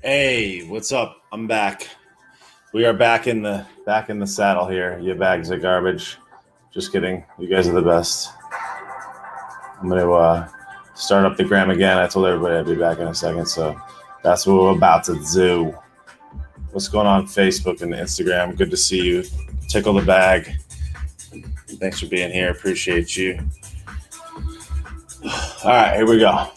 Hey, what's up? I'm back. We are back in the saddle here. You bags of garbage. Just kidding. You guys are the best. I'm gonna start up the gram again. I told everybody I'd be back in a second, so that's what we're about to do. What's going on Facebook and Instagram? Good to see you. Tickle the bag. Thanks for being here. Appreciate you. All right, here we go.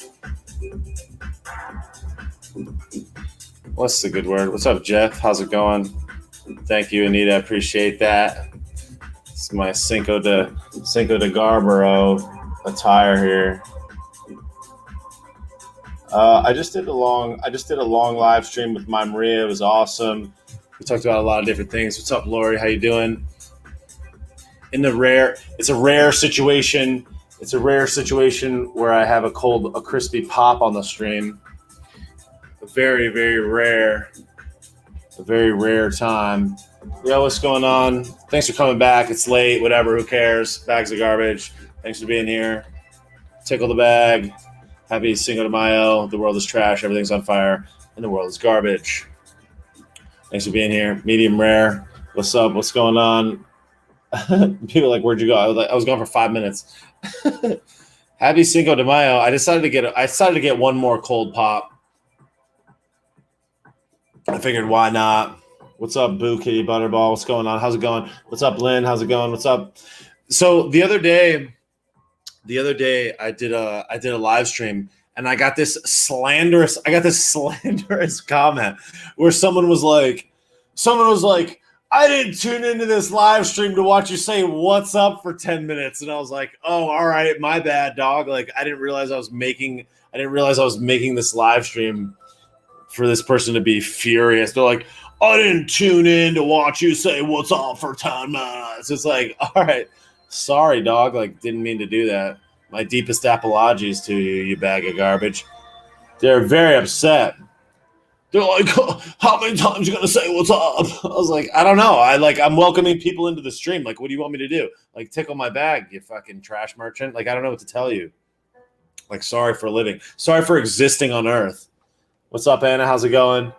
What's the good word? What's up, Jeff? How's it going? Thank you, Anita. I appreciate that. It's my Cinco de Garbaro attire here. I just did a long live stream with my Maria. It was awesome. We talked about a lot of different things. What's up, Lori? How you doing? It's a rare situation. It's a rare situation where I have a crispy pop on the stream. A very, very rare time. Yo, what's going on? Thanks for coming back. It's late, whatever, who cares? Bags of garbage. Thanks for being here. Tickle the bag. Happy Cinco de Mayo. The world is trash. Everything's on fire. And the world is garbage. Thanks for being here. Medium rare. What's up? What's going on? People are like, where'd you go? I was gone for 5 minutes. Happy Cinco de Mayo. I decided to get one more cold pop. I figured, why not? What's up, Boo Kitty Butterball? What's going on? How's it going? What's up, Lynn? How's it going? What's up? So the other day I did a live stream and I got this slanderous comment where someone was like, I didn't tune into this live stream to watch you say what's up for 10 minutes. And I was like, oh, all right, my bad, dog. Like I didn't realize I was making this live stream for this person to be furious. They're like, I didn't tune in to watch you say what's up for 10 minutes. It's like, all right, sorry, dog. Like, didn't mean to do that. My deepest apologies to you, you bag of garbage. They're very upset. They're like, how many times you gonna say what's up? I was like, I don't know. I'm welcoming people into the stream. Like, what do you want me to do? Like, tickle my bag, you fucking trash merchant. Like, I don't know what to tell you. Like, sorry for living. Sorry for existing on Earth. What's up, Anna? How's it going?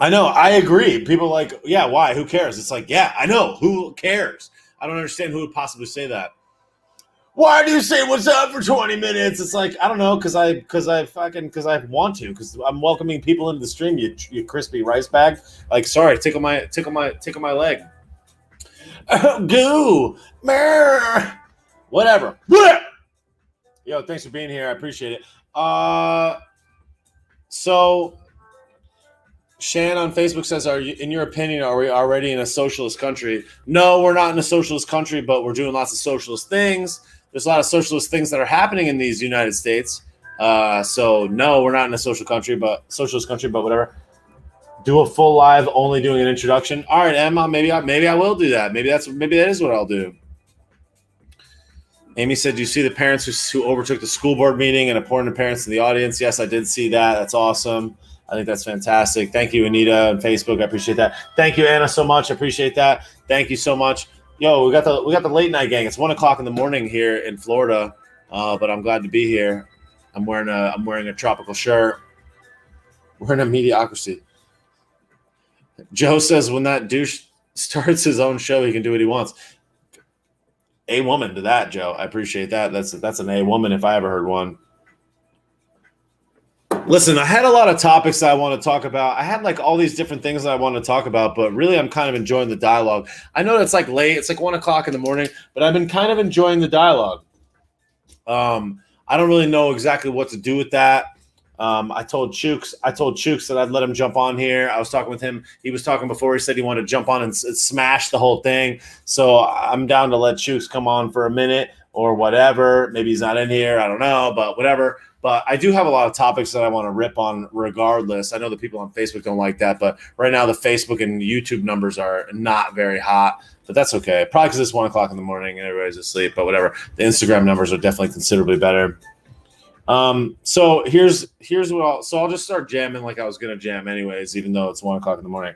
I know. I agree. People are like, yeah, why? Who cares? It's like, yeah, I know. Who cares? I don't understand who would possibly say that. Why do you say what's up for 20 minutes? It's like, I don't know, because I want to, because I'm welcoming people into the stream, you crispy rice bag. Like, sorry, tickle my leg. Goo. Whatever. Yo, thanks for being here. I appreciate it. So Shan on Facebook says, in your opinion, are we already in a socialist country? No, we're not in a socialist country, but we're doing lots of socialist things. There's a lot of socialist things that are happening in these United States. So no, we're not in a socialist country, but whatever. Do a full live, only doing an introduction. All right, Emma, maybe I will do that. Maybe that is what I'll do. Amy said, do you see the parents who overtook the school board meeting and important parents in the audience? Yes, I did see that. That's awesome. I think that's fantastic. Thank you, Anita, and Facebook. I appreciate that. Thank you, Anna, so much. I appreciate that. Thank you so much. Yo, we got the late night gang. It's 1:00 in the morning here in Florida, but I'm glad to be here. I'm wearing a tropical shirt. We're in a mediocrity. Joe says when that douche starts his own show, he can do what he wants. A woman to that, Joe. I appreciate that. That's an A woman if I ever heard one. Listen, I had a lot of topics that I want to talk about. I had like all these different things that I want to talk about, but really I'm kind of enjoying the dialogue. I know it's like late. It's like 1:00 in the morning, but I've been kind of enjoying the dialogue. I don't really know exactly what to do with that. I told Chooks that I'd let him jump on here. I was talking with him. He was talking before. He said he wanted to jump on and smash the whole thing. So I'm down to let Chooks come on for a minute or whatever. Maybe he's not in here. I don't know, but whatever. But I do have a lot of topics that I want to rip on regardless. I know the people on Facebook don't like that, but right now the Facebook and YouTube numbers are not very hot, but that's okay. Probably because it's 1:00 in the morning and everybody's asleep, but whatever. The Instagram numbers are definitely considerably better. So here's what I'll just start jamming like I was going to jam anyways, even though it's 1:00 in the morning.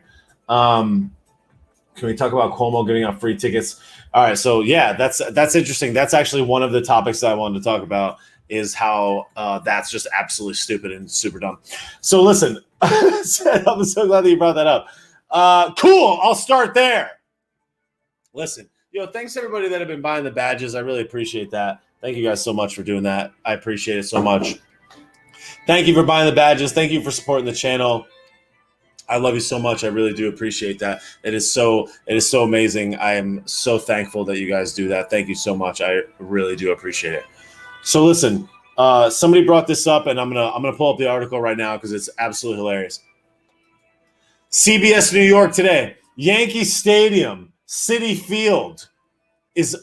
Can we talk about Cuomo giving out free tickets? All right. So yeah, that's interesting. That's actually one of the topics that I wanted to talk about is how that's just absolutely stupid and super dumb. So listen, I'm so glad that you brought that up. Cool. I'll start there. Listen, thanks to everybody that have been buying the badges. I really appreciate that. Thank you guys so much for doing that. I appreciate it so much. Thank you for buying the badges. Thank you for supporting the channel. I love you so much. I really do appreciate that. It is so amazing. I am so thankful that you guys do that. Thank you so much. I really do appreciate it. So listen, somebody brought this up, and I'm gonna pull up the article right now because it's absolutely hilarious. CBS New York today. Yankee Stadium, Citi Field is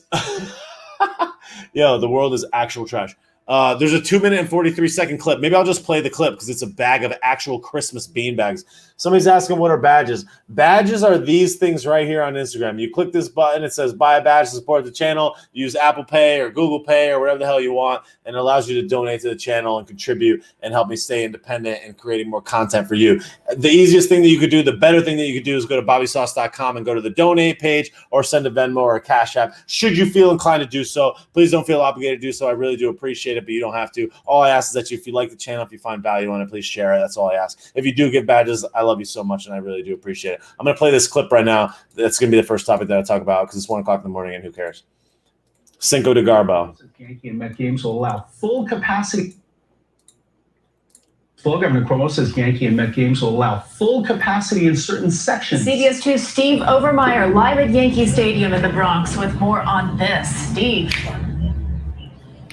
the world is actual trash. There's a 2 minute and 43-second clip. Maybe I'll just play the clip because it's a bag of actual Christmas beanbags. Somebody's asking, what are badges? Badges are these things right here on Instagram. You click this button, it says buy a badge to support the channel. You use Apple Pay or Google Pay or whatever the hell you want, and it allows you to donate to the channel and contribute and help me stay independent and creating more content for you. The easiest thing that you could do, the better thing that you could do is go to bobbysauce.com and go to the donate page or send a Venmo or a Cash App. Should you feel inclined to do so, please don't feel obligated to do so. I really do appreciate it, but you don't have to. All I ask is that if you like the channel, if you find value on it, please share it. That's all I ask. If you do get badges, I love you so much, and I really do appreciate it. I'm going to play this clip right now. That's going to be the first topic that I talk about because it's 1 o'clock in the morning, and who cares? Cinco de Garbo. Yankee and Met games will allow full capacity. Governor Cuomo says Yankee and Met games will allow full capacity in certain sections. CBS 2's Steve Overmeyer live at Yankee Stadium in the Bronx with more on this. Steve.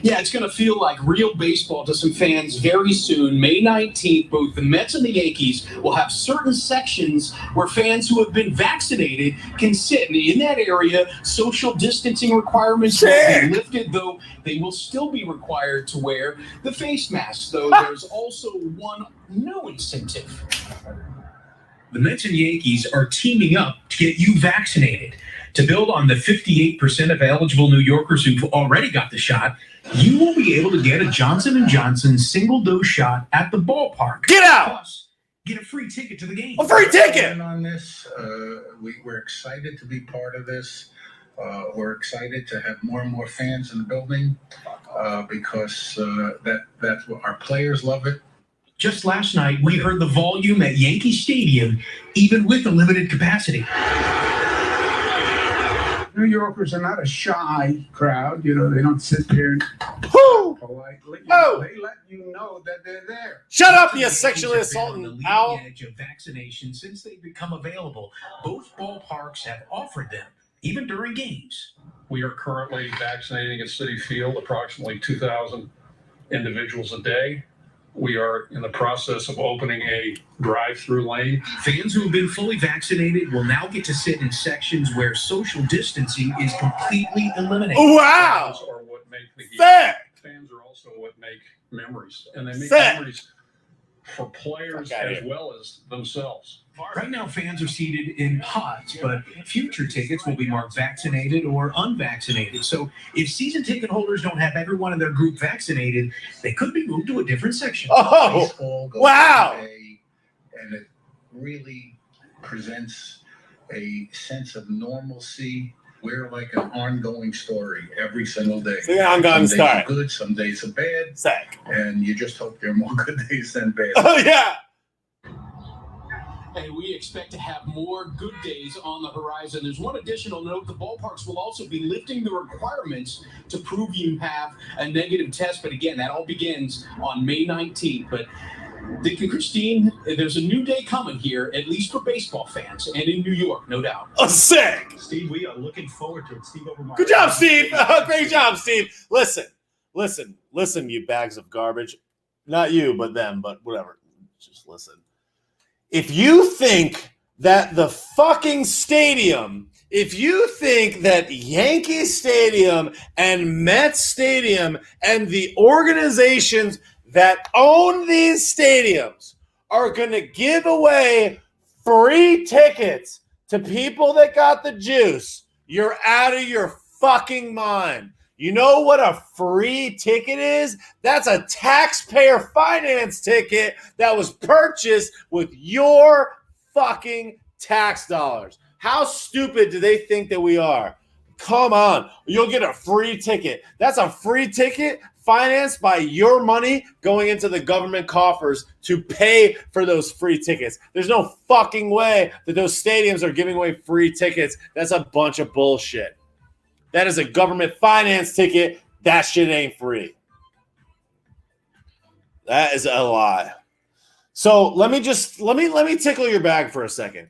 Yeah, it's going to feel like real baseball to some fans very soon. May 19th, both the Mets and the Yankees will have certain sections where fans who have been vaccinated can sit. And in that area, social distancing requirements will be lifted, though they will still be required to wear the face mask. Though there's also one no incentive. The Mets and Yankees are teaming up to get you vaccinated. To build on the 58% of eligible New Yorkers who've already got the shot, you will be able to get a Johnson & Johnson single-dose shot at the ballpark. Get out! Plus, get a free ticket to the game. A free ticket! On this, we're excited to be part of this. We're excited to have more and more fans in the building because that's what our players love it. Just last night, we heard the volume at Yankee Stadium, even with a limited capacity. New Yorkers are not a shy crowd. They don't sit there and politely. They let you know that they're there. Shut up, you sexually assaulting owl. Edge of vaccination since they've become available. Both ballparks have offered them, even during games. We are currently vaccinating at Citi Field approximately 2,000 individuals a day. We are in the process of opening a drive-through lane. Fans who have been fully vaccinated will now get to sit in sections where social distancing is completely eliminated. Wow! Fans are what make the game. Fair. Fans are also what make memories, and they make Fair. memories for players as well as themselves. Right now, fans are seated in pods, but future tickets will be marked vaccinated or unvaccinated. So if season ticket holders don't have everyone in their group vaccinated, they could be moved to a different section. Oh, wow. And it really presents a sense of normalcy. We're like an ongoing story every single day. It's an ongoing some days story. are good, some days are bad. Sick. And you just hope there are more good days than bad. Oh, yeah. Hey, we expect to have more good days on the horizon. There's one additional note. The ballparks will also be lifting the requirements to prove you have a negative test. But again, that all begins on May 19th. But Dick and Christine, there's a new day coming here, at least for baseball fans, and in New York, no doubt. Oh, sick. Steve, we are looking forward to it. Steve Overmeyer. Good job, Steve. Great job, Steve. Listen, you bags of garbage. Not you, but them, but whatever. Just listen. If you think that the fucking stadium, if you think that Yankee Stadium and Mets Stadium and the organizations that own these stadiums are going to give away free tickets to people that got the juice, you're out of your fucking mind. You know what a free ticket is? That's a taxpayer finance ticket that was purchased with your fucking tax dollars. How stupid do they think that we are? Come on. You'll get a free ticket. That's a free ticket financed by your money going into the government coffers to pay for those free tickets. There's no fucking way that those stadiums are giving away free tickets. That's a bunch of bullshit. That is a government finance ticket. That shit ain't free. That is a lie. So let me tickle your bag for a second.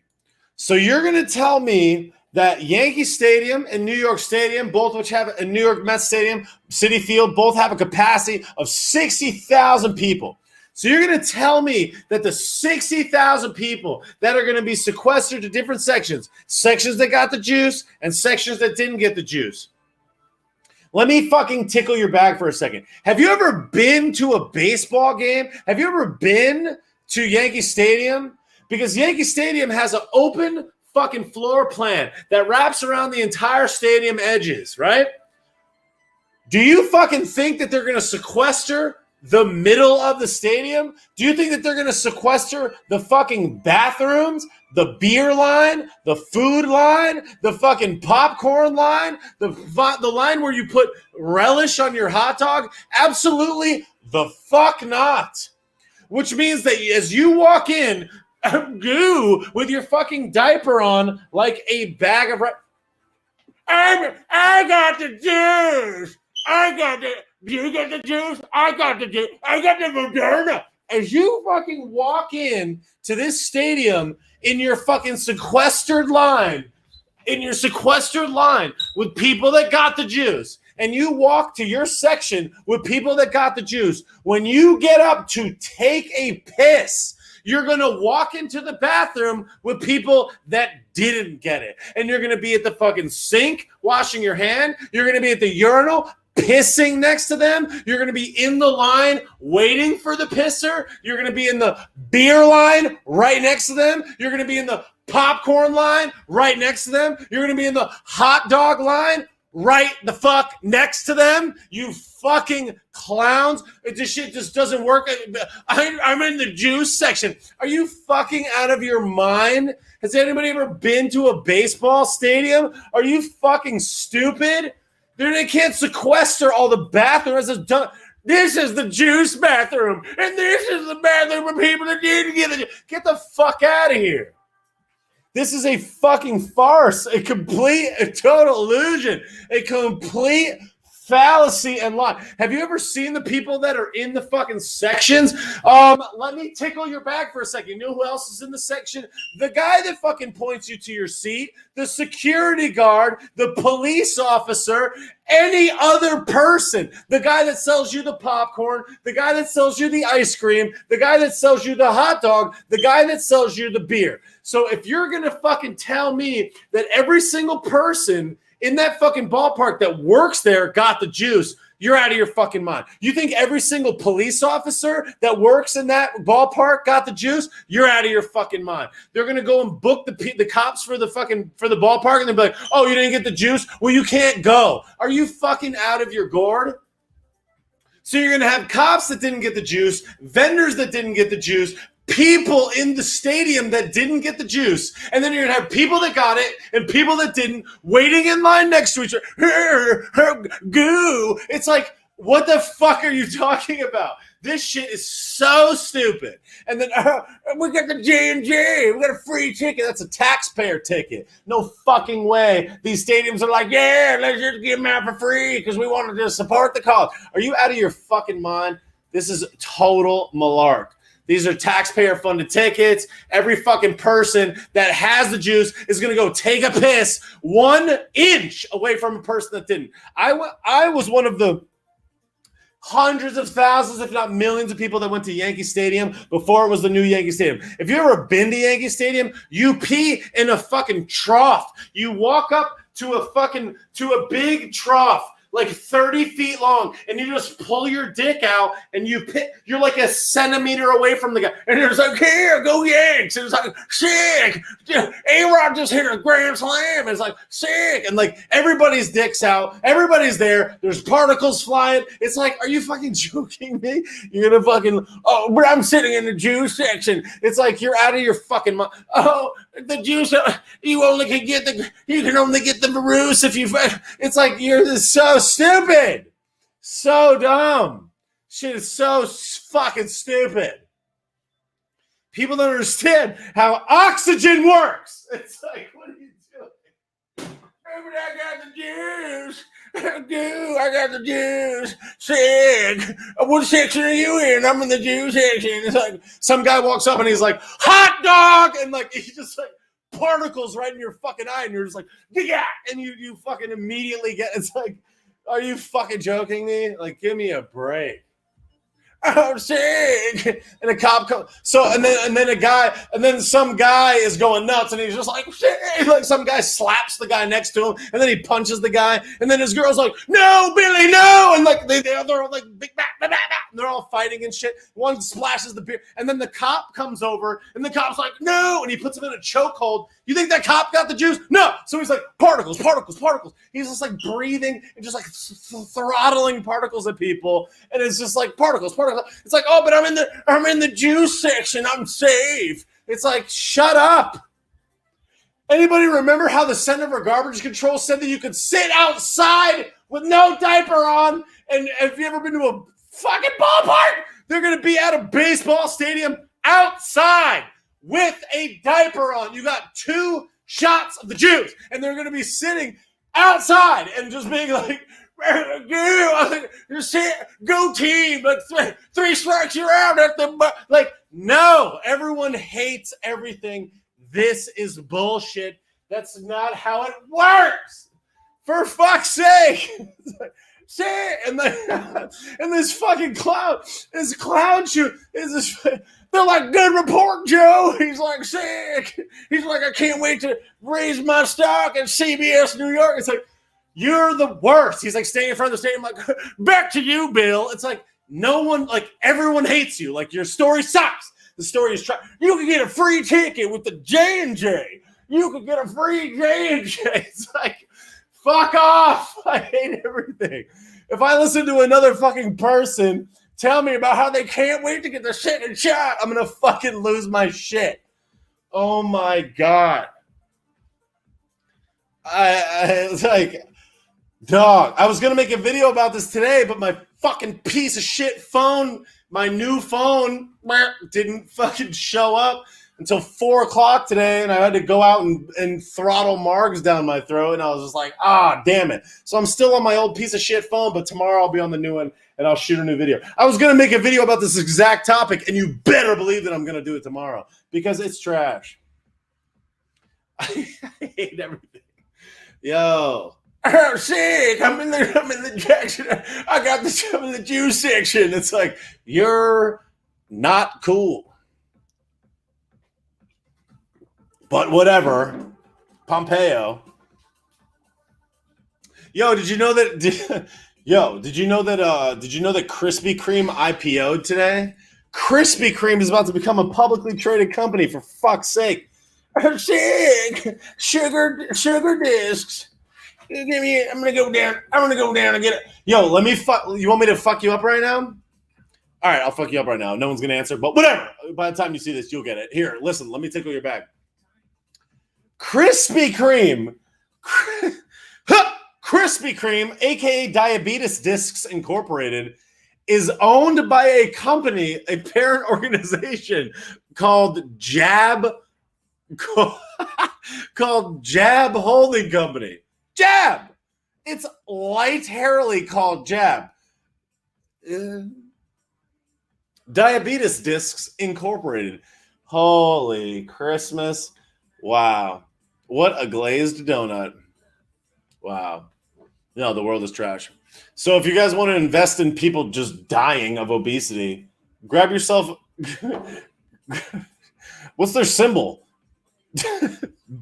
So you're going to tell me that Yankee Stadium and New York Stadium, both which have a New York Mets Stadium, Citi Field, both have a capacity of 60,000 people. So you're going to tell me that the 60,000 people that are going to be sequestered to different sections that got the juice and sections that didn't get the juice. Let me fucking tickle your bag for a second. Have you ever been to a baseball game? Have you ever been to Yankee Stadium? Because Yankee Stadium has an open fucking floor plan that wraps around the entire stadium edges, right? Do you fucking think that they're going to sequester the middle of the stadium? Do you think that they're going to sequester the fucking bathrooms, the beer line, the food line, the fucking popcorn line, the line where you put relish on your hot dog? Absolutely the fuck not. Which means that as you walk in, with your fucking diaper on like a bag of I got the juice. You got the juice? I got the juice. I got the Moderna. As you fucking walk in to this stadium in your fucking sequestered line with people that got the juice, and you walk to your section with people that got the juice, when you get up to take a piss, you're going to walk into the bathroom with people that didn't get it. And you're going to be at the fucking sink washing your hand. You're going to be at the urinal pissing next to them. You're going to be in the line waiting for the pisser. You're going to be in the beer line right next to them. You're going to be in the popcorn line right next to them. You're going to be in the hot dog line right the fuck next to them. You fucking clowns. This shit just doesn't work. I'm in the juice section. Are you fucking out of your mind? Has anybody ever been to a baseball stadium? Are you fucking stupid? They can't sequester all the bathrooms. This is the juice bathroom, and this is the bathroom for people that didn't get the fuck out of here. This is a fucking farce, a total illusion, a complete fallacy and lie. Have you ever seen the people that are in the fucking sections? Let me tickle your bag for a second. You know who else is in the section? The guy that fucking points you to your seat, the security guard, the police officer, any other person, the guy that sells you the popcorn, the guy that sells you the ice cream, the guy that sells you the hot dog, the guy that sells you the beer. So if you're going to fucking tell me that every single person in that fucking ballpark that works there got the juice, you're out of your fucking mind. You think every single police officer that works in that ballpark got the juice? You're out of your fucking mind. They're going to go and book the cops for the ballpark, and they'll be like, oh, you didn't get the juice? Well, you can't go. Are you fucking out of your gourd? So you're going to have cops that didn't get the juice, vendors that didn't get the juice, people in the stadium that didn't get the juice, and then you're going to have people that got it and people that didn't waiting in line next to each other. Goo. It's like, what the fuck are you talking about? This shit is so stupid. And then we got the J&J. We got a free ticket. That's a taxpayer ticket. No fucking way. These stadiums are like, yeah, let's just give them out for free because we wanted to support the cause. Are you out of your fucking mind? This is total malark. These are taxpayer-funded tickets. Every fucking person that has the juice is going to go take a piss 1 inch away from a person that didn't. I was one of the hundreds of thousands, if not millions of people that went to Yankee Stadium before it was the new Yankee Stadium. If you've ever been to Yankee Stadium, you pee in a fucking trough. You walk up to a big trough, like 30 feet long, and you just pull your dick out, and you're like a centimeter away from the guy, and it's like, here, go Yanks, and it's like, sick, A-Rod just hit a grand slam, it's like, sick, and like, everybody's dick's out, everybody's there's particles flying, it's like, are you fucking joking me? You're gonna fucking, oh, but I'm sitting in the juice section, it's like, you're out of your fucking mind. Oh, the juice, you can only get the Marus if you, it's like, you're so stupid. So dumb. Shit is so fucking stupid. People don't understand how oxygen works. It's like, what are you doing? I got the juice. I got the juice. Sick. What section are you in? I'm in the juice section. It's like some guy walks up and he's like, hot dog, and like he's just like particles right in your fucking eye, and you're just like, yeah, and you fucking immediately get. It's like, are you fucking joking me? Like, give me a break. I'm sick, and a cop comes. So and then some guy is going nuts, and he's just like, shit. Like some guy slaps the guy next to him, and then he punches the guy, and then his girl's like, no, Billy, no, and like they're all like, big, and they're all fighting and shit. One splashes the beer, and then the cop comes over, and the cop's like, no, and he puts him in a chokehold. You think that cop got the juice? No. So he's like, particles. He's just like breathing and just like throttling particles at people, and it's just like particles. It's like, oh, but I'm in the juice section. I'm safe. It's like, shut up. Anybody remember how the Center for Garbage Control said that you could sit outside with no diaper on? And have you ever been to a fucking ballpark? They're going to be at a baseball stadium outside with a diaper on. You got 2 shots of the juice, and they're going to be sitting outside and just being like, go team, like three strikes, you're out at the like. No, everyone hates everything. This is bullshit. That's not how it works. For fuck's sake. And this fucking clown, shoot is this. They're like, good report, Joe. He's like, sick. He's like, I can't wait to raise my stock at CBS New York. It's like, you're the worst. He's like staying in front of the stadium, like, back to you, Bill. It's like no one, like everyone hates you. Like your story sucks. The story is you can get a free ticket with the J&J. You can get a free J&J. It's like, fuck off. I hate everything. If I listen to another fucking person tell me about how they can't wait to get the second shot, I'm gonna fucking lose my shit. Oh my God. I was like, dog, I was going to make a video about this today, but my fucking piece of shit phone, my new phone, didn't fucking show up until 4 o'clock today, and I had to go out and throttle margs down my throat, and I was just like, damn it. So I'm still on my old piece of shit phone, but tomorrow I'll be on the new one, and I'll shoot a new video. I was going to make a video about this exact topic, and you better believe that I'm going to do it tomorrow, because it's trash. I hate everything. Yo, I'm sick. I'm in the section. I'm in the juice section. It's like, you're not cool. But whatever. Pompeo. Did you know that Krispy Kreme IPO'd today? Krispy Kreme is about to become a publicly traded company, for fuck's sake. I'm sick. Sugar discs. I'm gonna go down and get it. Yo, let me you want me to fuck you up right now? All right, I'll fuck you up right now. No one's gonna answer, but whatever. By the time you see this, you'll get it. Here, listen, let me tickle your back. Krispy Kreme. Krispy Kreme, aka Diabetes Discs Incorporated, is owned by a company, a parent organization called Jab Holding Company. Jab. It's lightheartedly called Jab. Diabetes Discs Incorporated. Holy Christmas. Wow. What a glazed donut. Wow. No, the world is trash. So if you guys want to invest in people just dying of obesity, grab yourself. What's their symbol?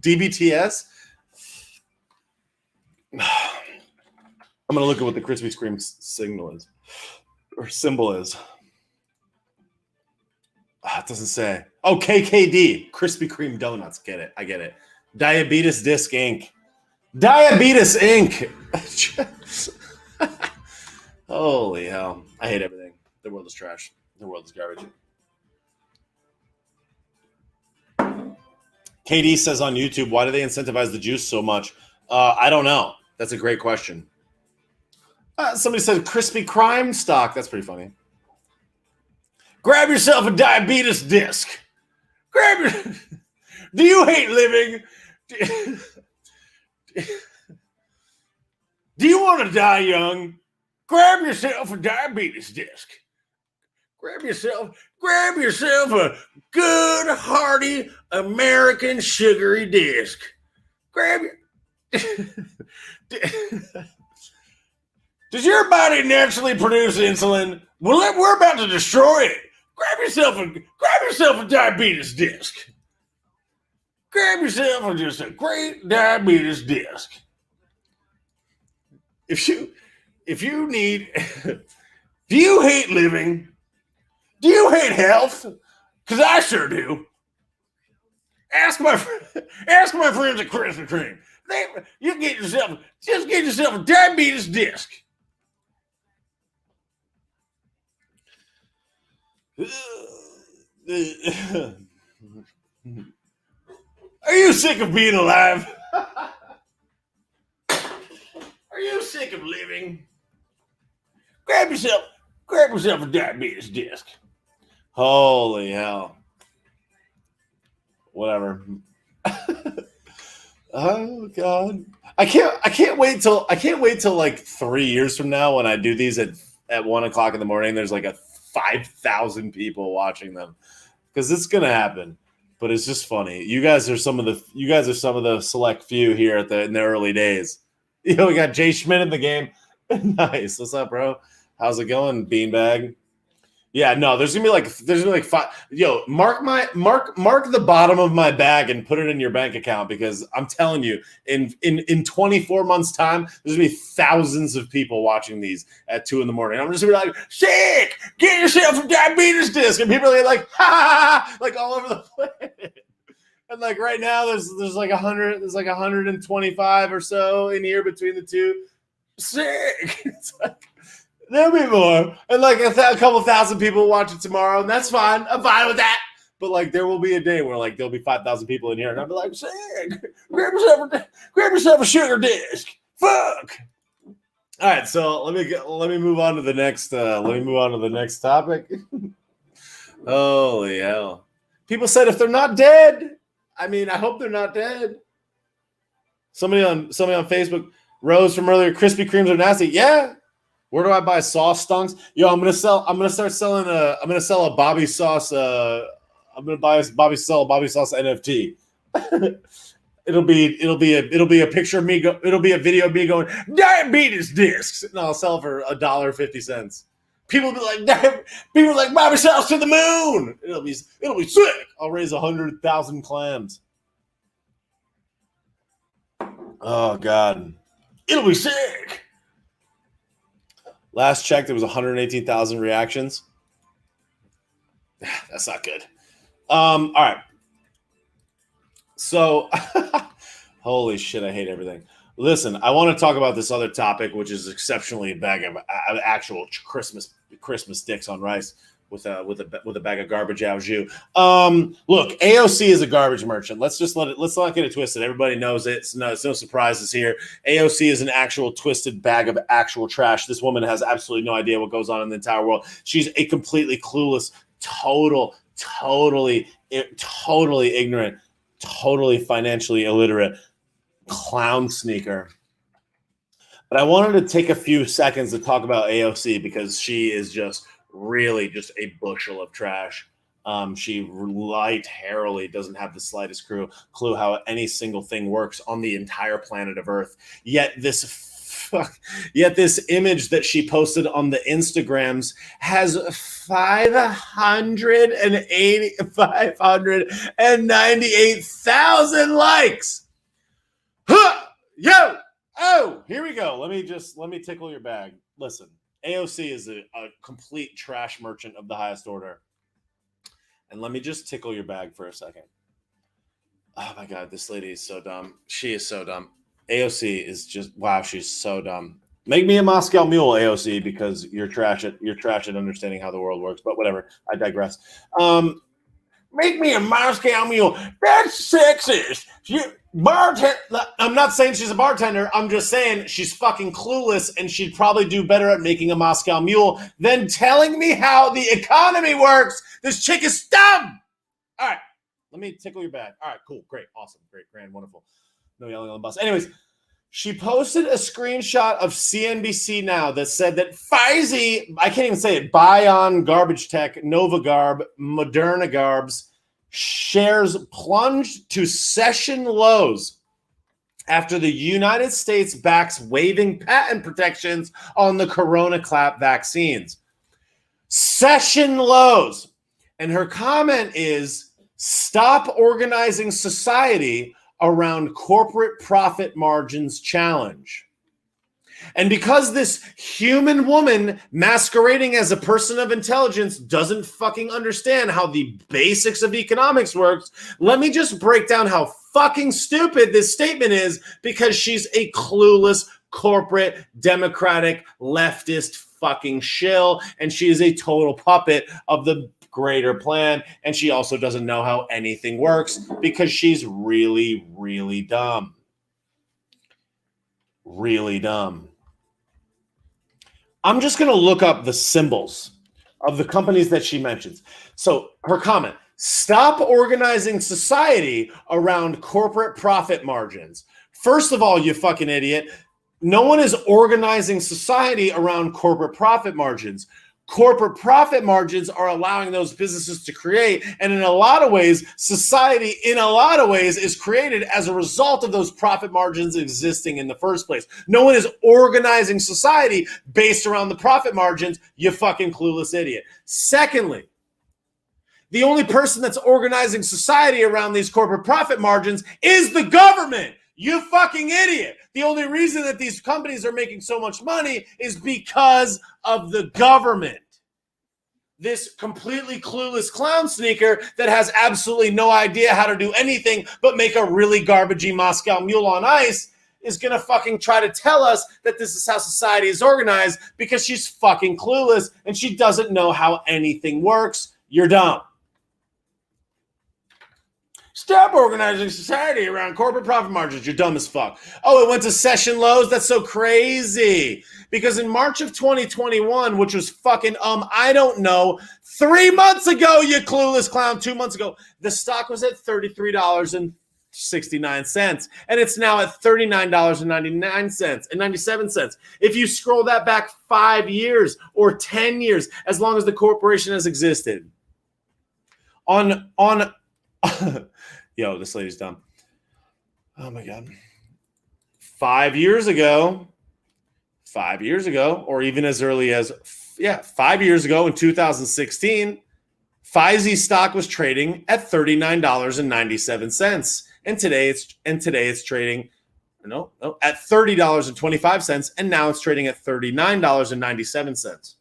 DBTS? I'm going to look at what the Krispy Kreme signal is, or symbol is. It doesn't say. Oh, KKD, Krispy Kreme Donuts. Get it. I get it. Diabetes Disc Inc. Diabetes Inc. Holy hell. I hate everything. The world is trash. The world is garbage. KD says on YouTube, why do they incentivize the juice so much? I don't know. That's a great question. Somebody said crispy crime stock. That's pretty funny. Grab yourself a diabetes disc. Do you hate living? Do you want to die young? Grab yourself a diabetes disc. Grab yourself a good, hearty American sugary disc. Grab your. Does your body naturally produce insulin? Well, we're about to destroy it. Grab yourself a diabetes disc. Grab yourself just a great diabetes disc. If you need, do you hate living? Do you hate health? Because I sure do. Ask my friends at Krispy Kreme. You get yourself a diabetes disc. Are you sick of being alive? Are you sick of living? Grab yourself a diabetes disc. Holy hell. Whatever. Oh God. I can't wait till like 3 years from now when I do these at 1 o'clock in the morning. There's like 5,000 people watching them. Because it's gonna happen. But it's just funny. You guys are some of the select few here in the early days. You know, we got Jay Schmidt in the game. Nice. What's up, bro? How's it going, beanbag? Yeah, no, there's gonna be like 5. Yo, mark the bottom of my bag and put it in your bank account, because I'm telling you, in 24 months' time, there's gonna be thousands of people watching these at 2 a.m. I'm just gonna be like, sick, get yourself a diabetes disc, and people are like, ha, like all over the planet. And like right now, there's like 100, there's like 125 or so in here between the two. Sick. It's like, there'll be more, and like a couple thousand people watch it tomorrow, and that's fine. I'm fine with that. But like, there will be a day where like there'll be 5,000 people in here, and I'll be like, "Sick, grab yourself a sugar disc." Fuck. All right, so let me move on to the next. Topic. Holy hell! People said if they're not dead, I mean, I hope they're not dead. Somebody on Facebook, Rose from earlier, Krispy Kremes are nasty. Yeah. Where do I buy sauce stonks? Yo, I'm gonna sell a Bobby sauce. I'm gonna sell a Bobby sauce NFT. it'll be a picture of me. It'll be a video of me going diabetes discs, and I'll sell for $1.50. People will be like Bobby sauce to the moon. It'll be sick. I'll raise 100,000 clams. Oh God, it'll be sick. Last check, there was 118,000 reactions. That's not good. All right. So, holy shit, I hate everything. Listen, I want to talk about this other topic, which is exceptionally a bag of actual Christmas sticks on rice with a bag of garbage au jus. Look, AOC is a garbage merchant. Let's not get it twisted. Everybody knows it. It's no surprises here. AOC is an actual twisted bag of actual trash. This woman has absolutely no idea what goes on in the entire world. She's a completely clueless, totally ignorant, totally financially illiterate clown sneaker. But I wanted to take a few seconds to talk about AOC, because she is just really just a bushel of trash. She literally doesn't have the slightest clue how any single thing works on the entire planet of Earth. Yet this image that she posted on the Instagrams has 598,000 likes. Huh! Yo! Oh, here we go. Let me tickle your bag. Listen. AOC is a complete trash merchant of the highest order. And let me just tickle your bag for a second. Oh my God, this lady is so dumb. She is so dumb. AOC is just, wow, she's so dumb. Make me a Moscow Mule, AOC, because you're trash at understanding how the world works. But whatever, I digress. Make me a Moscow Mule. That's sexist. I'm not saying she's a bartender. I'm just saying she's fucking clueless, and she'd probably do better at making a Moscow Mule than telling me how the economy works. This chick is dumb. All right, let me tickle your bag. All right, cool, great, awesome, great, grand, wonderful. No yelling on the bus. Anyways, she posted a screenshot of CNBC Now that said that Pfizer, I can't even say it, Bion, Garbage Tech, Nova Garb, Moderna Garbs, shares plunged to session lows after the United States backs waiving patent protections on the Corona clap vaccines. Session lows. And her comment is, stop organizing society around corporate profit margins challenge. And because this human woman masquerading as a person of intelligence doesn't fucking understand how the basics of economics works, let me just break down how fucking stupid this statement is, because she's a clueless corporate democratic leftist fucking shill, and she is a total puppet of the greater plan, and she also doesn't know how anything works because she's really, really dumb. Really dumb. I'm just going to look up the symbols of the companies that she mentions. So her comment, stop organizing society around corporate profit margins. First of all, you fucking idiot, no one is organizing society around corporate profit margins. Corporate profit margins are allowing those businesses to create. And in a lot of ways, society, in a lot of ways, is created as a result of those profit margins existing in the first place. No one is organizing society based around the profit margins, you fucking clueless idiot. Secondly, the only person that's organizing society around these corporate profit margins is the government. You fucking idiot. The only reason that these companies are making so much money is because of the government. This completely clueless clown sneaker that has absolutely no idea how to do anything but make a really garbagey Moscow Mule on ice is going to fucking try to tell us that this is how society is organized because she's fucking clueless and she doesn't know how anything works. You're dumb. Stop organizing society around corporate profit margins. You're dumb as fuck. Oh, it went to session lows? That's so crazy. Because in March of 2021, which was fucking, I don't know, 3 months ago, you clueless clown, 2 months ago, the stock was at $33.69. And it's now at $39.99 and 97 cents. If you scroll that back 5 years or 10 years, as long as the corporation has existed, yo, this lady's dumb. Oh my God. 5 years ago, or even as early as 5 years ago in 2016, Pfizer stock was trading at $39.97. And today it's trading at $30.25, and now it's trading at $39.97.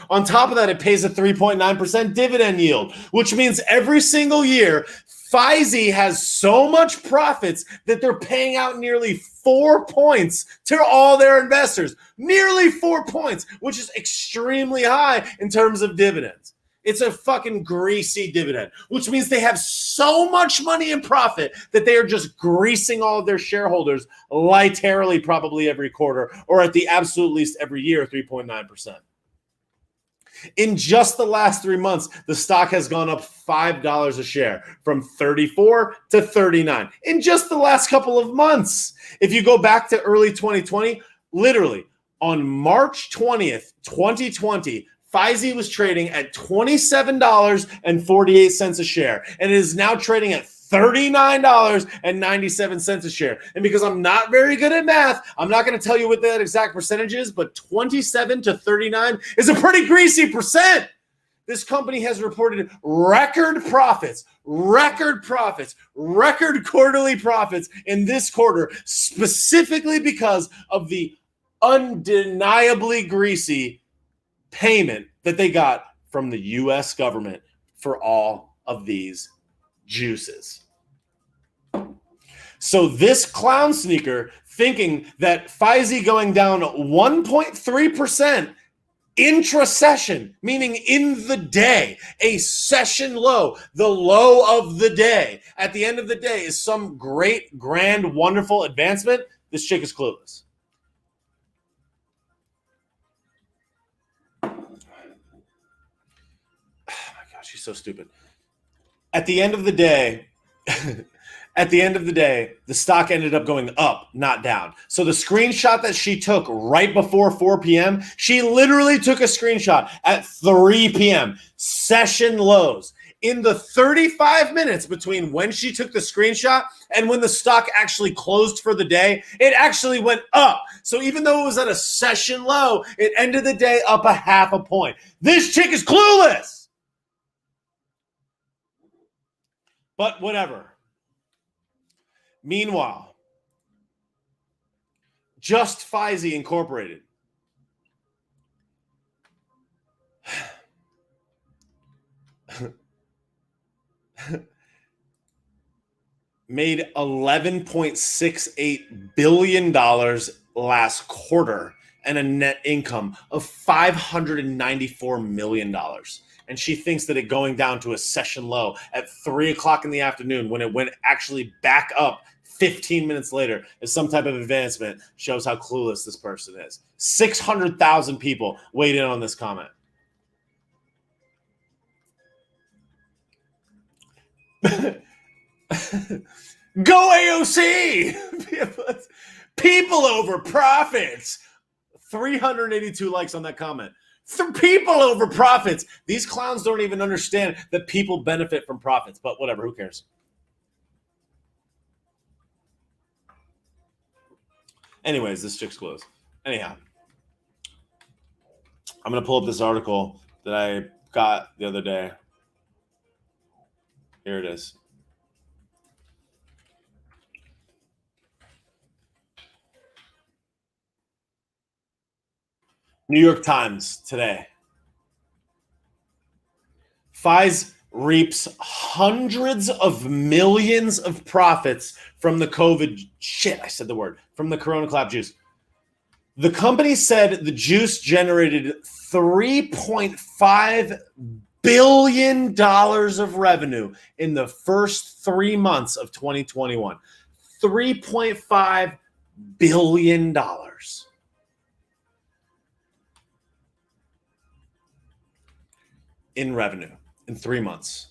On top of that, it pays a 3.9% dividend yield, which means every single year, Pfizer has so much profits that they're paying out nearly 4 points to all their investors. Nearly 4 points, which is extremely high in terms of dividends. It's a fucking greasy dividend, which means they have so much money in profit that they are just greasing all of their shareholders literally probably every quarter, or at the absolute least every year, 3.9%. In just the last 3 months, the stock has gone up $5 a share from 34 to 39 in just the last couple of months. If you go back to early 2020, literally on March 20th, 2020, Pfizer was trading at $27.48 a share, and it is now trading at $39.97 a share. And because I'm not very good at math, I'm not going to tell you what that exact percentage is, but 27 to 39 is a pretty greasy percent. This company has reported record profits, record quarterly profits in this quarter, specifically because of the undeniably greasy payment that they got from the U.S. government for all of these juices. So this clown sneaker thinking that Pfizer going down 1.3% Intra-session, meaning in the day, a session low, the low of the day. At the end of the day is some great, grand, wonderful advancement. This chick is clueless. Oh my God, she's so stupid. At the end of the day, the stock ended up going up, not down. So the screenshot that she took right before 4 p.m., she literally took a screenshot at 3 p.m., session lows. In the 35 minutes between when she took the screenshot and when the stock actually closed for the day, it actually went up. So even though it was at a session low, it ended the day up a half a point. This chick is clueless. But whatever. Meanwhile, Just Pfizer Incorporated made $11.68 billion last quarter and a net income of $594 million. And she thinks that it going down to a session low at 3 o'clock in the afternoon when it went actually back up 15 minutes later is some type of advancement. Shows how clueless this person is. 600,000 people weighed in on this comment. Go AOC! People over profits. 382 likes on that comment. People over profits. These clowns don't even understand that people benefit from profits, but whatever, who cares? Anyways, this chick's close. Anyhow, I'm going to pull up this article that I got the other day. Here it is. New York Times today. Pfizer reaps hundreds of millions of profits from the from the Corona Clap juice. The company said the juice generated $3.5 billion of revenue in the first 3 months of 2021. $3.5 billion. In revenue in 3 months.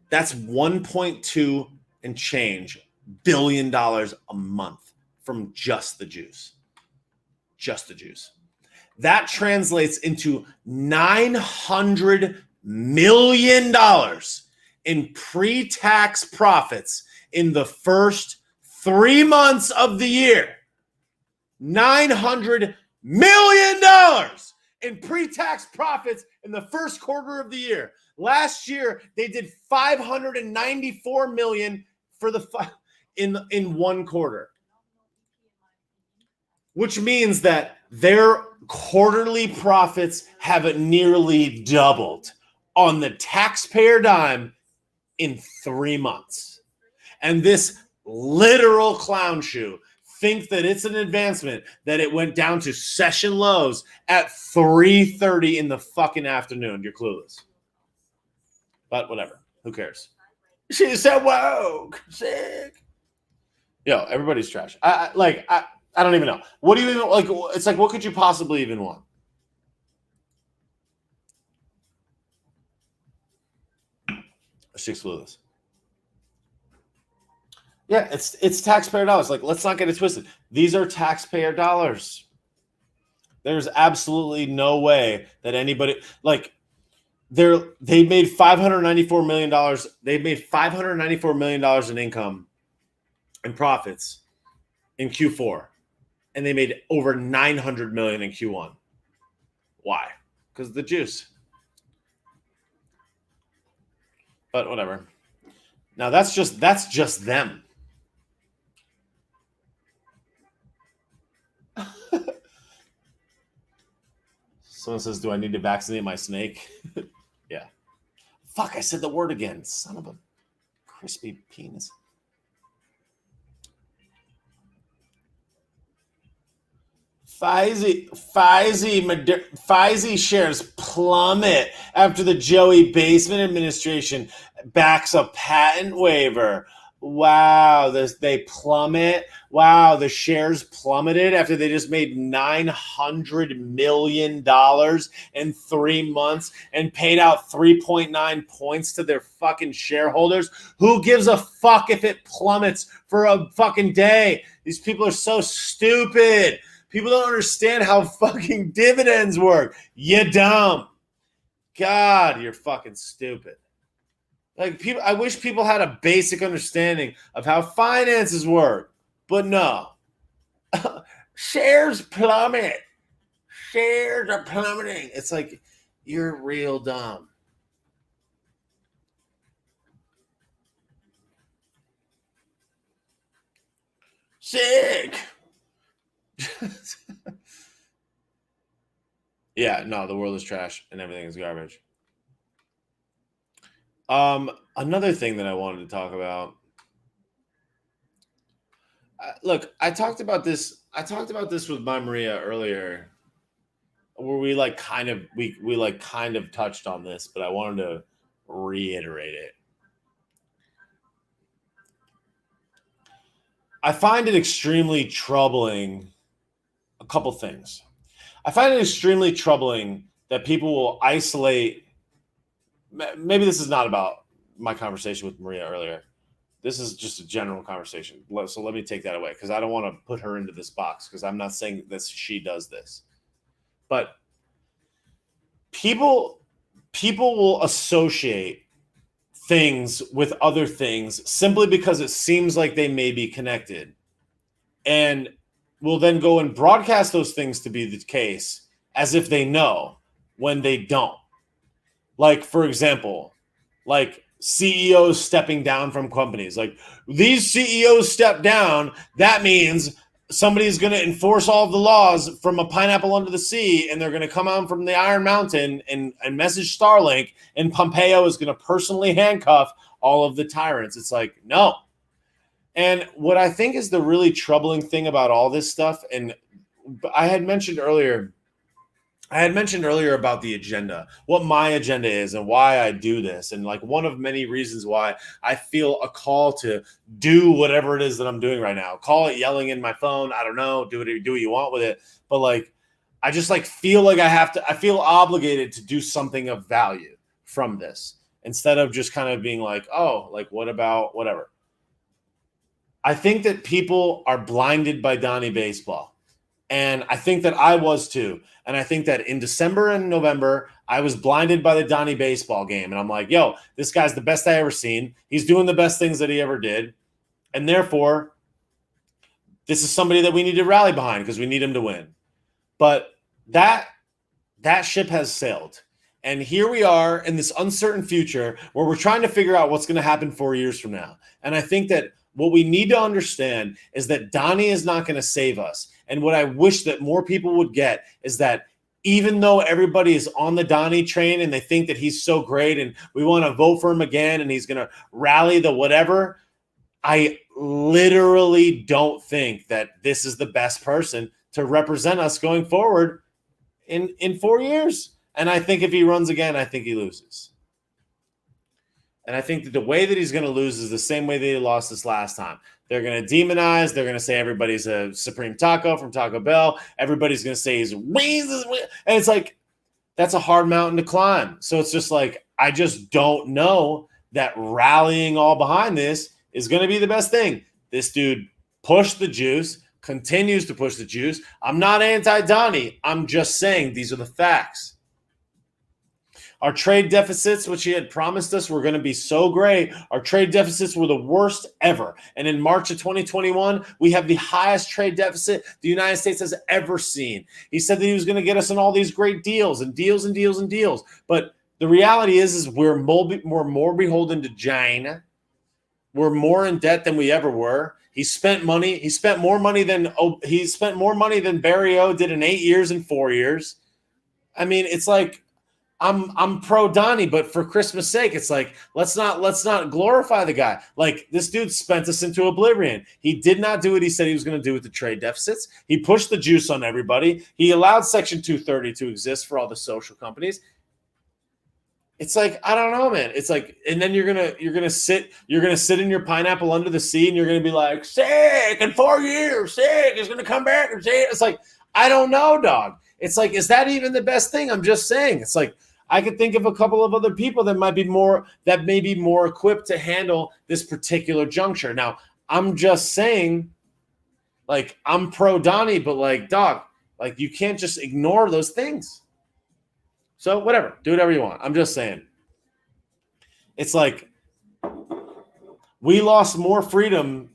That's 1.2 and change billion dollars a month from just the juice. Just the juice. That translates into $900 million in pre-tax profits in the first 3 months of the year. $900 million in pre-tax profits in the first quarter of the year. Last year, they did $594 million for in one quarter, which means that their quarterly profits have nearly doubled on the taxpayer dime in 3 months. And this literal clown shoe think that it's an advancement that it went down to session lows at 3:30 in the fucking afternoon. You're clueless. But whatever. Who cares? She's so woke. Sick. Yo, everybody's trash. I don't even know. What do you even like? It's like, what could you possibly even want? She's clueless. Yeah, it's taxpayer dollars. Like, let's not get it twisted. These are taxpayer dollars. There's absolutely no way that anybody they made $594 million. They made $594 million in income and profits in Q4, and they made over $900 million in Q1. Why? Because of the juice. But whatever. Now that's just them. Someone says, do I need to vaccinate my snake? Yeah. Fuck, I said the word again. Son of a crispy penis. Pfizer shares plummet after the Joey Baseman administration backs a patent waiver. Wow, they plummet. Wow, the shares plummeted after they just made $900 million in 3 months and paid out 3.9 points to their fucking shareholders. Who gives a fuck if it plummets for a fucking day? These people are so stupid. People don't understand how fucking dividends work. You dumb. God, you're fucking stupid. Like people, I wish people had a basic understanding of how finances work, but no. Shares plummet. Shares are plummeting. It's like you're real dumb. Sick. Yeah, no, the world is trash and everything is garbage. Another thing that I wanted to talk about. Look, I talked about this with my Maria earlier, where we kind of touched on this, but I wanted to reiterate it. I find it extremely troubling. A couple things. I find it extremely troubling that people will isolate. Maybe this is not about my conversation with Maria earlier. This is just a general conversation. So let me take that away because I don't want to put her into this box because I'm not saying that she does this. But people will associate things with other things simply because it seems like they may be connected. And will then go and broadcast those things to be the case as if they know when they don't. Like, for example, like CEOs stepping down from companies. Like, these CEOs step down, that means somebody's going to enforce all of the laws from a pineapple under the sea, and they're going to come out from the Iron Mountain and message Starlink, and Pompeo is going to personally handcuff all of the tyrants. It's like, no. And what I think is the really troubling thing about all this stuff, and I had mentioned earlier about the agenda, what my agenda is and why I do this. And like one of many reasons why I feel a call to do whatever it is that I'm doing right now. Call it yelling in my phone. I don't know. Do what you want with it. But like, I just like feel like I feel obligated to do something of value from this instead of just kind of being like, oh, like what about whatever. I think that people are blinded by Donnie baseball. And I think that I was too. And I think that in December and November, I was blinded by the Donnie baseball game. And I'm like, yo, this guy's the best I ever seen. He's doing the best things that he ever did. And therefore, this is somebody that we need to rally behind because we need him to win. But that ship has sailed. And here we are in this uncertain future where we're trying to figure out what's going to happen 4 years from now. And I think that what we need to understand is that Donnie is not going to save us. And what I wish that more people would get is that even though everybody is on the Donnie train and they think that he's so great and we want to vote for him again and he's going to rally the whatever, I literally don't think that this is the best person to represent us going forward in 4 years. And I think if he runs again, I think he loses. And I think that the way that he's going to lose is the same way that he lost this last time. They're going to demonize. They're going to say everybody's a Supreme Taco from Taco Bell. Everybody's going to say he's racist. And it's like, that's a hard mountain to climb. So it's just like, I just don't know that rallying all behind this is going to be the best thing. This dude pushed the juice, continues to push the juice. I'm not anti-Donnie. I'm just saying these are the facts. Our trade deficits, which he had promised us were going to be so great, our trade deficits were the worst ever. And in March of 2021, we have the highest trade deficit the United States has ever seen. He said that he was going to get us in all these great deals and deals and deals and deals. But the reality is we're more beholden to China. We're more in debt than we ever were. He spent money. He spent more money than Barry O did in 8 years and 4 years. I mean, it's like, I'm pro Donnie, but for Christmas' sake, it's like let's not glorify the guy. Like this dude spent us into oblivion. He did not do what he said he was going to do with the trade deficits. He pushed the juice on everybody. He allowed Section 230 to exist for all the social companies. It's like, I don't know, man. It's like, and then you're gonna sit in your pineapple under the sea, and you're gonna be like, sick in 4 years, sick is gonna come back and say it. It's like, I don't know, dog. It's like, is that even the best thing? I'm just saying. It's like I could think of a couple of other people that may be more equipped to handle this particular juncture. Now, I'm just saying, like, I'm pro Donnie, but like, dog, like you can't just ignore those things. So whatever, do whatever you want. I'm just saying. It's like we lost more freedom.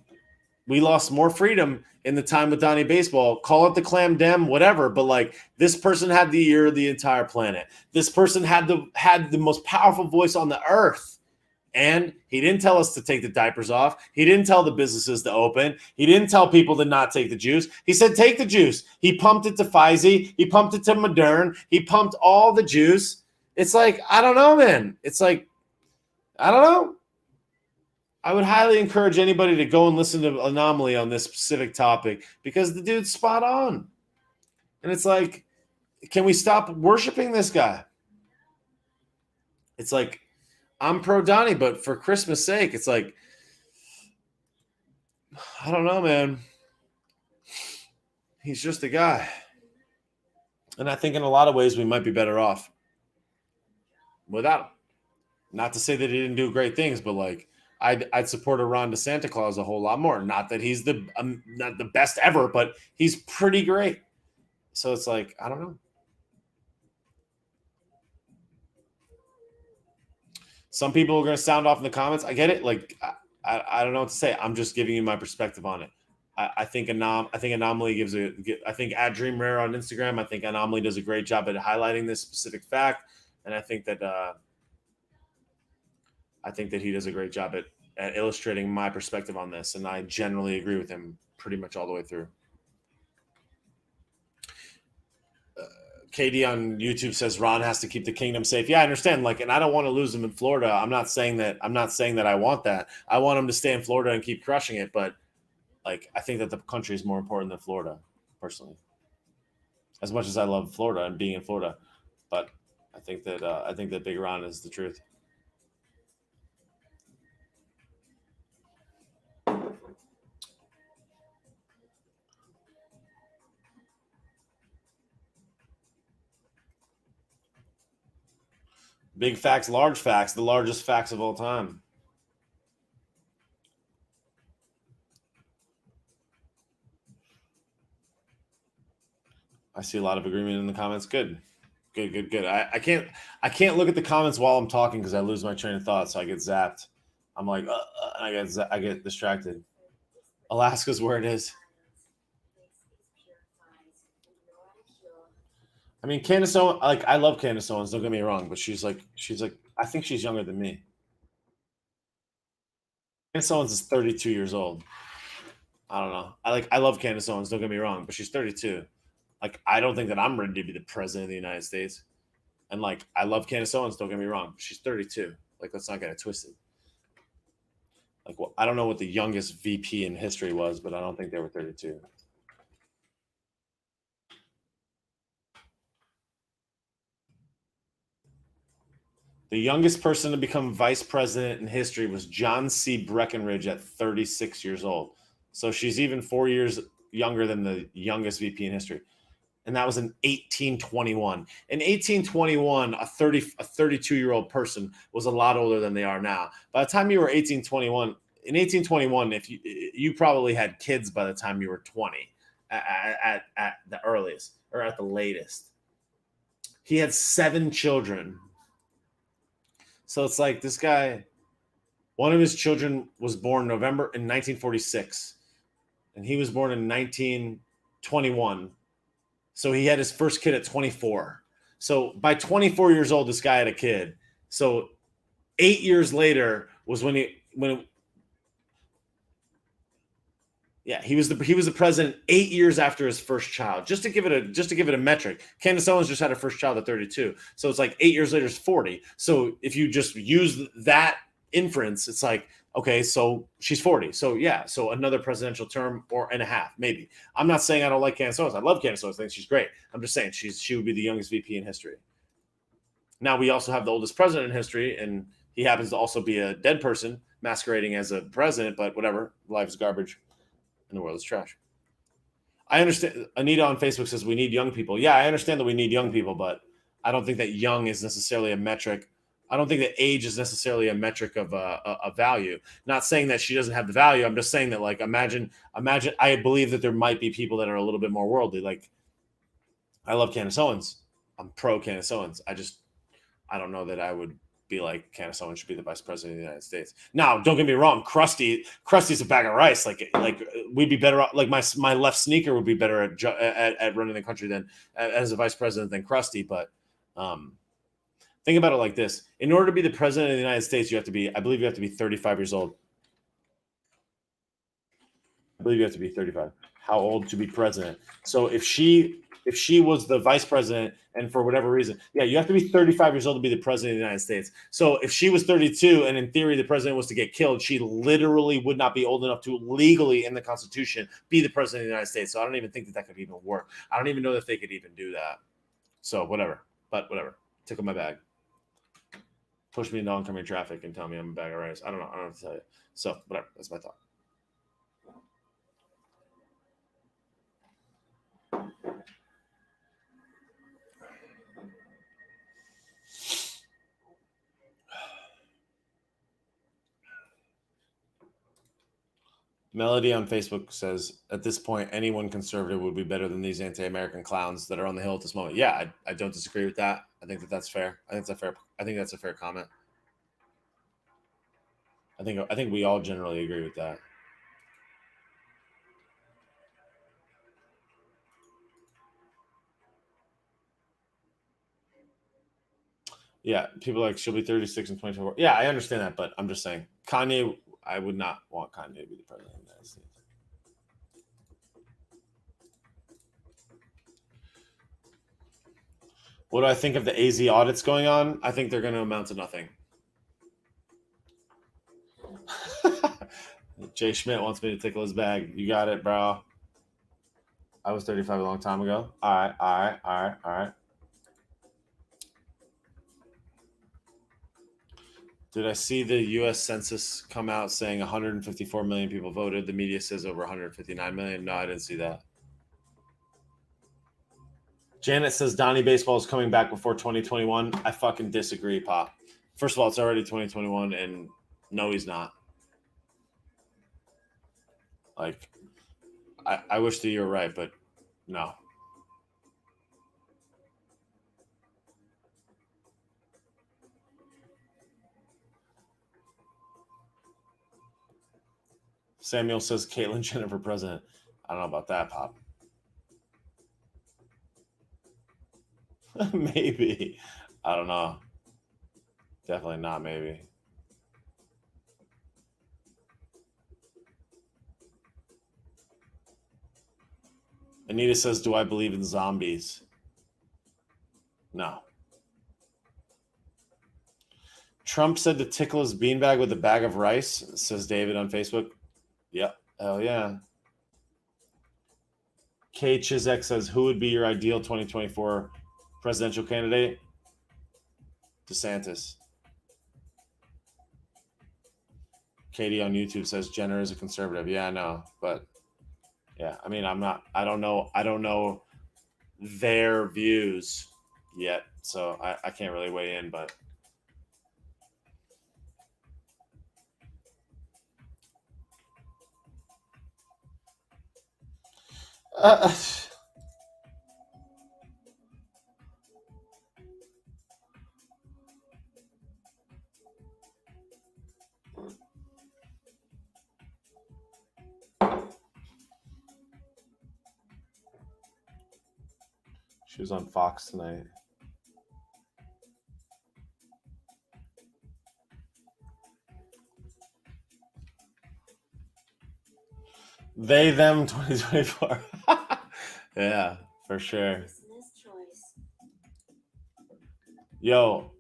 We lost more freedom in the time with Donnie Baseball. Call it the clam dem, whatever. But like this person had the ear of the entire planet. This person had the most powerful voice on the earth. And he didn't tell us to take the diapers off. He didn't tell the businesses to open. He didn't tell people to not take the juice. He said, take the juice. He pumped it to Pfizer. He pumped it to Moderna. He pumped all the juice. It's like, I don't know, man. It's like, I don't know. I would highly encourage anybody to go and listen to Anomaly on this specific topic because the dude's spot on. And it's like, can we stop worshiping this guy? It's like, I'm pro Donnie, but for Christmas' sake, it's like, I don't know, man. He's just a guy. And I think in a lot of ways we might be better off without him. Not to say that he didn't do great things, but like I'd support a Ron DeSanta Claus a whole lot more. Not that he's not the best ever, but he's pretty great. So it's like, I don't know. Some people are going to sound off in the comments. I get it. Like, I don't know what to say. I'm just giving you my perspective on it. I think Anomaly I think at Dream Rare on Instagram, I think Anomaly does a great job at highlighting this specific fact. And I think that he does a great job at illustrating my perspective on this. And I generally agree with him pretty much all the way through. KD on YouTube says Ron has to keep the kingdom safe. Yeah, I understand. Like, and I don't want to lose him in Florida. I'm not saying that I want that. I want him to stay in Florida and keep crushing it. But like, I think that the country is more important than Florida, personally. As much as I love Florida and being in Florida, but I think that Big Ron is the truth. Big facts, large facts, the largest facts of all time. I see a lot of agreement in the comments. Good. I can't look at the comments while I'm talking because I lose my train of thought, so I get zapped. I'm like, I get distracted. Alaska's where it is. I mean, Candace Owens, like, I love Candace Owens, don't get me wrong, but she's like, I think she's younger than me. Candace Owens is 32 years old. I don't know. I love Candace Owens, don't get me wrong, but she's 32. Like, I don't think that I'm ready to be the president of the United States. And like, I love Candace Owens, don't get me wrong, but she's 32. Like, let's not get it twisted. Like, well, I don't know what the youngest VP in history was, but I don't think they were 32. The youngest person to become vice president in history was John C. Breckinridge at 36 years old. So she's even 4 years younger than the youngest VP in history. And that was in 1821. In 1821, a 32-year-old person was a lot older than they are now. By the time you were 1821, in 1821, if you probably had kids by the time you were 20 at the earliest or at the latest. He had 7 children. So it's like this guy, one of his children was born in 1946, and he was born in 1921. So he had his first kid at 24. So by 24 years old, this guy had a kid. So 8 years later was when Yeah, he was the president 8 years after his first child. Just to give it a metric, Candace Owens just had her first child at 32, so it's like 8 years later is 40. So if you just use that inference, it's like, okay, so she's 40. So yeah, so another presidential term or and a half, maybe. I'm not saying I don't like Candace Owens. I love Candace Owens. I think she's great. I'm just saying she would be the youngest VP in history. Now we also have the oldest president in history, and he happens to also be a dead person masquerading as a president. But whatever, life is garbage, and the world is trash. I understand. Anita on Facebook says we need young people. Yeah, I understand that we need young people, but I don't think that young is necessarily a metric. I don't think that age is necessarily a metric of a value. Not saying that she doesn't have the value. I'm just saying that, like, imagine. I believe that there might be people that are a little bit more worldly. Like, I love Candace Owens. I'm pro Candace Owens. I don't know that I would be like Candace Owens should be the vice president of the United States. Now, don't get me wrong, Krusty's a bag of rice. Like we'd be better off. Like my left sneaker would be better at running the country than as a vice president than Krusty. But think about it like this: in order to be the president of the United States, I believe you have to be 35 years old. I believe you have to be 35. How old to be president? So if she was the vice president and for whatever reason, yeah, you have to be 35 years old to be the president of the United States. So if she was 32 and in theory the president was to get killed, she literally would not be old enough to legally in the Constitution be the president of the United States. So I don't even think that could even work. I don't even know that they could even do that. So whatever. Tickle my bag. Push me into oncoming traffic and tell me I'm a bag of rice. I don't know what to tell you. So whatever. That's my thought. Melody on Facebook says, at this point, anyone conservative would be better than these anti-American clowns that are on the Hill at this moment. Yeah, I don't disagree with that. I think that's fair. I think that's a fair comment. I think we all generally agree with that. Yeah, people are like she'll be 36 in 2024. Yeah, I understand that, but I'm just saying Kanye. I would not want Kanye to be the president of the United States. What do I think of the AZ audits going on? I think they're going to amount to nothing. Jay Schmidt wants me to tickle his bag. You got it, bro. I was 35 a long time ago. All right. Did I see the U.S. Census come out saying 154 million people voted? The media says over 159 million. No, I didn't see that. Janet says Donnie Baseball is coming back before 2021. I fucking disagree, Pop. First of all, it's already 2021, and no, he's not. Like, I wish that you were right, but no. Samuel says Caitlyn Jenner for president. I don't know about that, Pop. Maybe. I don't know. Definitely not maybe. Anita says, do I believe in zombies? No. Trump said to tickle his beanbag with a bag of rice, says David on Facebook. Yep. Hell yeah. K Chizek says, who would be your ideal 2024 presidential candidate? DeSantis. Katie on YouTube says Jenner is a conservative. Yeah, I know. But yeah, I mean, I don't know their views yet. So I can't really weigh in, but she was on Fox tonight. They, them 2024. Yeah, for sure. Yo,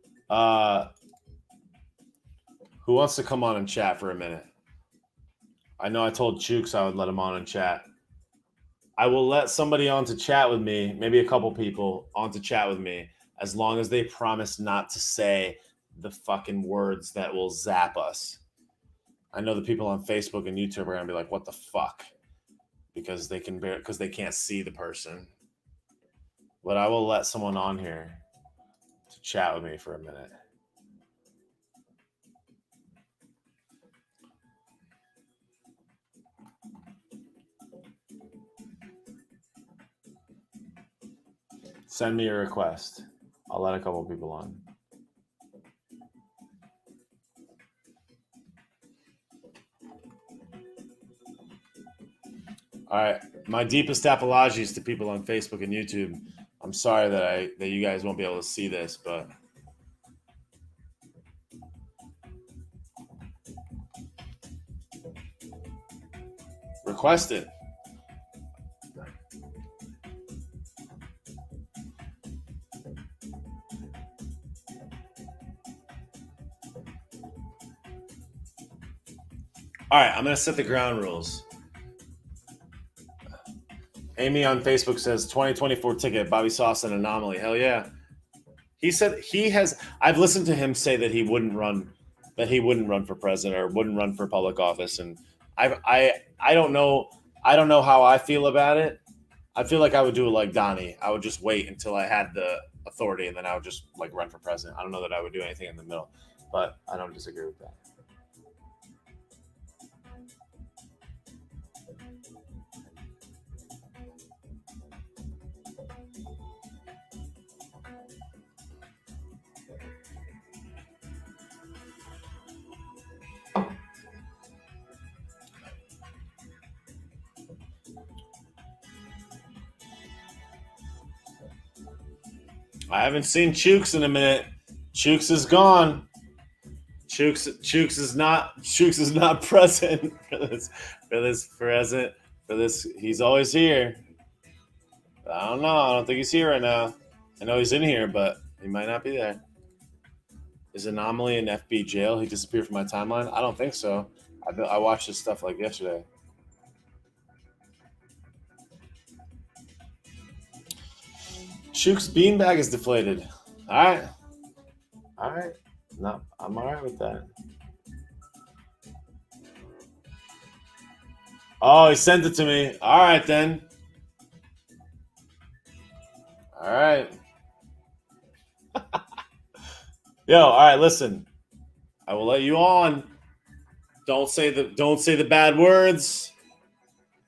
who wants to come on and chat for a minute? I know I told Chooks I would let him on and chat. I will let somebody on to chat with me, maybe a couple people on to chat with me, as long as they promise not to say the fucking words that will zap us. I know the people on Facebook and YouTube are gonna be like, "What the fuck?" Because they can't see the person. But I will let someone on here to chat with me for a minute. Send me a request. I'll let a couple people on. All right. My deepest apologies to people on Facebook and YouTube. I'm sorry that you guys won't be able to see this, but request it. All right, I'm going to set the ground rules. Amy on Facebook says 2024 ticket, Bobby Sauce an anomaly. Hell yeah. He said I've listened to him say that he wouldn't run for president or wouldn't run for public office. And I don't know how I feel about it. I feel like I would do it like Donnie. I would just wait until I had the authority and then I would just like run for president. I don't know that I would do anything in the middle, but I don't disagree with that. I haven't seen Chooks in a minute. Chooks is gone. Chooks is not present for this. He's always here. I don't know. I don't think he's here right now. I know he's in here, but he might not be there. Is Anomaly in FB jail? He disappeared from my timeline? I don't think so. I watched his stuff like yesterday. Chooks' beanbag is deflated. All right. No, I'm all right with that. Oh, he sent it to me. All right, then. All right. Yo, all right, listen. I will let you on. Don't say the bad words.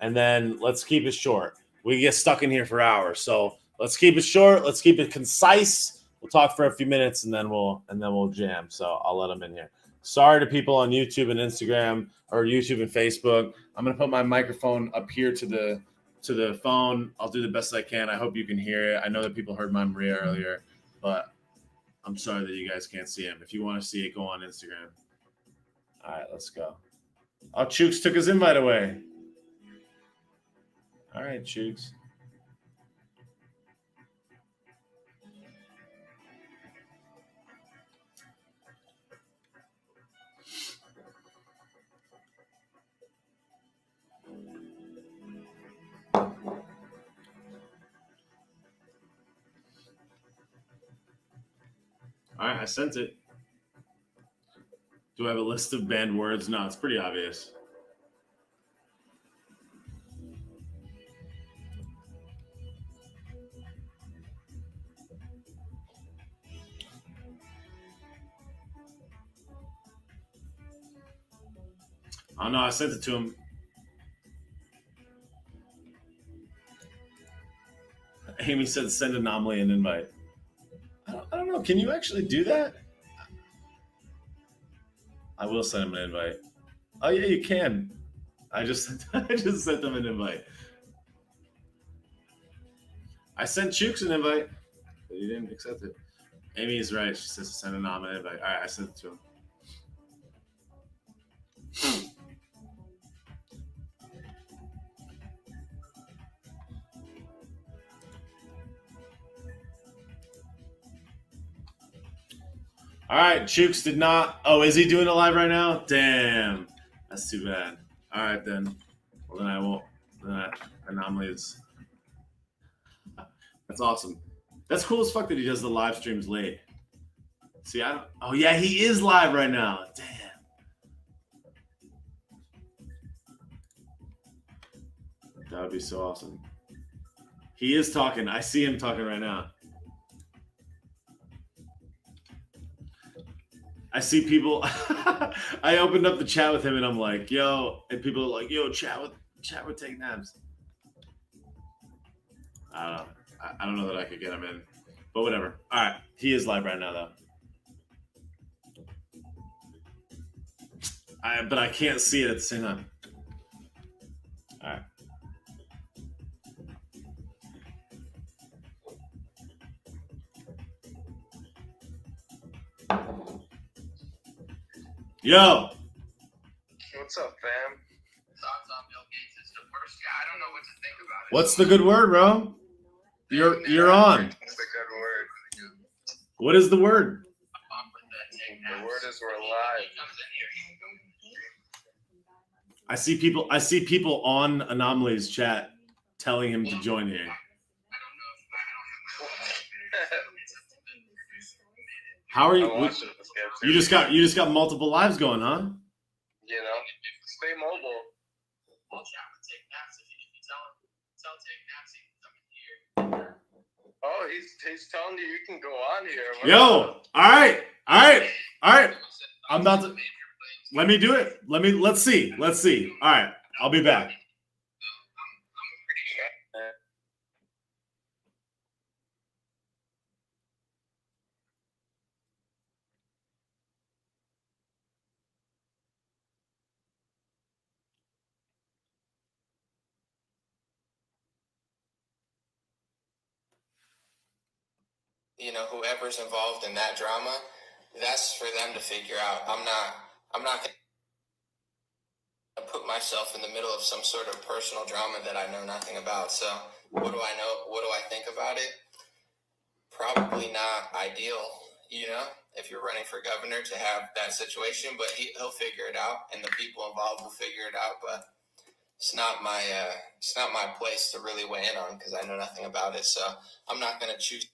And then let's keep it short. We get stuck in here for hours. So let's keep it short. Let's keep it concise. We'll talk for a few minutes and then we'll jam. So I'll let them in here. Sorry to people on YouTube and Instagram or YouTube and Facebook. I'm gonna put my microphone up here to the phone. I'll do the best I can. I hope you can hear it. I know that people heard my Maria earlier, but I'm sorry that you guys can't see him. If you want to see it, go on Instagram. All right, let's go. Oh, Chooks took his invite away. All right, Chooks. All right, I sent it. Do I have a list of banned words? No, it's pretty obvious. Oh, no, I sent it to him. Amy said send Anomaly an invite. I don't know. Can you actually do that? I will send him an invite. Oh, yeah, you can. I just sent them an invite. I sent Chooks an invite, but he didn't accept it. Amy is right. She says to send Anomaly an invite. All right, I sent it to him. All right, Chooks did not. Oh, is he doing it live right now? Damn, that's too bad. All right then. Well, then I won't. Then anomalies. That's awesome. That's cool as fuck that he does the live streams late. See, I don't. Oh yeah, he is live right now. Damn. That would be so awesome. He is talking. I see him talking right now. I see people. I opened up the chat with him and I'm like, yo, and people are like, yo, chat with Take Naps. I don't know that I could get him in, but whatever. All right, he is live right now though. But I can't see it at the same time. All right. Yo. What's up, fam? Thoughts on Bill Gates is the worst guy. I don't know what to think about it. What's the good word, bro? You're on. What's the good word? What is the word? The word is we're live. I see people on Anomalies chat telling him to join here. How are you? You just got multiple lives going, huh? You know, stay mobile. Oh, he's telling you can go on here. Yo, all right. I'm about to. Let me do it. Let's see. All right, I'll be back. You know, whoever's involved in that drama, that's for them to figure out. I'm not going to put myself in the middle of some sort of personal drama that I know nothing about. So what do I know? What do I think about it? Probably not ideal, you know, if you're running for governor to have that situation, but he'll figure it out and the people involved will figure it out. But it's not my place to really weigh in on because I know nothing about it. So I'm not going to choose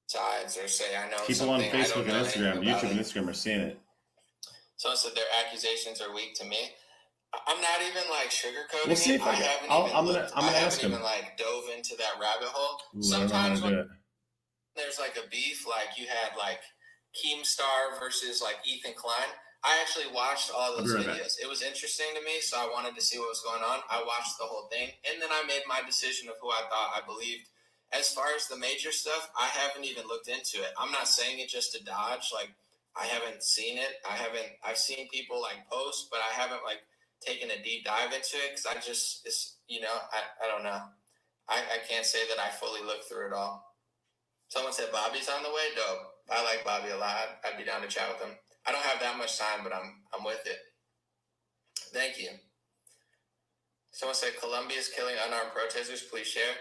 sides or say I know people on something. Facebook and Instagram, YouTube and Instagram are seeing it. Someone said their accusations are weak to me. I'm not even like sugarcoating. We'll see if I haven't ask him. even like dove into that rabbit hole. Ooh, Sometimes when there's like a beef, like you had like Keemstar versus like Ethan Klein. I actually watched all those videos. It was interesting to me, so I wanted to see what was going on. I watched the whole thing, and then I made my decision of who I thought I believed. As far as the major stuff, I haven't even looked into it. I'm not saying it just to dodge. Like, I haven't seen it. I've seen people like post, but I haven't like taken a deep dive into it because I don't know. I can't say that I fully looked through it all. Someone said Bobby's on the way. Dope. I like Bobby a lot. I'd be down to chat with him. I don't have that much time, but I'm with it. Thank you. Someone said Colombia is killing unarmed protesters. Please share.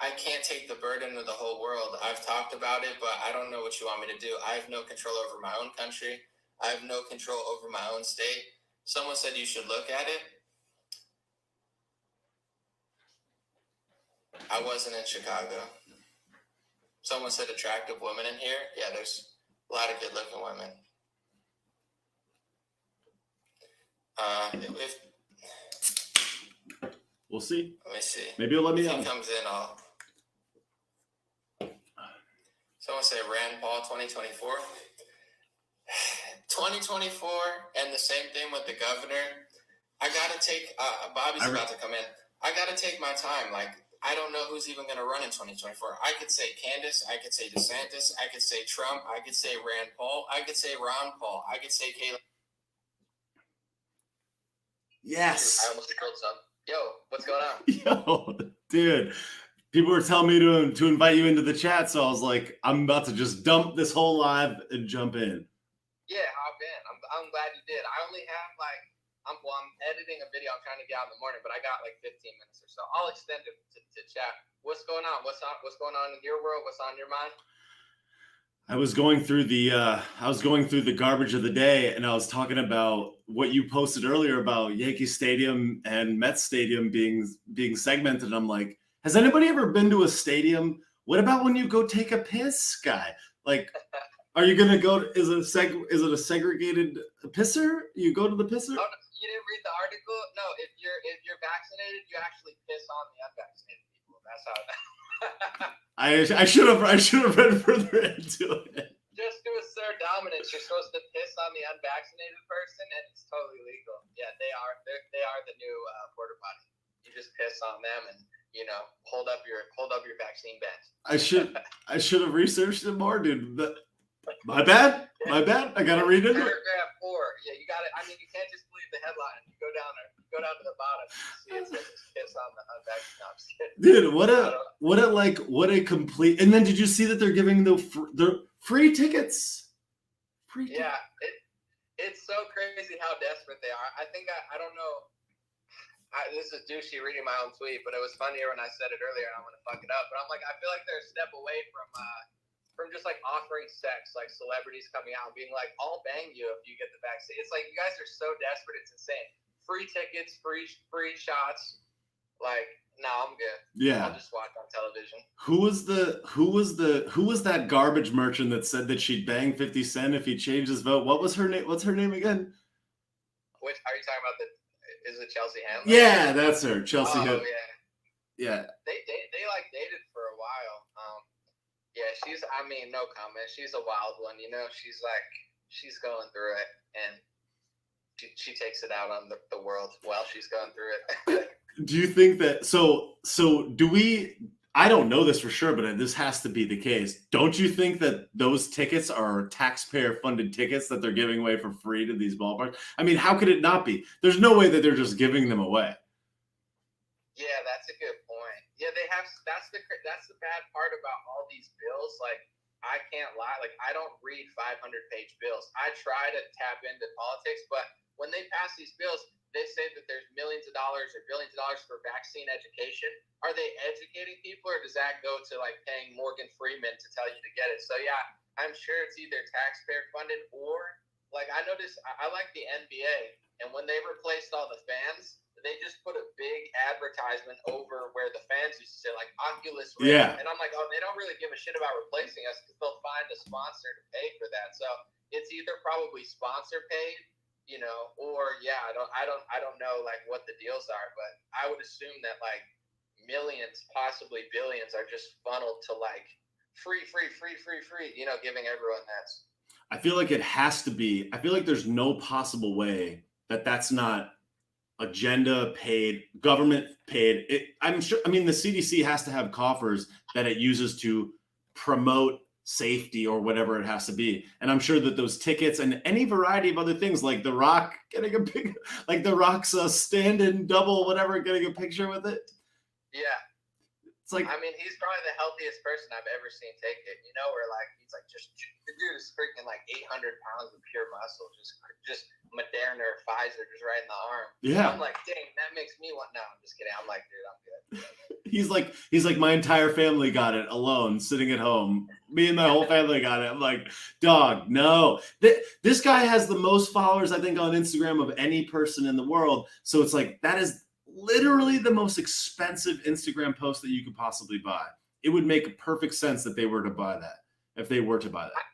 I can't take the burden of the whole world. I've talked about it, but I don't know what you want me to do. I have no control over my own country. I have no control over my own state. Someone said you should look at it. I wasn't in Chicago. Someone said attractive women in here. Yeah, there's a lot of good-looking women. We'll see. Let me see. Maybe you'll let me know. If he comes in, Someone say Rand Paul 2024. 2024 and the same thing with the governor. I got to take, Bobby's about to come in. I got to take my time. Like, I don't know who's even going to run in 2024. I could say Candace. I could say DeSantis. I could say Trump. I could say Rand Paul. I could say Ron Paul. I could say Kayla. Yes. I almost killed some. Yo, what's going on? Yo, dude. People were telling me to invite you into the chat, so I was like, I'm about to just dump this whole live and jump in. Yeah, hop in. I'm glad you did. I only have like I'm editing a video I'm trying to get out in the morning, but I got like 15 minutes or so. I'll extend it to chat. What's going on? What's going on in your world? What's on your mind? I was going through the garbage of the day, and I was talking about what you posted earlier about Yankee Stadium and Mets Stadium being segmented. I'm like, has anybody ever been to a stadium? What about when you go take a piss, guy? Like, are you gonna go? Is it a segregated pisser? You go to the pisser? Oh, you didn't read the article? No, if you're vaccinated, you actually piss on the unvaccinated people. That's how. I should have read further into it. Just to assert dominance, you're supposed to piss on the unvaccinated person, and it's totally legal. Yeah, they are the new porta potty. You just piss on them, and hold up your vaccine badge. I should have researched it more, dude. My bad. I gotta read it. Paragraph 4. Yeah, you got it. I mean, you can't just believe the headline. You go down to the bottom. You see it says piss on the unvaccinated. Dude, what a complete. And then did you see that they're giving the free tickets? Yeah, it's so crazy how desperate they are. I think I don't know. This is douchey reading my own tweet, but it was funnier when I said it earlier, and I'm gonna fuck it up. But I'm like, I feel like they're a step away from just like offering sex, like celebrities coming out and being like, I'll bang you if you get the vaccine. It's like, you guys are so desperate, it's insane. Free tickets, free shots. Like, no, I'm good. Yeah, I'll just watch on television. Who was that garbage merchant that said that she'd bang 50 Cent if he changed his vote? What was her name? What's her name again? Which are you talking about? Is it Chelsea Handler? Yeah, that's her, Chelsea. Oh yeah. They like dated for a while. Yeah, no comment. She's a wild one, she's going through it, and she takes it out on the world while she's going through it. Do you think that, so do we, I don't know this for sure, but this has to be the case. Don't you think that those tickets are taxpayer funded tickets that they're giving away for free to these ballparks? I mean, how could it not be? There's no way that they're just giving them away. Yeah, that's a good point. Yeah, they have. That's the bad part about all these bills. Like, I can't lie. Like, I don't read 500-page bills. I try to tap into politics, but when they pass these bills, they say that there's millions of dollars or billions of dollars for vaccine education. Are they educating people, or does that go to like paying Morgan Freeman to tell you to get it? So yeah, I'm sure it's either taxpayer funded or like I noticed. I like the NBA, and when they replaced all the fans, they just put a big advertisement over where the fans used to say, like, Oculus Rift. Yeah. And I'm like, oh, they don't really give a shit about replacing us because they'll find a sponsor to pay for that. So it's either probably sponsor paid, or yeah, I don't know like what the deals are, but I would assume that like millions, possibly billions, are just funneled to like free, giving everyone that. I feel like it has to be. I feel like there's no possible way that that's not agenda paid, government paid. I'm sure. I mean, the CDC has to have coffers that it uses to promote safety or whatever it has to be. And I'm sure that those tickets and any variety of other things, like The Rock getting a big, like The Rock's stand-in double, whatever, getting a picture with it. Yeah. It's like, I mean, he's probably the healthiest person I've ever seen take it. Where like he's like just the dude is freaking like 800 pounds of pure muscle, just Moderna or Pfizer just right in the arm. Yeah. I'm like, dang, that makes me want. No, I'm just kidding. I'm like, dude, I'm good. He's like my entire family got it alone, sitting at home. Me and my whole family got it. I'm like, dog, no. This guy has the most followers, I think, on Instagram of any person in the world. So it's like that is literally the most expensive Instagram post that you could possibly buy. It would make perfect sense that they were to buy that. If they were to buy that,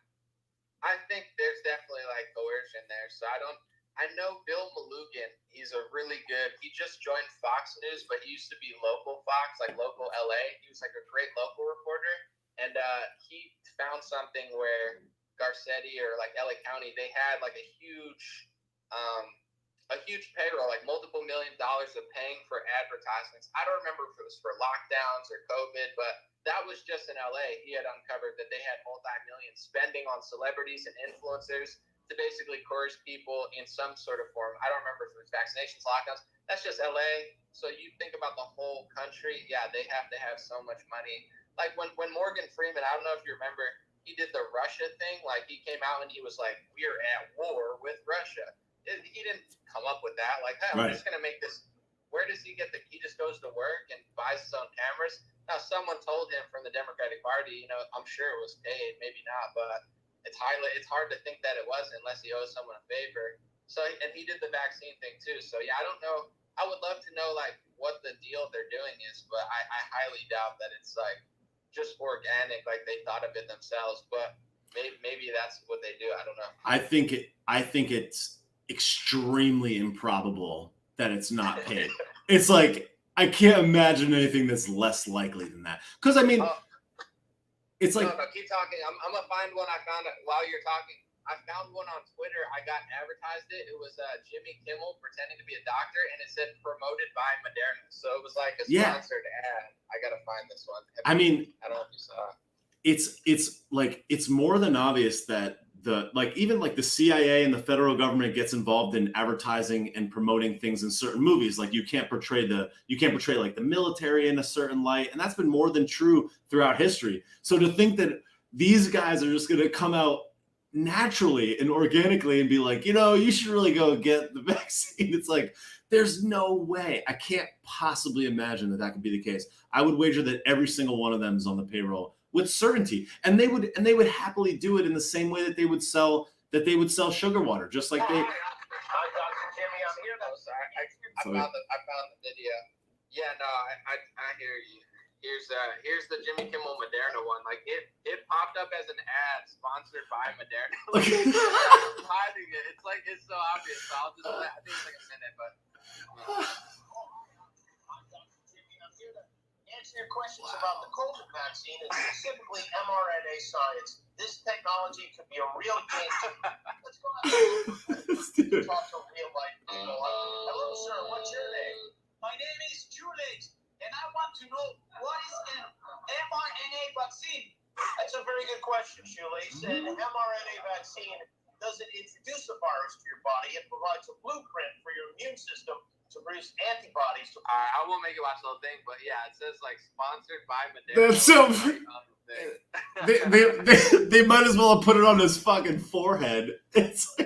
I think there's definitely like coercion there. So I know Bill Malugin. He's a really good. He just joined Fox News, but he used to be local Fox, like local LA. He was like a great local reporter, and he found something where Garcetti or like LA County, they had like a huge payroll, like multiple $1 million of paying for advertisements. I don't remember if it was for lockdowns or COVID, but that was just in LA. He had uncovered that they had multi-million spending on celebrities and influencers to basically coerce people in some sort of form. I don't remember if it was vaccinations, lockdowns. That's just LA. So you think about the whole country. Yeah, they have to have so much money. Like when Morgan Freeman, I don't know if you remember, he did the Russia thing. Like he came out and he was like, we're at war with Russia. He didn't come up with that. Like, hey, I'm just going to make this. Where does he get he just goes to work and buys his own cameras. Now, someone told him from the Democratic Party party, I'm sure it was paid, maybe not, but it's hard to think that it wasn't unless he owes someone a favor. So, and he did the vaccine thing too. So yeah, I don't know. I would love to know like what the deal they're doing is, but I highly doubt that it's like just organic, like they thought of it themselves. But maybe that's what they do. I don't know. I think it's extremely improbable that it's not paid. It's like I can't imagine anything that's less likely than that. Because I mean, it's like no, keep talking. I'm gonna find one I found while you're talking. I found one on Twitter. I got advertised it. It was Jimmy Kimmel pretending to be a doctor, and it said promoted by Moderna. So it was like a sponsored ad. I gotta find this one. I don't know if you saw it. It's like it's more than obvious that even the CIA and the federal government gets involved in advertising and promoting things in certain movies. Like you can't portray like the military in a certain light, and that's been more than true throughout history. So to think that these guys are just going to come out naturally and organically and be like, you should really go get the vaccine. It's like, there's no way. I can't possibly imagine that could be the case. I would wager that every single one of them is on the payroll with certainty. And they would happily do it in the same way that they would sell sugar water, just like they. Hi, Dr. Jimmy, I'm here. I found the video. Yeah, no, I hear you. Here's the Jimmy Kimmel Moderna one. Like it popped up as an ad sponsored by Moderna. Like, hiding it. It's so obvious. So I'll just I think it's like a minute, but. I'm Dr. Jimmy. I'm here to answer your questions about the COVID vaccine and specifically mRNA science. This technology could be a real game changer. Let's go out. Talk to real life people. Hello, sir. What's your name? My name is Juliet. And I want to know, what is an mRNA vaccine? That's a very good question, Julie. An mRNA vaccine doesn't introduce a virus to your body. It provides a blueprint for your immune system to produce antibodies. I won't make you watch the whole thing, but yeah, it says like sponsored by Moderna. That's so. They might as well have put it on his fucking forehead. It's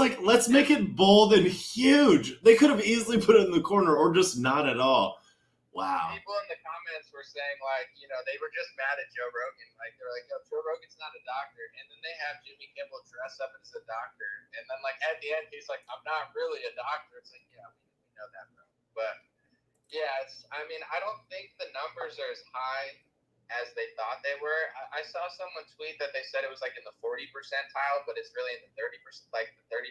like let's make it bold and huge. They could have easily put it in the corner or just not at all. Wow. People in the comments were saying, like, they were just mad at Joe Rogan. Like, they're like, yo, Joe Rogan's not a doctor. And then they have Jimmy Kimmel dress up as a doctor. And then, like, at the end, he's like, I'm not really a doctor. It's like, yeah, we know that, bro. But, yeah, I don't think the numbers are as high as they thought they were. I saw someone tweet that they said it was, like, in the 40 percentile, but it's really in the 30%, like, the 30%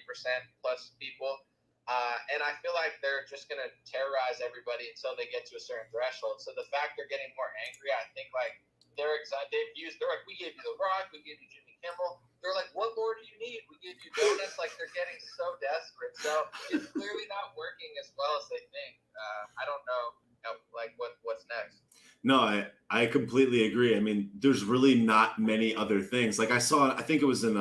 plus people. And I feel like they're just going to terrorize everybody until they get to a certain threshold. So the fact they're getting more angry, I think like they're excited. They're like, we gave you The Rock, we gave you Jimmy Kimmel. They're like, what more do you need? We gave you donuts. Like they're getting so desperate. So it's clearly not working as well as they think. I don't know like what's next. No, I completely agree. I mean, there's really not many other things. Like I think it was in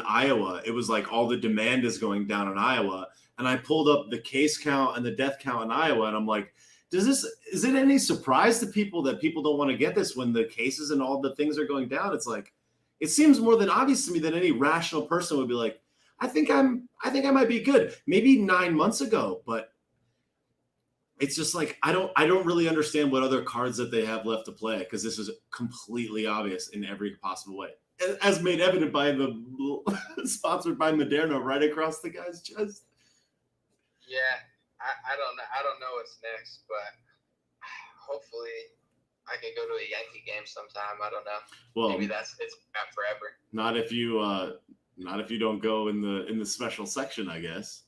Iowa. It was like all the demand is going down in Iowa. And I pulled up the case count and the death count in Iowa. And I'm like, is it any surprise to people that people don't want to get this when the cases and all the things are going down? It's like, it seems more than obvious to me that any rational person would be like, I think I might be good. Maybe 9 months ago, but it's just like I don't really understand what other cards that they have left to play because this is completely obvious in every possible way, as made evident by the sponsored by Moderna right across the guy's chest. Yeah, I don't know what's next, but hopefully I can go to a Yankee game sometime. I don't know. Well, maybe it's not forever. Not if you don't go in the special section, I guess.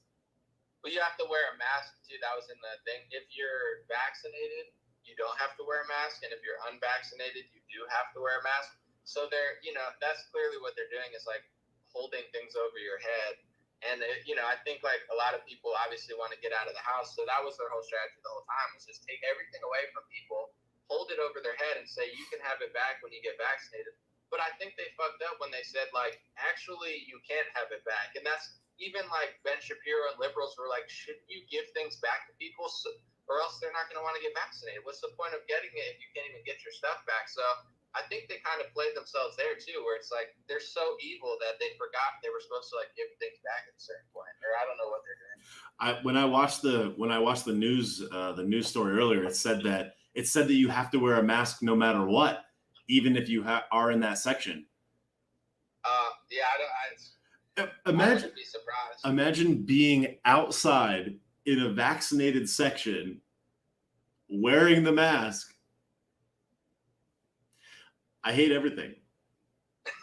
Well, you have to wear a mask too. That was in the thing. If you're vaccinated, you don't have to wear a mask, and if you're unvaccinated, you do have to wear a mask. So that's clearly what they're doing is like holding things over your head. And I think like a lot of people obviously want to get out of the house, so that was their whole strategy the whole time was just take everything away from people, hold it over their head, and say you can have it back when you get vaccinated. But I think they fucked up when they said like actually you can't have it back, and that's. Even like Ben Shapiro and liberals were like, shouldn't you give things back to people or else they're not going to want to get vaccinated? What's the point of getting it if you can't even get your stuff back? So I think they kind of played themselves there too, where it's like they're so evil that they forgot they were supposed to like give things back at a certain point, or I don't know what they're doing. When I watched the news story earlier, it said that you have to wear a mask no matter what, even if you are in that section. Yeah, I Imagine, wouldn't be surprised. imagine being outside in a vaccinated section, wearing the mask. I hate everything.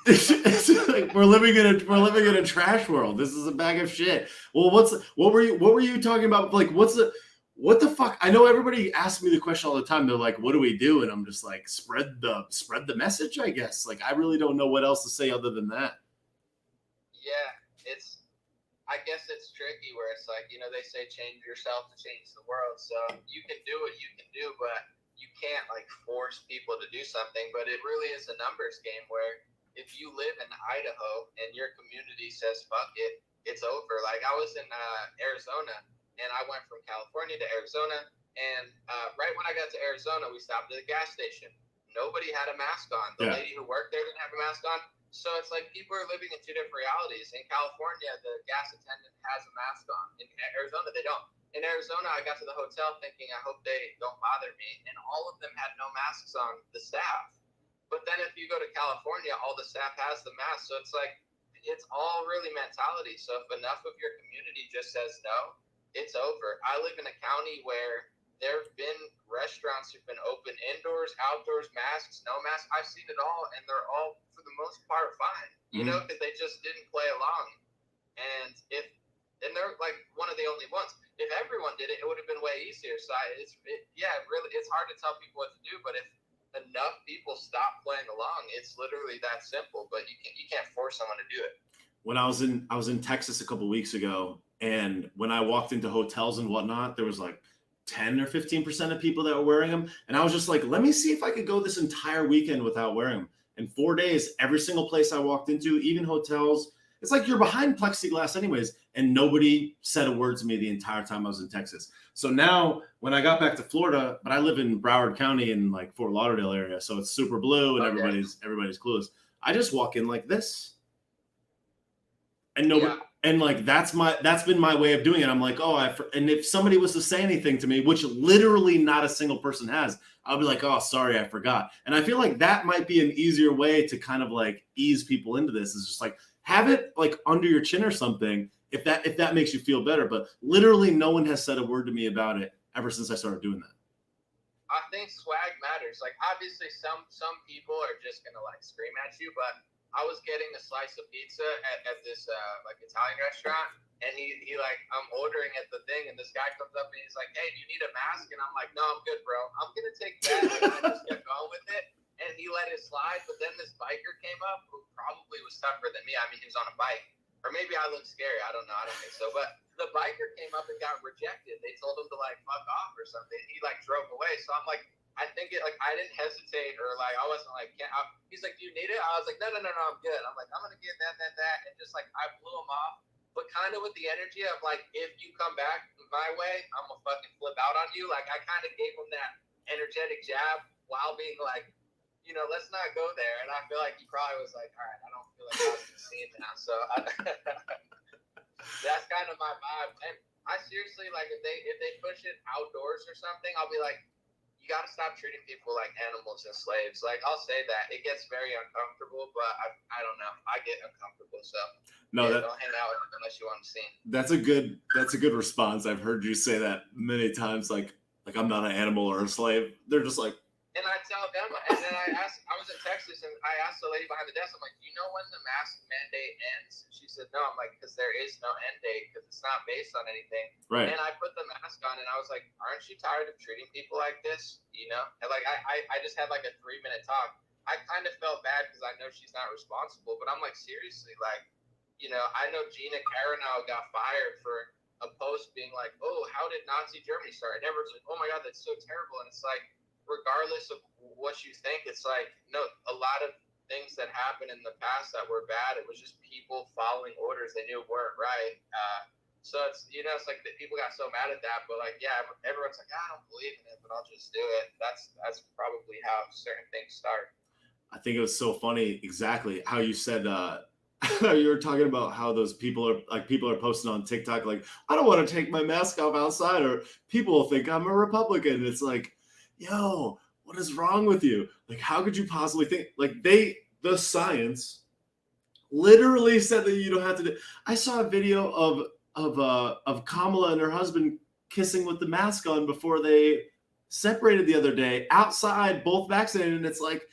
It's like we're living in a trash world. This is a bag of shit. Well, what were you talking about? Like, what the fuck? I know everybody asks me the question all the time. They're like, what do we do? And I'm just like, spread the message, I guess. Like, I really don't know what else to say other than that. Yeah, I guess it's tricky where it's like, they say change yourself to change the world. So you can do what you can do, but you can't like force people to do something. But it really is a numbers game where if you live in Idaho and your community says fuck it, it's over. Like I was in Arizona and I went from California to Arizona, and right when I got to Arizona, we stopped at the gas station. Nobody had a mask on. The lady who worked there didn't have a mask on. So it's like people are living in two different realities. In California, the gas attendant has a mask on. In Arizona, they don't. In Arizona, I got to the hotel thinking, I hope they don't bother me. And all of them had no masks on, the staff. But then if you go to California, all the staff has the mask. So it's like, it's all really mentality. So if enough of your community just says no, it's over. I live in a county where there have been restaurants who've been open indoors, outdoors, masks, no masks. I've seen it all, and they're all, for the most part, fine. Because they just didn't play along. And they're like one of the only ones. If everyone did it, it would have been way easier. So really, it's hard to tell people what to do. But if enough people stop playing along, it's literally that simple. But you can't force someone to do it. When I was in Texas a couple weeks ago, and when I walked into hotels and whatnot, there was like 10 or 15% of people that were wearing them. And I was just like, let me see if I could go this entire weekend without wearing them. In 4 days, every single place I walked into, even hotels, it's like you're behind plexiglass anyways. And nobody said a word to me the entire time I was in Texas. So now when I got back to Florida, but I live in Broward County in like Fort Lauderdale area. So it's super blue and everybody's clueless. I just walk in like this. And nobody, and like that's been my way of doing it. I'm like, and if somebody was to say anything to me, which literally not a single person has, I'll be like, oh, sorry, I forgot. And I feel like that might be an easier way to kind of like ease people into this. Is just like have it like under your chin or something, if that makes you feel better. But literally, no one has said a word to me about it ever since I started doing that. I think swag matters. Like obviously, some people are just gonna like scream at you, but I was getting a slice of pizza at this like Italian restaurant, and he like I'm ordering at the thing, and this guy comes up and he's like, "Hey, do you need a mask?" And I'm like, "No, I'm good, bro. I'm gonna take that." And I just kept going with it, and he let it slide. But then this biker came up who probably was tougher than me. I mean, he was on a bike, or maybe I look scary. I don't know. I don't think so. But the biker came up and got rejected. They told him to like fuck off or something. He like drove away. So I'm like, I think it like I didn't hesitate or like I wasn't like he's like, do you need it? I was like, no, I'm good. I'm like, I'm gonna get that, and just like I blew him off, but kind of with the energy of like, if you come back my way, I'm gonna fucking flip out on you. Like I kind of gave him that energetic jab while being like, let's not go there. And I feel like he probably was like, all right, I don't feel like I was seeing now. So that's kind of my vibe. And I seriously like if they push it outdoors or something, I'll be like, you got to stop treating people like animals and slaves. Like, I'll say that. It gets very uncomfortable, but I don't know. I get uncomfortable, so don't hang out with them unless you want to see. That's a good response. I've heard you say that many times, like I'm not an animal or a slave. They're just like, and I tell them, and then I was in Texas, and I asked the lady behind the desk, I'm like, do you know when the mask mandate ends? And she said, no. I'm like, because there is no end date, because it's not based on anything. Right. And I put the mask on, and I was like, aren't you tired of treating people like this? And like, I just had like a 3-minute talk. I kind of felt bad because I know she's not responsible, but I'm like, seriously, like, I know Gina Carano got fired for a post being like, oh, how did Nazi Germany start? I never was like, oh my God, that's so terrible. And it's like, regardless of what you think, it's like, no, a lot of things that happened in the past that were bad, it was just people following orders they knew weren't right. So it's, it's like that people got so mad at that, but like, yeah, everyone's like, I don't believe in it, but I'll just do it. That's probably how certain things start. I think it was so funny exactly how you said you were talking about how those people are posting on TikTok like, I don't want to take my mask off outside, or people will think I'm a Republican. It's like, yo, what is wrong with you? Like, how could you possibly think like the science literally said that you don't have to do. I saw a video of Kamala and her husband kissing with the mask on before they separated the other day outside, both vaccinated, and it's like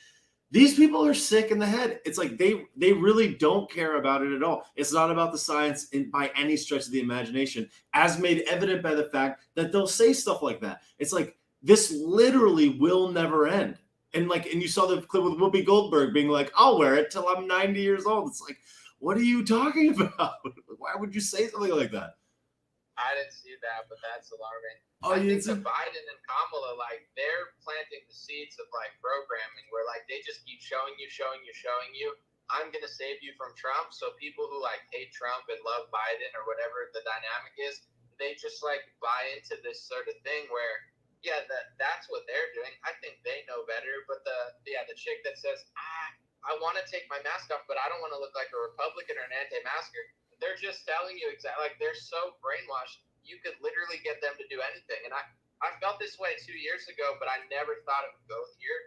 these people are sick in the head. It's like they really don't care about it at all. It's not about the science by any stretch of the imagination, as made evident by the fact that they'll say stuff like that. It's like this literally will never end. And you saw the clip with Whoopi Goldberg being like, I'll wear it till I'm 90 years old. It's like, what are you talking about? Why would you say something like that? I didn't see that, but that's alarming. Oh, I think the Biden and Kamala, they're planting the seeds of programming where they just keep showing you. I'm gonna save you from Trump. So people who hate Trump and love Biden or whatever the dynamic is, they just buy into this sort of thing where that's what they're doing. I think they know better. But the chick that says I want to take my mask off, but I don't want to look like a Republican or an anti-masker. They're just telling you exactly, they're so brainwashed, you could literally get them to do anything. And I felt this way 2 years ago, but I never thought it would go here.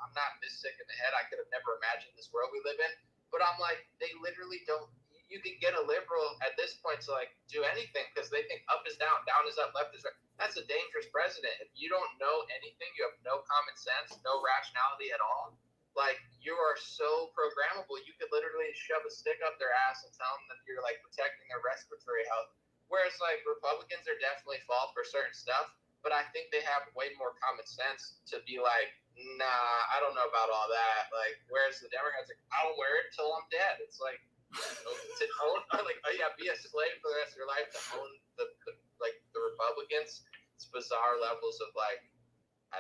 I'm not this sick in the head. I could have never imagined this world we live in. But I'm they literally don't, you can get a liberal at this point to do anything because they think up is down is up, left is right. That's a dangerous president. If you don't know anything, you have no common sense, no rationality at all. You are so programmable. You could literally shove a stick up their ass and tell them that you're protecting their respiratory health. Whereas Republicans are definitely fault for certain stuff, but I think they have way more common sense to be nah, I don't know about all that. Whereas the Democrats I'll wear it till I'm dead. It's to own, be a slave for the rest of your life to own the Republicans. It's bizarre levels of I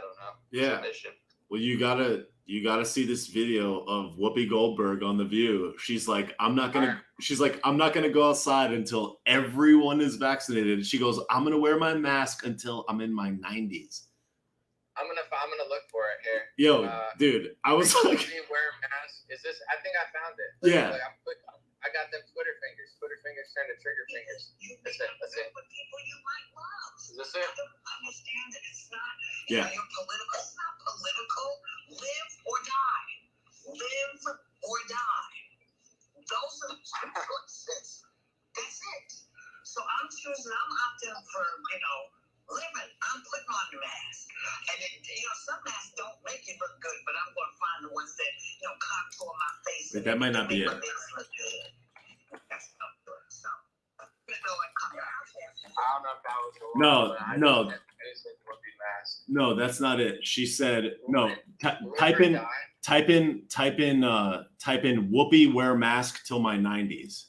don't know. Submission. Well, you gotta see this video of Whoopi Goldberg on The View. She's like, I'm not gonna go outside until everyone is vaccinated. She goes, I'm gonna wear my mask until I'm in my 90s. I'm gonna look for it here. Yo, dude, I was wear a mask. Is this? I think I found it. Yeah. I got them Twitter fingers. Twitter fingers turn to trigger fingers. That's it. People you might love. Is this it? Understand that it's not. Yeah. You're political. It's not political. Live or die. Live or die. Those are the two choices. That's it. So I'm choosing. I'm opting for living. I'm putting on the mask, and some masks don't make you look good, but I'm going to find the ones that contour my face. But that might not be it. That's not good. So, I don't know if that was the one. No, that's not it. She said no. Type in Whoopi wear mask till my 90s.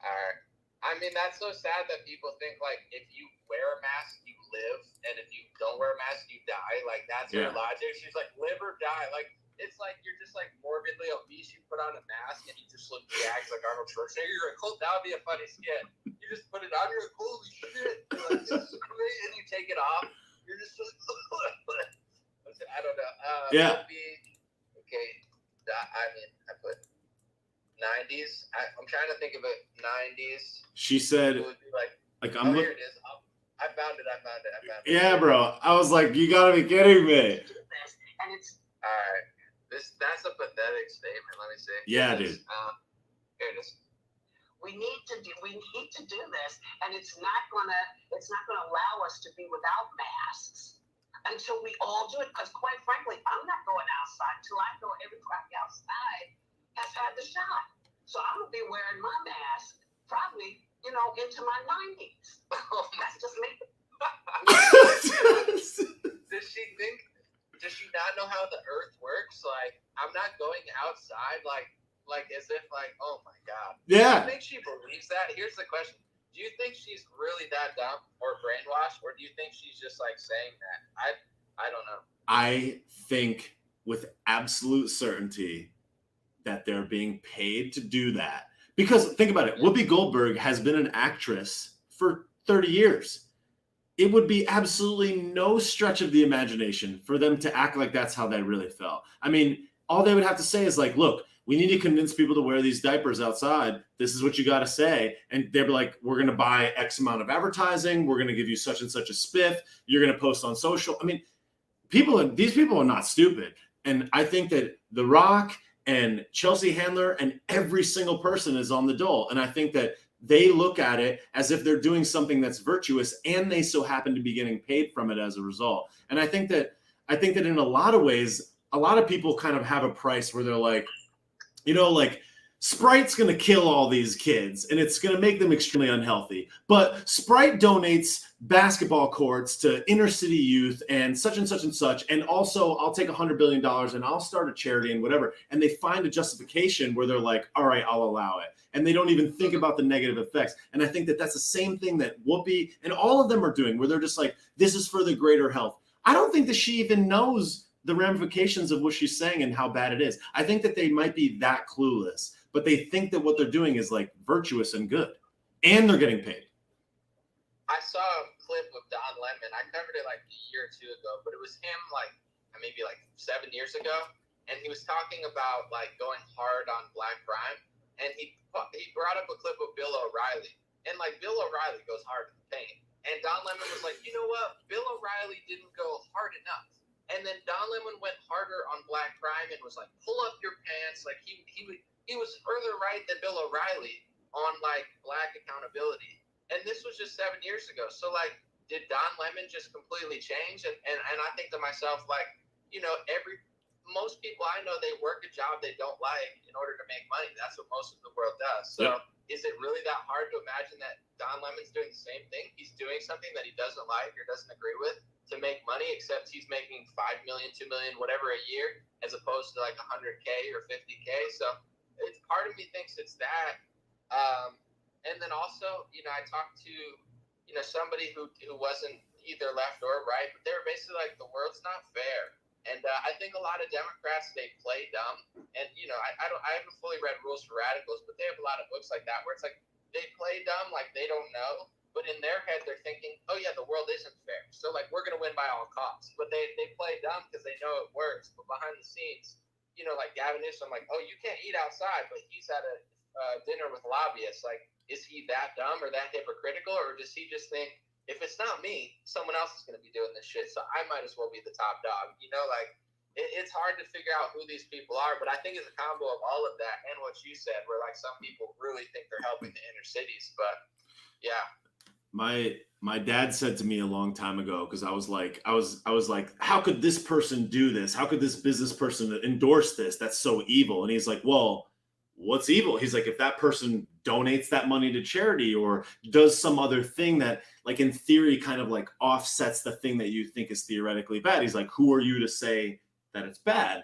All right. I mean, that's so sad that people think if you wear a mask, you live, and if you don't wear a mask, you die. That's her logic. She's live or die. It's you're just morbidly obese. You put on a mask and you just look jacked like Arnold Schwarzenegger. You're that would be a funny skit. You just put it on. You're holy shit. This is great, and you take it off. You're just I don't know. Okay. I mean, I put 90s. I'm trying to think of it. 90s. She said, it would be here it is. I found it. Yeah, bro. I was like, you gotta be kidding me. And it's all right. That's a pathetic statement. Let me see. Yeah, dude. Here it is. We need to do this, and it's not gonna allow us to be without masks until we all do it. Because quite frankly, I'm not going outside till I know everybody outside has had the shot. So I'm gonna be wearing my mask probably, into my 90s. That's just me. Does she not know how the earth works? I'm not going outside as if oh my God. Yeah. Do you think she believes that? Here's the question. Do you think she's really that dumb or brainwashed, or do you think she's just saying that? I don't know. I think with absolute certainty that they're being paid to do that. Because think about it. Whoopi Goldberg has been an actress for 30 years. It would be absolutely no stretch of the imagination for them to act like that's how they really felt. I mean, all they would have to say is look, we need to convince people to wear these diapers outside. This is what you got to say. And they'd be like, we're going to buy X amount of advertising. We're going to give you such and such a spiff. You're going to post on social. I mean, these people are not stupid. And I think that The Rock and Chelsea Handler and every single person is on the dole. And I think that they look at it as if they're doing something that's virtuous, and they so happen to be getting paid from it as a result. And I think that in a lot of ways, a lot of people kind of have a price where they're like, like Sprite's going to kill all these kids and it's going to make them extremely unhealthy. But Sprite donates basketball courts to inner city youth and such and such and such. And also I'll take $100 billion and I'll start a charity and whatever. And they find a justification where they're like, all right, I'll allow it. And they don't even think about the negative effects. And I think that that's the same thing that Whoopi and all of them are doing, where they're just like, this is for the greater health. I don't think that she even knows the ramifications of what she's saying and how bad it is. I think that they might be that clueless, but they think that what they're doing is like virtuous and good, and they're getting paid. I saw a clip of Don Lemon. I covered it like a year or two ago, but it was him like maybe like 7 years ago, and he was talking about like going hard on black crime, and he brought up a clip of Bill O'Reilly, and like Bill O'Reilly goes hard in the paint, and Don Lemon was like, you know what, Bill O'Reilly didn't go hard enough. And then Don Lemon went harder on black crime and was like, pull up your pants. Like he was further right than Bill O'Reilly on like black accountability. And this was just 7 years ago. So like, did Don Lemon just completely change? And I think to myself, like, most people I know, they work a job they don't like in order to make money. That's what most of the world does. So Is it really that hard to imagine that Don Lemon's doing the same thing? He's doing something that he doesn't like or doesn't agree with to make money, except he's making $5 million, $2 million, whatever a year, as opposed to like $100K or $50K. So it's part of me thinks it's that. And then also, I talked to, somebody who wasn't either left or right, but they were basically like, the world's not fair. And I think a lot of Democrats, they play dumb. And, I haven't fully read Rules for Radicals, but they have a lot of books like that where it's like they play dumb, like they don't know. But in their head, they're thinking, oh, yeah, the world isn't fair. So, like, we're going to win by all costs. But they play dumb because they know it works. But behind the scenes, like Gavin Newsom, like, oh, you can't eat outside, but he's at a dinner with lobbyists. Like, is he that dumb or that hypocritical? Or does he just think, if it's not me, someone else is going to be doing this shit, so I might as well be the top dog. It's hard to figure out who these people are, but I think it's a combo of all of that and what you said, where like some people really think they're helping the inner cities. But yeah. My dad said to me a long time ago, because I was like, how could this person do this? How could this business person endorse this? That's so evil. And he's like, well, what's evil? He's like, if that person donates that money to charity or does some other thing that, like, in theory, kind of like offsets the thing that you think is theoretically bad. He's like, who are you to say that it's bad?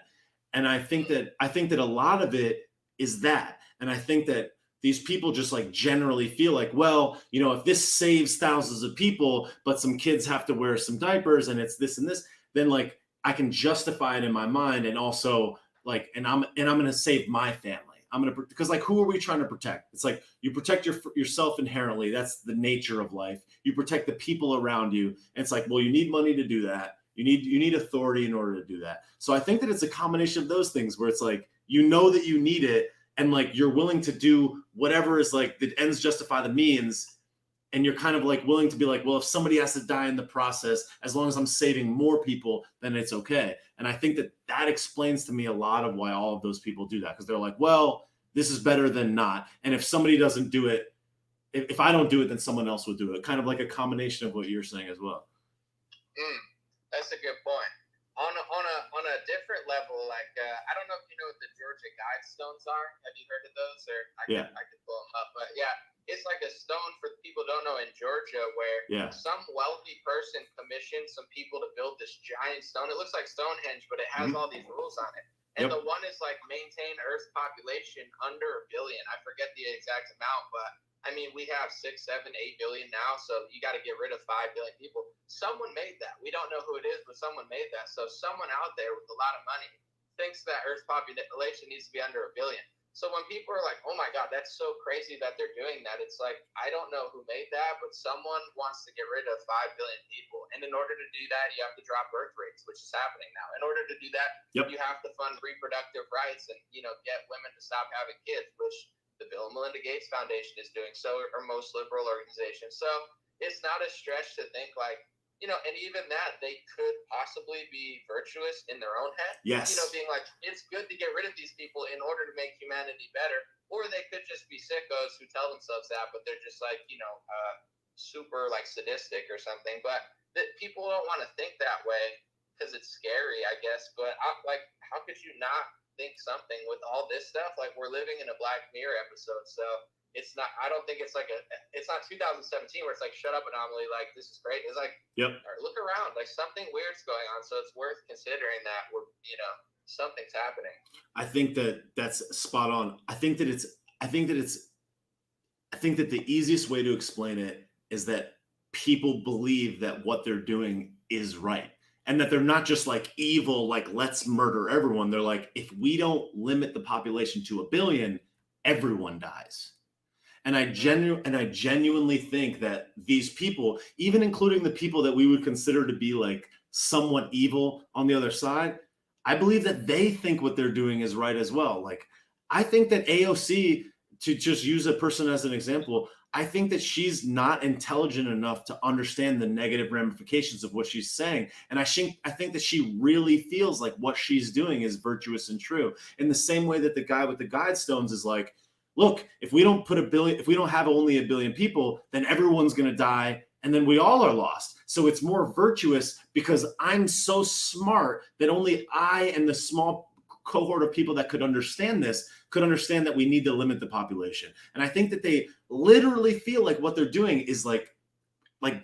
And I think that a lot of it is that. And I think that these people just like generally feel like, well, if this saves thousands of people, but some kids have to wear some diapers and it's this and this, then like I can justify it in my mind. And also like, and I'm going to save my family. Because like, who are we trying to protect? It's like you protect yourself inherently. That's the nature of life. You protect the people around you. And it's like, well, you need money to do that. You need authority in order to do that. So I think that it's a combination of those things where it's like, that you need it. And like, you're willing to do whatever is like the ends justify the means. And you're kind of like willing to be like, well, if somebody has to die in the process, as long as I'm saving more people, then it's okay. And I think that explains to me a lot of why all of those people do that. Because they're like, well, this is better than not. And if somebody doesn't do it, if I don't do it, then someone else will do it. Kind of like a combination of what you're saying as well. That's a good point. On a different level, like I don't know if you know what the Georgia Guidestones are. Have you heard of those? Or I could pull them up. But yeah, it's like a stone for people who don't know in Georgia where some wealthy person commissioned some people to build this giant stone. It looks like Stonehenge, but it has all these rules on it. And the one is like maintain Earth's population under 1 billion. I forget the exact amount, but I mean, we have 6, 7, 8 billion now, so you got to get rid of 5 billion people. Someone made that. We don't know who it is, but someone made that. So someone out there with a lot of money thinks that Earth's population needs to be under 1 billion. So when people are like, oh my God, that's so crazy that they're doing that, it's like, I don't know who made that, but someone wants to get rid of 5 billion people. And in order to do that, you have to drop birth rates, which is happening now. In order to do that, you have to fund reproductive rights and, get women to stop having kids, which the Bill and Melinda Gates Foundation is doing, so are most liberal organizations. So it's not a stretch to think like, and even that, they could possibly be virtuous in their own head. Yes. Being like, it's good to get rid of these people in order to make humanity better. Or they could just be sickos who tell themselves that, but they're just like, super like sadistic or something. But people don't want to think that way because it's scary, I guess. But how could you not think something with all this stuff? Like, we're living in a Black Mirror episode, so it's not. I don't think it's like it's not 2017 where it's like, shut up, anomaly. Like, this is great. It's like, yep. Look around. Like, something weird's going on. So it's worth considering that something's happening. I think that's spot on. I think that the easiest way to explain it is that people believe that what they're doing is right. And that they're not just like evil, like let's murder everyone. They're like, if we don't limit the population to 1 billion, everyone dies. And I genuinely think that these people, even including the people that we would consider to be like somewhat evil on the other side, I believe that they think what they're doing is right as well. Like, I think that AOC, to just use a person as an example, I think that she's not intelligent enough to understand the negative ramifications of what she's saying. And I think that she really feels like what she's doing is virtuous and true. In the same way that the guy with the guidestones is like, look, if we don't have only 1 billion people, then everyone's going to die. And then we all are lost. So it's more virtuous because I'm so smart that only I and the small cohort of people that could understand that we need to limit the population. And I think that they literally feel like what they're doing is like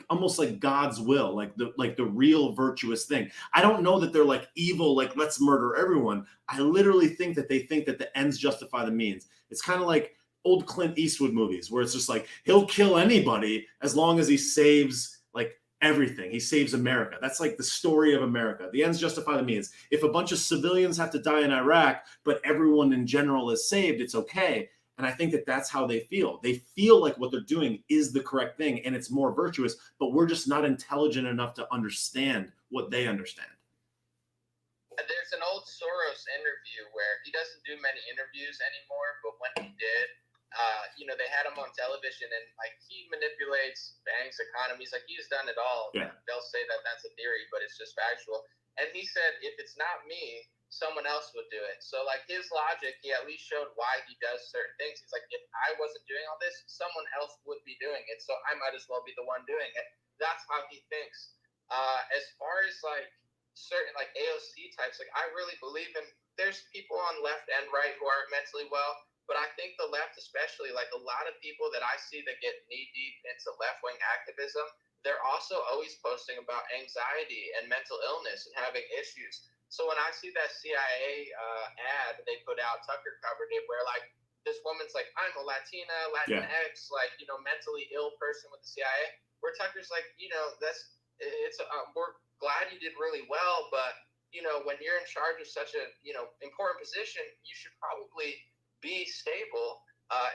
almost like God's will, like the real virtuous thing. I don't know that they're like evil, like let's murder everyone. I literally think that they think that the ends justify the means. It's kind of like old Clint Eastwood movies where it's just like, he'll kill anybody as long as he saves like everything. He saves America. That's like the story of America. The ends justify the means. If a bunch of civilians have to die in Iraq, but everyone in general is saved, it's okay. And I think that that's how they feel. They feel like what they're doing is the correct thing and it's more virtuous, but we're just not intelligent enough to understand what they understand. There's an old Soros interview where he doesn't do many interviews anymore, but when he did, they had him on television and like he manipulates banks, economies, like he's done it all. Yeah. They'll say that that's a theory, but it's just factual. And he said, if it's not me, someone else would do it. So like his logic, he at least showed why he does certain things. He's like, if I wasn't doing all this, someone else would be doing it. So I might as well be the one doing it. That's how he thinks. As far as like certain like AOC types, like I really believe there's people on left and right who aren't mentally well, but I think the left especially, like a lot of people that I see that get knee deep into left-wing activism, they're also always posting about anxiety and mental illness and having issues. So when I see that CIA ad they put out, Tucker covered it, where like this woman's like, I'm a Latina, Latinx, mentally ill person with the CIA, where Tucker's like, we're glad you did really well, but when you're in charge of such a important position, you should probably be stable.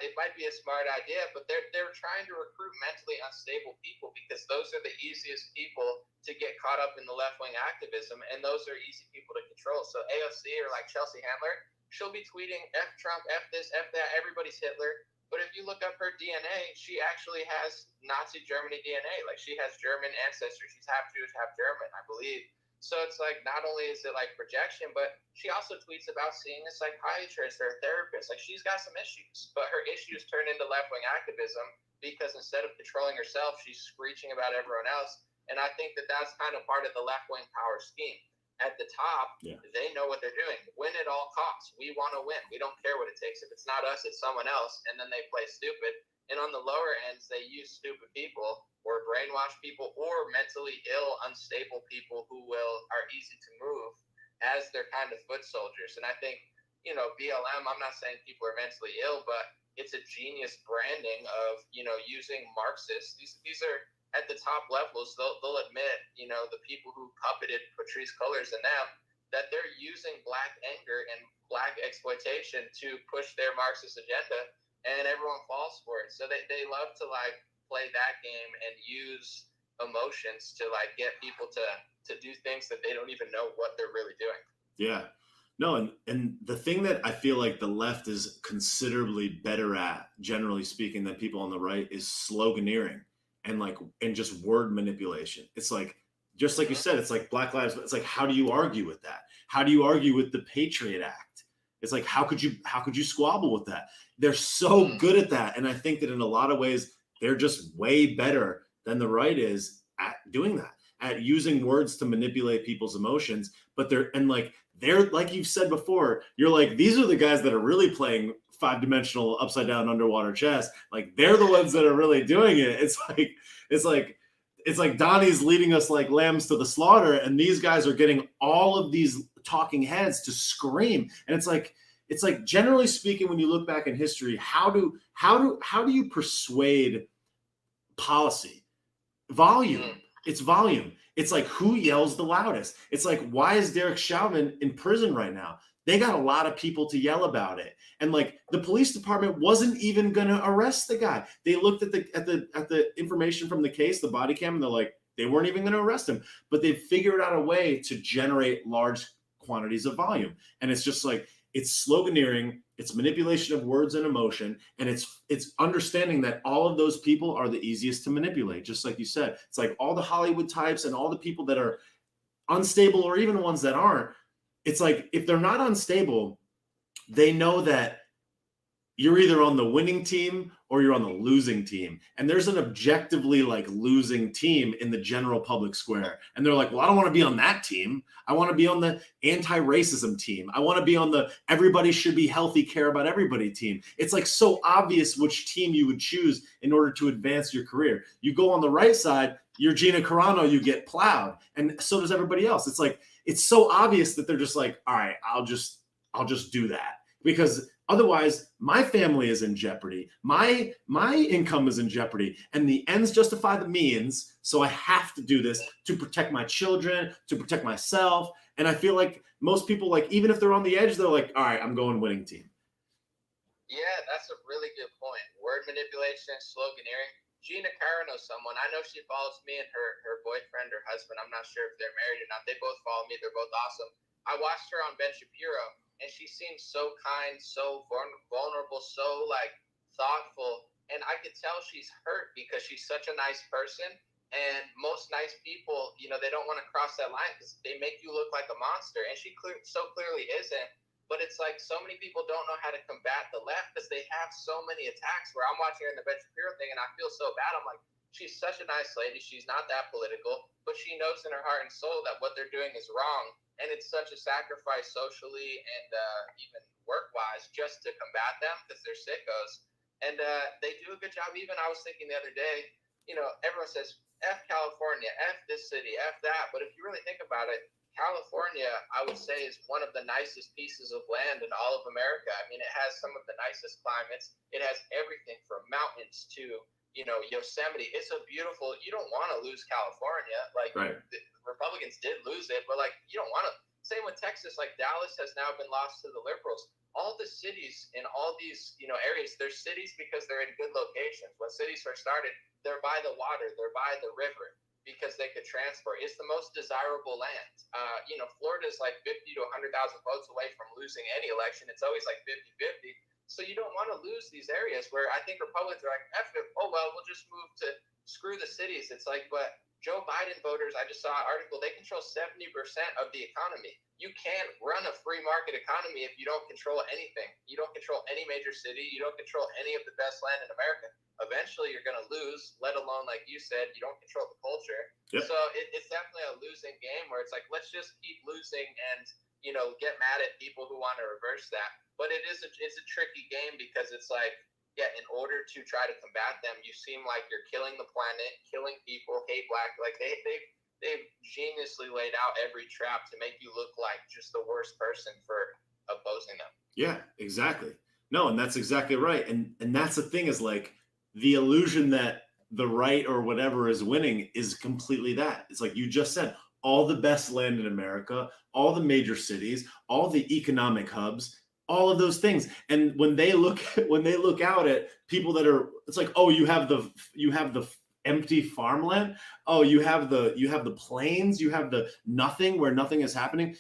It might be a smart idea, but they're trying to recruit mentally unstable people because those are the easiest people to get caught up in the left-wing activism, and those are easy people to control. So AOC or like Chelsea Handler, she'll be tweeting F Trump, F this, F that, everybody's Hitler. But if you look up her DNA, she actually has Nazi Germany DNA. Like she has German ancestry. She's half Jewish, half German, I believe. So it's like, not only is it like projection, but she also tweets about seeing a psychiatrist or a therapist. Like she's got some issues, but her issues turn into left-wing activism because instead of controlling herself, she's screeching about everyone else. And I think that that's kind of part of the left-wing power scheme. At the top, They know what they're doing. Win at all costs. We want to win. We don't care what it takes. If it's not us, it's someone else. And then they play stupid. And on the lower ends, they use stupid people or brainwash people or mentally ill, unstable people who are easy to move as their kind of foot soldiers. And I think, BLM, I'm not saying people are mentally ill, but it's a genius branding of, using Marxists. These are at the top levels. They'll admit, the people who puppeted Patrisse Cullors and them, that they're using Black anger and Black exploitation to push their Marxist agenda. And everyone falls for it. So they love to like play that game and use emotions to like get people to do things that they don't even know what they're really doing. Yeah. No, and the thing that I feel like the left is considerably better at, generally speaking, than people on the right is sloganeering and just word manipulation. It's like just like you said, it's like Black Lives. It's like, how do you argue with that? How do you argue with the Patriot Act? It's like, how could you squabble with that? They're so good at that. And I think that in a lot of ways, they're just way better than the right is at doing that, at using words to manipulate people's emotions. But they're like you've said before, you're like, these are the guys that are really playing 5-dimensional upside down underwater chess. Like, they're the ones that are really doing it. It's like Donnie's leading us like lambs to the slaughter, and these guys are getting all of these talking heads to scream. And it's like generally speaking, when you look back in history, how do you persuade policy? Volume. It's volume. It's like, who yells the loudest? It's like, why is Derek Chauvin in prison right now? They got a lot of people to yell about it. And like, the police department wasn't even going to arrest the guy. They looked at the information from the case, the body cam, and they're like, they weren't even going to arrest him. But they figured out a way to generate large quantities of volume. And it's just like, it's sloganeering, it's manipulation of words and emotion, and it's understanding that all of those people are the easiest to manipulate. Just like you said, it's like all the Hollywood types and all the people that are unstable, or even ones that aren't. It's like, if they're not unstable, they know that you're either on the winning team or you're on the losing team. And there's an objectively like losing team in the general public square. And they're like, well, I don't want to be on that team. I want to be on the anti-racism team. I want to be on the everybody should be healthy, care about everybody team. It's like so obvious which team you would choose in order to advance your career. You go on the right side, you're Gina Carano, you get plowed. And so does everybody else. It's like, it's so obvious that they're just like, all right, I'll just do that. Because otherwise, my family is in jeopardy. My income is in jeopardy, and the ends justify the means. So I have to do this to protect my children, to protect myself. And I feel like most people, like, even if they're on the edge, they're like, all right, I'm going winning team. Yeah, that's a really good point. Word manipulation, sloganeering. Gina Carano, someone, I know she follows me and her boyfriend or husband. I'm not sure if they're married or not. They both follow me. They're both awesome. I watched her on Ben Shapiro, and she seems so kind, so vulnerable, so like thoughtful. And I could tell she's hurt because she's such a nice person. And most nice people, you know, they don't want to cross that line because they make you look like a monster. And she so clearly isn't. But it's like so many people don't know how to combat the left because they have so many attacks where I'm watching her in the Ben Shapiro thing and I feel so bad. I'm like, she's such a nice lady. She's not that political, but she knows in her heart and soul that what they're doing is wrong. And it's such a sacrifice socially and even work-wise just to combat them because they're sickos. And they do a good job. Even I was thinking the other day, you know, everyone says, F California, F this city, F that. But if you really think about it, California, I would say, is one of the nicest pieces of land in all of America. I mean, it has some of the nicest climates. It has everything from mountains to, you know, Yosemite. It's a beautiful, you don't want to lose California. Like, right. The Republicans did lose it, but like, you don't want to. Same with Texas, like Dallas has now been lost to the liberals. All the cities in all these, you know, areas, they're cities because they're in good locations. When cities first started, they're by the water, they're by the river because they could transport. It's the most desirable land. You know, Florida's like 50 to 100,000 votes away from losing any election. It's always like 50-50. So you don't want to lose these areas where I think Republicans are like, F it, oh, well, we'll just move to screw the cities. It's like, but Joe Biden voters, I just saw an article, they control 70% of the economy. You can't run a free market economy if you don't control anything. You don't control any major city. You don't control any of the best land in America. Eventually, you're going to lose, let alone, like you said, you don't control the culture. Yep. So it's definitely a losing game where it's like, let's just keep losing and, you know, get mad at people who want to reverse that. But it's a tricky game because it's like, yeah, in order to try to combat them, you seem like you're killing the planet, killing people, hate black. Like they've geniusly laid out every trap to make you look like just the worst person for opposing them. Yeah, exactly. No, and that's exactly right. And that's the thing is like the illusion that the right or whatever is winning is completely that. It's like you just said, all the best land in America, all the major cities, all the economic hubs, all of those things. And when they look out at people that are, it's like, oh, you have the empty farmland. Oh, you have the plains, you have the nothing where nothing is happening.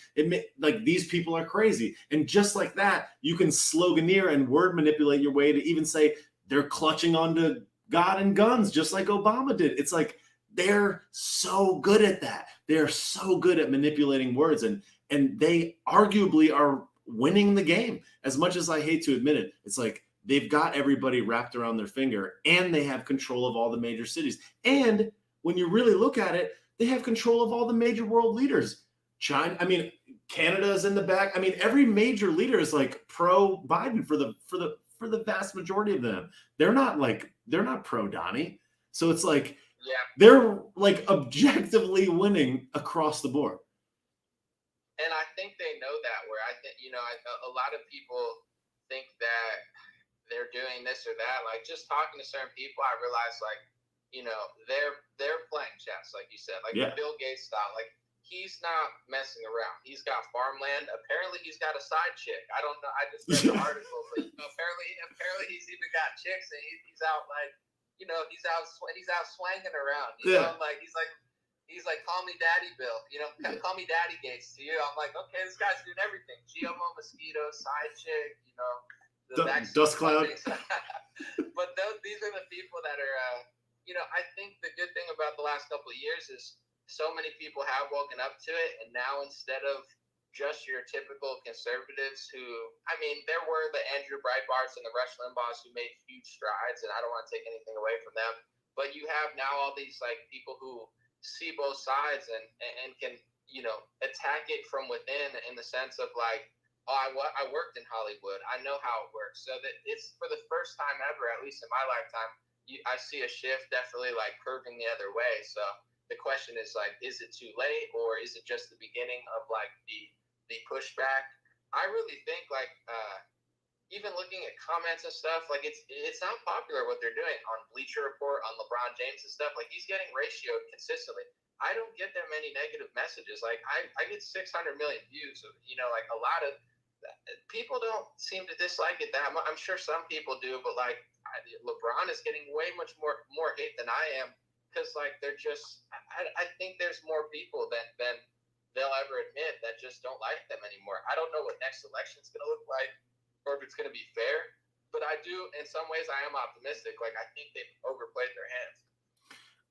Like these people are crazy. And just like that, you can sloganeer and word manipulate your way to even say they're clutching onto God and guns, just like Obama did. It's like They're so good at that. They're so good at manipulating words, and they arguably are winning the game. As much as I hate to admit it, it's like they've got everybody wrapped around their finger, and they have control of all the major cities. And when you really look at it, they have control of all the major world leaders. China, I mean, Canada is in the back. I mean, every major leader is like pro Biden for the vast majority of them. They're not pro Donnie. So it's like, yeah, they're like objectively winning across the board. And I think they know that, where I think, a lot of people think that they're doing this or that. Like, just talking to certain people, I realize, like, they're playing chess, like you said, like Bill Gates style. Like, he's not messing around. He's got farmland. Apparently, he's got a side chick. I don't know. I just read the article, but apparently he's even got chicks, and he's out like, he's out swanging around. Like he's like, call me Daddy Bill. Call me Daddy Gates to you. I'm like, okay, this guy's doing everything. GMO mosquito, side chick, the dust cloud. But these are the people that are, I think the good thing about the last couple of years is so many people have woken up to it. And now, instead of just your typical conservatives who, I mean, there were the Andrew Breitbarts and the Rush Limbaughs who made huge strides, and I don't want to take anything away from them. But you have now all these like people who see both sides and can, attack it from within, in the sense of like, oh, I worked in Hollywood. I know how it works. So that it's for the first time ever, at least in my lifetime, I see a shift definitely like curving the other way. So the question is like, is it too late, or is it just the beginning of like the pushback? I really think like, even looking at comments and stuff, like it's not popular what they're doing on Bleacher Report, on LeBron James and stuff. Like, he's getting ratioed consistently. I don't get that many negative messages. Like, I get 600 million views. Like, a lot of people don't seem to dislike it that much. I'm sure some people do, but like, LeBron is getting way much more hate than I am, because like they're just. I think there's more people than they'll ever admit that just don't like them anymore. I don't know what next election's going to look like, or if it's going to be fair, but I do, in some ways, I am optimistic. Like, I think they've overplayed their hands.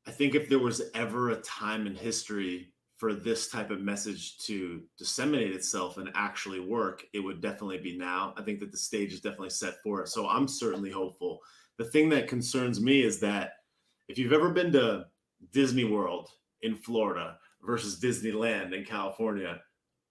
I think if there was ever a time in history for this type of message to disseminate itself and actually work, it would definitely be now. I think that the stage is definitely set for it. So I'm certainly hopeful. The thing that concerns me is that if you've ever been to Disney World in Florida versus Disneyland in California,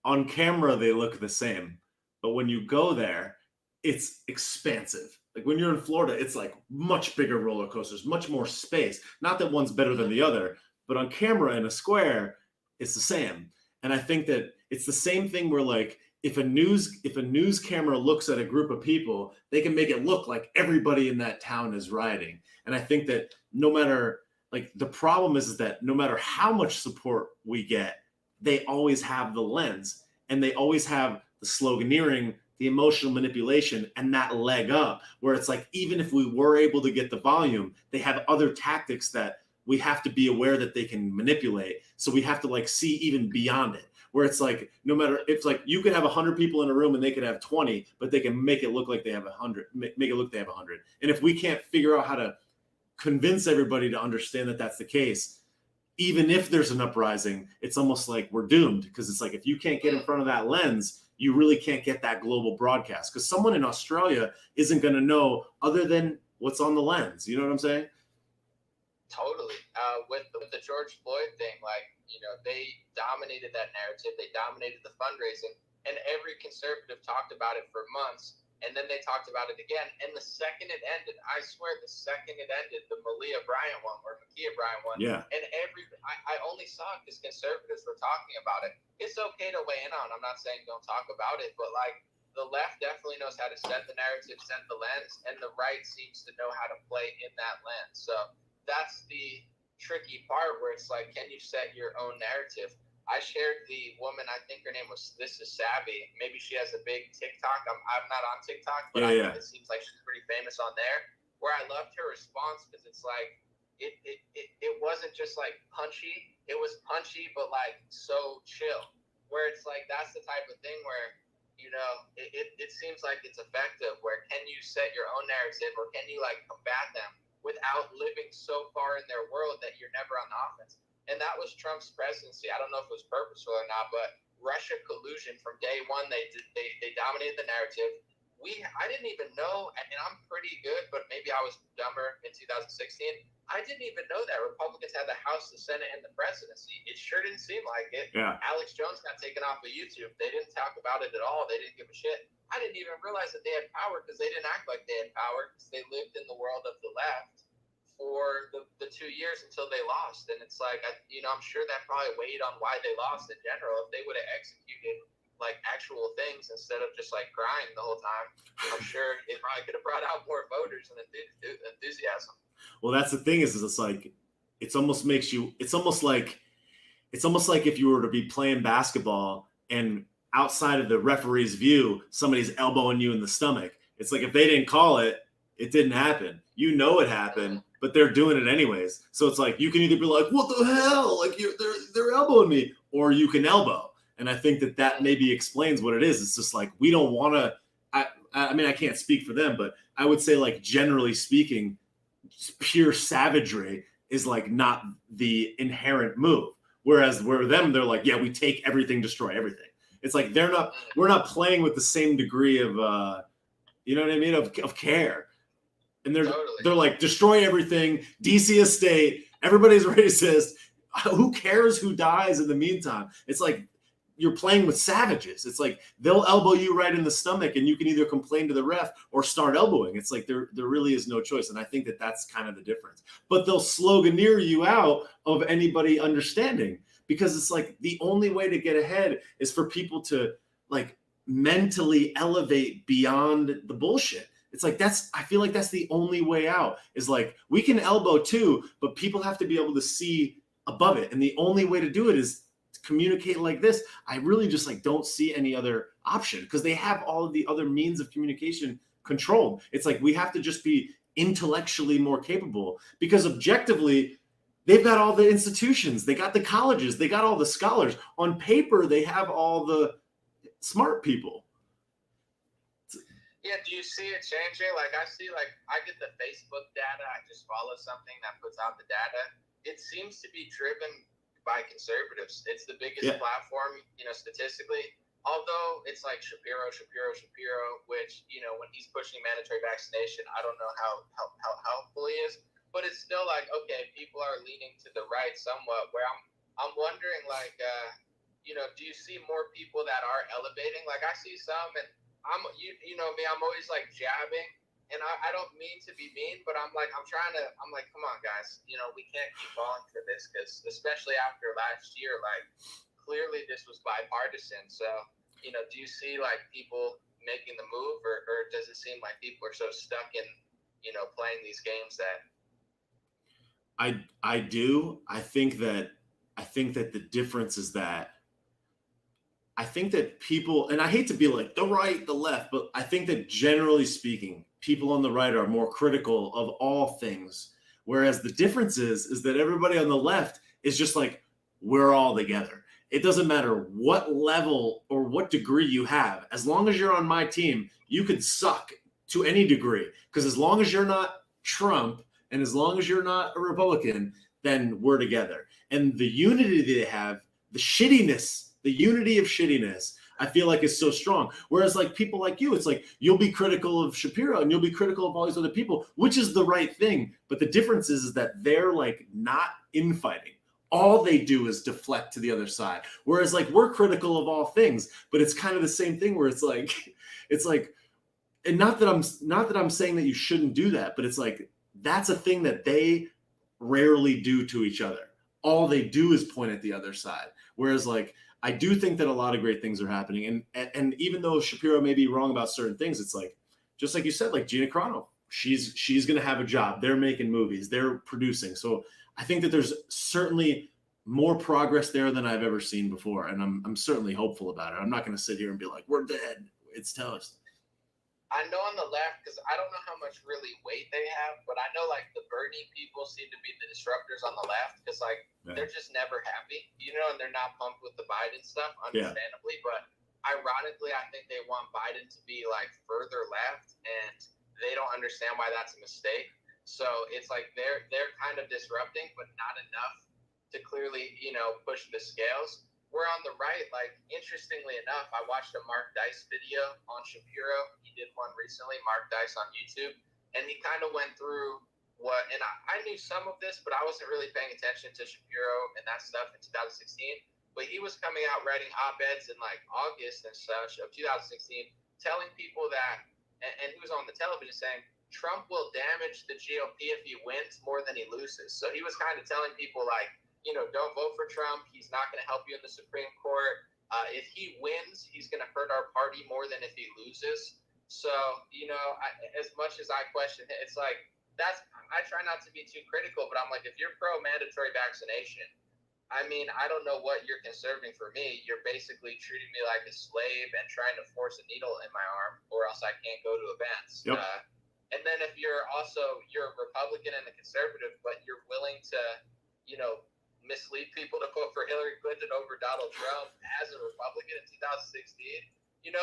on camera, they look the same. But when you go there, it's expansive. Like, when you're in Florida, it's like much bigger roller coasters, much more space. Not that one's better than the other, but on camera in a square, it's the same. And I think that it's the same thing where, like, if a news camera looks at a group of people, they can make it look like everybody in that town is rioting. And I think that no matter, like, the problem is that no matter how much support we get, they always have the lens, and they always have the sloganeering, the emotional manipulation, and that leg up, where it's like, even if we were able to get the volume, they have other tactics that we have to be aware that they can manipulate. So we have to like see even beyond it, where it's like, no matter, it's like you could have 100 people in a room and they could have 20, but they can make it look like they have 100, make it look they have 100. And if we can't figure out how to convince everybody to understand that that's the case, even if there's an uprising, it's almost like we're doomed, because it's like, if you can't get in front of that lens, you really can't get that global broadcast, because someone in Australia isn't going to know other than what's on the lens. You know what I'm saying? Totally. With the George Floyd thing, like, they dominated that narrative. They dominated the fundraising, and every conservative talked about it for months. And then they talked about it again. And the second it ended, I swear, the Malia Bryant one, or Makia Bryant one. Yeah. And I only saw it because conservatives were talking about it. It's okay to weigh in on. I'm not saying don't talk about it, but like, the left definitely knows how to set the narrative, set the lens, and the right seems to know how to play in that lens. So that's the tricky part, where it's like, can you set your own narrative? I shared the woman, I think her name was This Is Savvy. Maybe she has a big TikTok. I'm not on TikTok, but it seems like she's pretty famous on there. Where I loved her response, because it's like, it wasn't just like punchy. It was punchy, but like so chill. Where it's like, that's the type of thing where, it seems like it's effective. Where can you set your own narrative, or can you like combat them without living so far in their world that you're never on the offense. And that was Trump's presidency. I don't know if it was purposeful or not, but Russia collusion from day one, they dominated the narrative. I didn't even know, and I'm pretty good, but maybe I was dumber in 2016. I didn't even know that Republicans had the House, the Senate, and the presidency. It sure didn't seem like it. Yeah. Alex Jones got taken off of YouTube. They didn't talk about it at all. They didn't give a shit. I didn't even realize that they had power because they didn't act like they had power because they lived in the world of the left for the 2 years until they lost. And it's like, I'm sure that probably weighed on why they lost in general. If they would have executed like actual things instead of just like crying the whole time, I'm sure it probably could have brought out more voters and enthusiasm. Well, that's the thing is it's like, it's almost like if you were to be playing basketball and outside of the referee's view, somebody's elbowing you in the stomach. It's like, if they didn't call it, it didn't happen. You know it happened, but they're doing it anyways. So it's like, you can either be like, what the hell? Like they're elbowing me, or you can elbow. And I think that maybe explains what it is. It's just like, we don't want to, I mean, I can't speak for them, but I would say, like, generally speaking, pure savagery is like not the inherent move. Whereas they're like, yeah, we take everything, destroy everything. It's like, we're not playing with the same degree of, you know what I mean? Of care. And they're like, destroy everything, DC estate, everybody's racist. Who cares who dies in the meantime? It's like, you're playing with savages. It's like, they'll elbow you right in the stomach and you can either complain to the ref or start elbowing. It's like, there really is no choice. And I think that's kind of the difference. But they'll sloganeer you out of anybody understanding, because it's like, the only way to get ahead is for people to like mentally elevate beyond the bullshit. It's like, I feel like that's the only way out, is like, we can elbow too, but people have to be able to see above it. And the only way to do it is to communicate like this. I really just like don't see any other option, because they have all of the other means of communication controlled. It's like, we have to just be intellectually more capable, because objectively, they've got all the institutions, they got the colleges, they got all the scholars. On paper, they have all the smart people. Yeah, do you see it changing? Like, I get the Facebook data. I just follow something that puts out the data. It seems to be driven by conservatives. It's the biggest platform, statistically. Although it's like Shapiro, which, when he's pushing mandatory vaccination, I don't know how helpful he is. But it's still like, okay, people are leaning to the right somewhat, where I'm wondering, like, do you see more people that are elevating? Like, I see some, and you know me, I'm always like jabbing, and I don't mean to be mean, but I'm like, come on, guys, we can't keep falling for this, because especially after last year, like, clearly this was bipartisan. So, do you see like people making the move, or does it seem like people are so stuck in, playing these games that? I do. I think that the difference is that I think that people, and I hate to be like the right, the left, but I think that generally speaking, people on the right are more critical of all things. Whereas the difference is that everybody on the left is just like, we're all together. It doesn't matter what level or what degree you have. As long as you're on my team, you can suck to any degree. Because as long as you're not Trump and as long as you're not a Republican, then we're together. And the unity they have, the shittiness, the unity of shittiness, I feel like is so strong. Whereas like people like you, it's like, you'll be critical of Shapiro and you'll be critical of all these other people, which is the right thing. But the difference is that they're like not infighting. All they do is deflect to the other side. Whereas like, we're critical of all things, but it's kind of the same thing where it's like, and not that I'm saying that you shouldn't do that, but it's like, that's a thing that they rarely do to each other. All they do is point at the other side. Whereas like, I do think that a lot of great things are happening. And even though Shapiro may be wrong about certain things, it's like, just like you said, like Gina Carano, she's going to have a job. They're making movies, they're producing. So I think that there's certainly more progress there than I've ever seen before. And I'm certainly hopeful about it. I'm not going to sit here and be like, we're dead, it's toast. I know on the left, because I don't know how much really weight they have, but I know like the Bernie people seem to be the disruptors on the left, because like they're just never happy, and they're not pumped with the Biden stuff, understandably. Yeah. But ironically, I think they want Biden to be like further left, and they don't understand why that's a mistake. So it's like they're kind of disrupting, but not enough to clearly, push the scales. We're on the right. Like, interestingly enough, I watched a Mark Dice video on Shapiro. He did one recently, Mark Dice on YouTube, and he kind of went through and I knew some of this, but I wasn't really paying attention to Shapiro and that stuff in 2016. But he was coming out writing op-eds in like August and such of 2016, telling people that, and he was on the television saying, Trump will damage the GOP if he wins more than he loses. So he was kind of telling people like, don't vote for Trump. He's not going to help you in the Supreme Court. If he wins, he's going to hurt our party more than if he loses. So, as much as I question it, it's like, I try not to be too critical, but I'm like, if you're pro-mandatory vaccination, I mean, I don't know what you're conserving for me. You're basically treating me like a slave and trying to force a needle in my arm, or else I can't go to events. Yep. And then if you're a Republican and a conservative, but you're willing to, mislead people to vote for Hillary Clinton over Donald Trump as a Republican in 2016,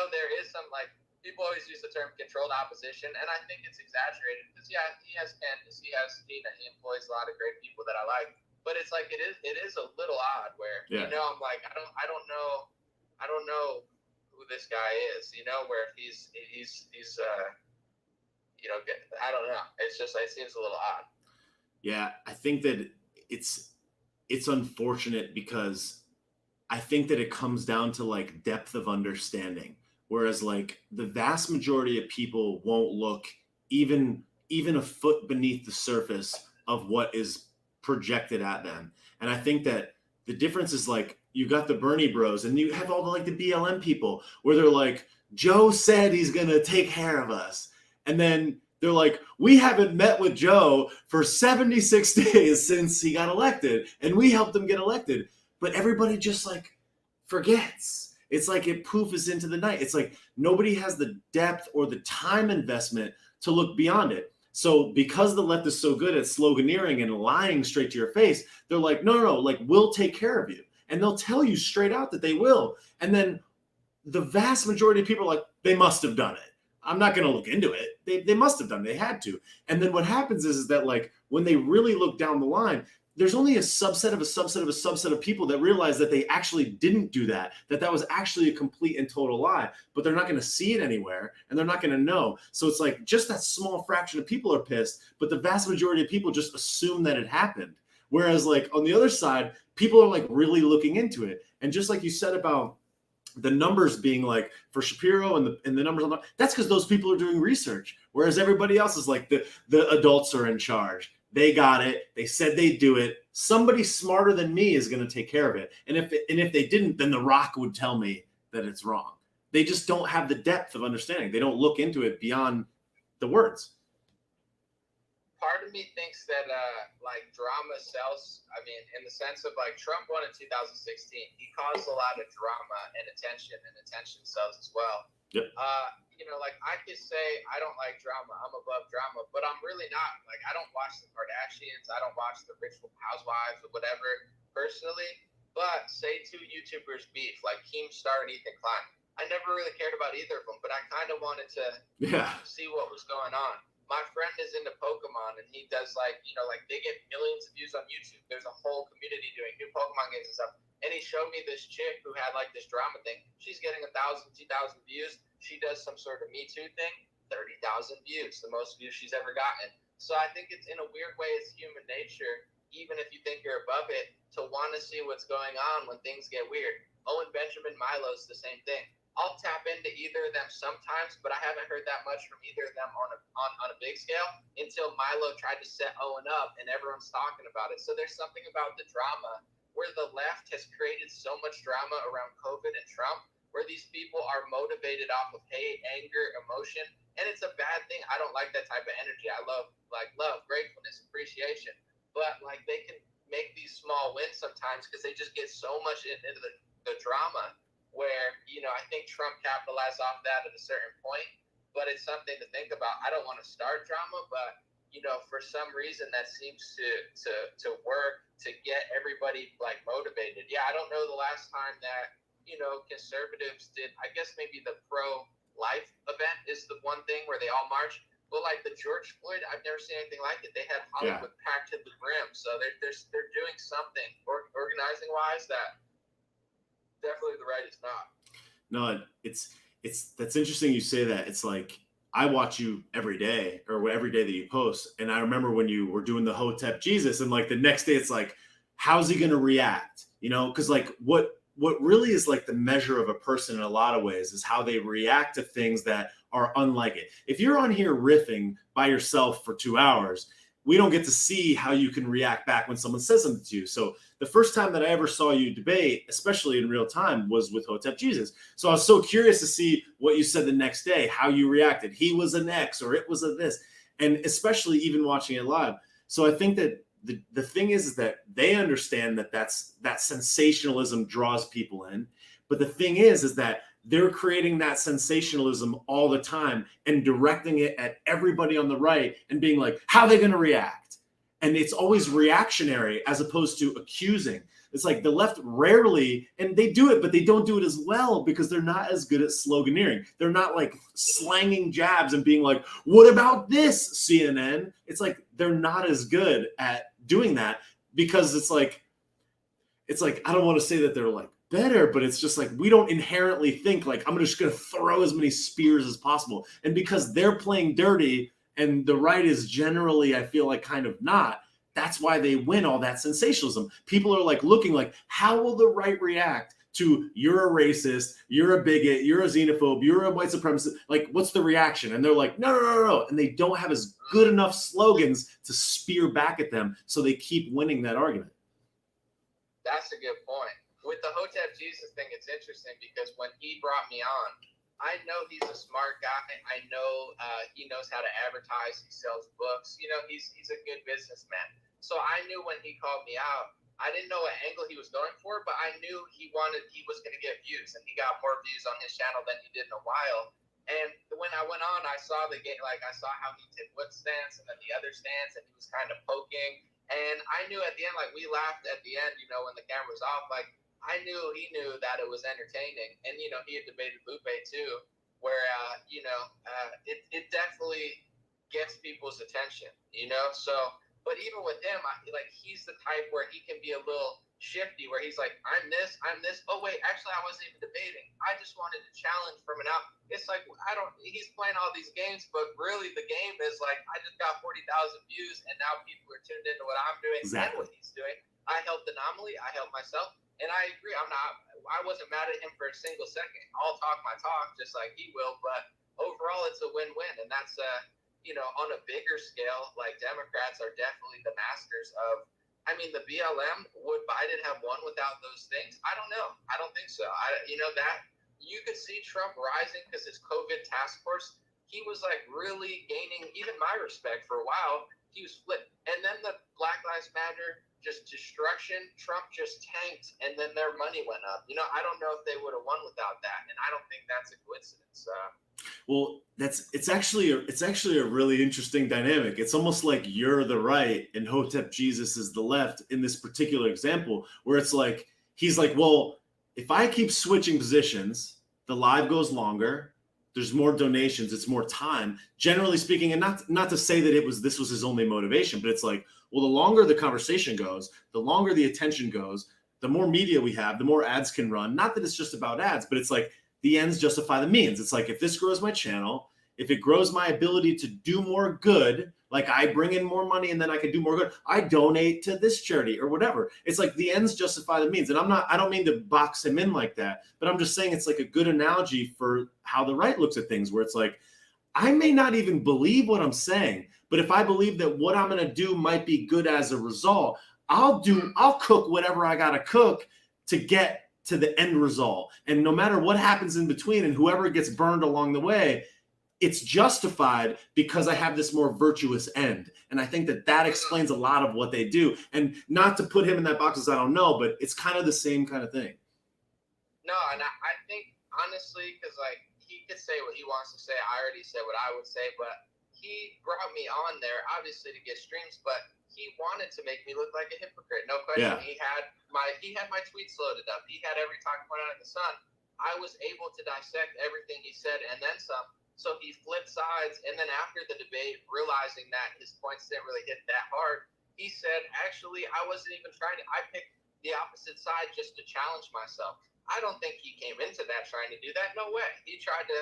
there is some, like, people always use the term controlled opposition, and I think it's exaggerated because, yeah, he has Candace, he employs a lot of great people that I like, but it's like it is a little odd where I'm like, I don't know who this guy is, where he's I don't know. It's just, it seems a little odd. Yeah, I think that it's unfortunate because I think that it comes down to like depth of understanding. Whereas like the vast majority of people won't look even a foot beneath the surface of what is projected at them. And I think that the difference is like you got the Bernie bros and you have all the like the BLM people where they're like, Joe said he's going to take care of us. And then they're like, we haven't met with Joe for 76 days since he got elected and we helped him get elected. But everybody just like forgets. It's like it poofs into the night. It's like nobody has the depth or the time investment to look beyond it. So because the left is so good at sloganeering and lying straight to your face, they're like, no, like we'll take care of you. And they'll tell you straight out that they will. And then the vast majority of people are like, they must have done it. I'm not going to look into it. They must have done it. They had to. And then what happens is that like when they really look down the line, there's only a subset of a subset of a subset of people that realize that they actually didn't do that was actually a complete and total lie, but they're not going to see it anywhere and they're not going to know. So it's like just that small fraction of people are pissed, but the vast majority of people just assume that it happened. Whereas like on the other side, people are like really looking into it. And just like you said about the numbers being like for Shapiro and the numbers on that's because those people are doing research. Whereas everybody else is like the adults are in charge. They got it. They said they'd do it. Somebody smarter than me is going to take care of it. And if they didn't, then The Rock would tell me that it's wrong. They just don't have the depth of understanding. They don't look into it beyond the words. Part of me thinks that like drama sells. I mean, in the sense of like Trump won in 2016. He caused a lot of drama and attention sells as well. Yep. Like I could say I don't like drama. I'm above drama, but I'm really not. Like I don't watch the Kardashians. I don't watch the Ritual Housewives or whatever personally. But say two YouTubers beef like Keemstar and Ethan Klein. I never really cared about either of them, but I kind of wanted to see what was going on. My friend is into Pokemon and he does like they get millions of views on YouTube. There's a whole community doing new Pokemon games and stuff. And he showed me this chick who had like this drama thing. She's getting 1,000, 2,000 views. She does some sort of Me Too thing, 30,000 views, the most views she's ever gotten. So I think it's in a weird way, it's human nature, even if you think you're above it, to want to see what's going on when things get weird. Owen Benjamin, Milo's the same thing. I'll tap into either of them sometimes, but I haven't heard that much from either of them on a big scale until Milo tried to set Owen up and everyone's talking about it. So there's something about the drama where the left has created so much drama around COVID and Trump, where these people are motivated off of hate, anger, emotion, and it's a bad thing. I don't like that type of energy. I love, gratefulness, appreciation, but like they can make these small wins sometimes because they just get so much into the drama where, I think Trump capitalized off that at a certain point, but it's something to think about. I don't want to start drama, but for some reason that seems to work to get everybody like motivated. Yeah, I don't know the last time that conservatives did. I guess maybe the pro-life event is the one thing where they all march. But like the George Floyd, I've never seen anything like it. They had Hollywood packed to the brim, so they're doing something organizing wise that definitely the right is not. No, it's that's interesting you say that. It's like I watch you every day or every day that you post, and I remember when you were doing the Hotep Jesus, and like the next day it's like, how's he going to react? You know, because like what really is like the measure of a person in a lot of ways is how they react to things that are unlike it. If you're on here riffing by yourself for 2 hours, we don't get to see how you can react back when someone says something to you. So the first time that I ever saw you debate, especially in real time, was with Hotep Jesus. So I was so curious to see what you said the next day, how you reacted. He was an X or it was a this, and especially even watching it live. So I think that the thing is that they understand that that sensationalism draws people in. But the thing is that they're creating that sensationalism all the time and directing it at everybody on the right and being like, how are they going to react? And it's always reactionary as opposed to accusing. It's like the left rarely, and they do it, but they don't do it as well because they're not as good at sloganeering. They're not like slanging jabs and being like, what about this, CNN? It's like they're not as good at doing that because it's like, I don't want to say that they're like better, but it's just like we don't inherently think like I'm just going to throw as many spears as possible. And because they're playing dirty and the right is generally, I feel like, kind of not, that's why they win all that sensationalism. People are like looking like, how will the right react to you're a racist, you're a bigot, you're a xenophobe, you're a white supremacist? Like, what's the reaction? And they're like, no. And they don't have as good enough slogans to spear back at them. So they keep winning that argument. That's a good point. With the Hotep Jesus thing, it's interesting because when he brought me on, I know he's a smart guy. I know he knows how to advertise. He sells books. You know, he's a good businessman. So I knew when he called me out, I didn't know what angle he was going for, but I knew he was going to get views, and he got more views on his channel than he did in a while. And when I went on, I saw the game, like I saw how he did one stance and then the other stance, and he was kind of poking. And I knew at the end, like we laughed at the end, you know, when the camera was off, like I knew he knew that it was entertaining. And, you know, he had debated Lupe too, where, it definitely gets people's attention, you know? So, but even with him, he's the type where he can be a little shifty, where he's like, I'm this. Oh, wait, actually, I wasn't even debating. I just wanted to challenge from an out. It's like, he's playing all these games, but really the game is like, I just got 40,000 views, and now people are tuned into what I'm doing and what he's doing. I helped Anomaly. I helped myself. And I agree. I wasn't mad at him for a single second. I'll talk my talk just like he will, but overall it's a win-win. And that's, on a bigger scale, like Democrats are definitely the masters of, the BLM, would Biden have won without those things? I don't know. I don't think so. That you could see Trump rising because his COVID task force, he was like really gaining even my respect for a while. He was flipped. And then the Black Lives Matter, just destruction, Trump just tanked, and then their money went up. I don't know if they would have won without that, and I don't think that's a coincidence. Well, it's actually a really interesting dynamic. It's almost like you're the right and Hotep Jesus is the left in this particular example, where it's like he's like, well, if I keep switching positions, the live goes longer. There's more donations. It's more time, generally speaking, and not to say that this was his only motivation, but it's like, well, the longer the conversation goes, the longer the attention goes, the more media we have, the more ads can run. Not that it's just about ads, but it's like the ends justify the means. It's like if this grows my channel, if it grows my ability to do more good, like I bring in more money and then I can do more good, I donate to this charity or whatever. It's like the ends justify the means. And I don't mean to box him in like that, but I'm just saying it's like a good analogy for how the right looks at things, where it's like, I may not even believe what I'm saying, but if I believe that what I'm going to do might be good as a result, I'll cook whatever I got to cook to get to the end result. And no matter what happens in between and whoever gets burned along the way, it's justified because I have this more virtuous end. And I think that explains a lot of what they do. And not to put him in that box, as I don't know, but it's kind of the same kind of thing. No, and I think, honestly, because like he could say what he wants to say. I already said what I would say, but he brought me on there, obviously, to get streams, but he wanted to make me look like a hypocrite. No question. Yeah. He had my tweets loaded up. He had every talking point out in the sun. I was able to dissect everything he said and then some. So he flipped sides, and then after the debate, realizing that his points didn't really hit that hard, he said, actually, I wasn't even trying to. I picked the opposite side just to challenge myself. I don't think he came into that trying to do that. No way. He tried to,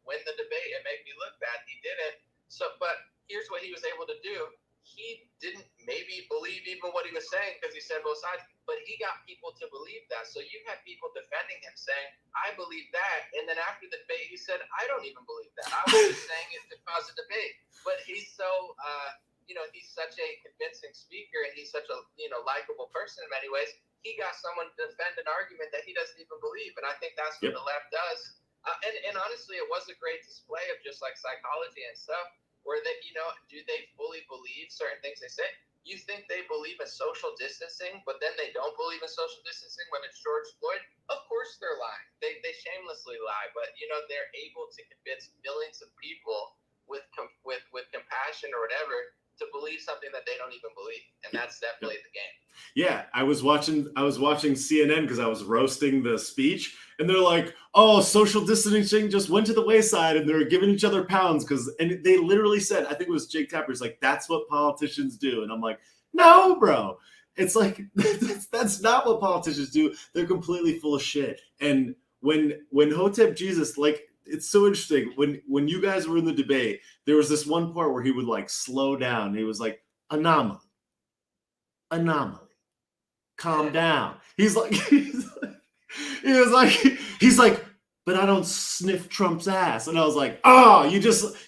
win the debate and make me look bad. He didn't. So, but here's what he was able to do. He didn't maybe believe even what he was saying because he said both sides, but he got people to believe that. So you had people defending him saying, I believe that. And then after the debate, he said, I don't even believe that. I was just saying it to cause a debate. But he's so, he's such a convincing speaker and he's such a, likable person in many ways. He got someone to defend an argument that he doesn't even believe. And I think that's what the left does. And honestly, it was a great display of just like psychology and stuff. Where they, do they fully believe certain things they say? You think they believe in social distancing, but then they don't believe in social distancing when it's George Floyd? Of course they're lying. They shamelessly lie, but they're able to convince millions of people with compassion or whatever to believe something that they don't even believe, and that's definitely the game. Yeah, I was watching CNN because I was roasting the speech, and they're like, "Oh, social distancing just went to the wayside," and they're giving each other pounds and they literally said, I think it was Jake Tapper's like, "That's what politicians do," and I'm like, "No, bro, it's like that's not what politicians do. They're completely full of shit." And when Hotep Jesus, like, it's so interesting when you guys were in the debate, there was this one part where he would like slow down. He was like, anomaly, calm down. He's like, but I don't sniff Trump's ass. And I was like, oh,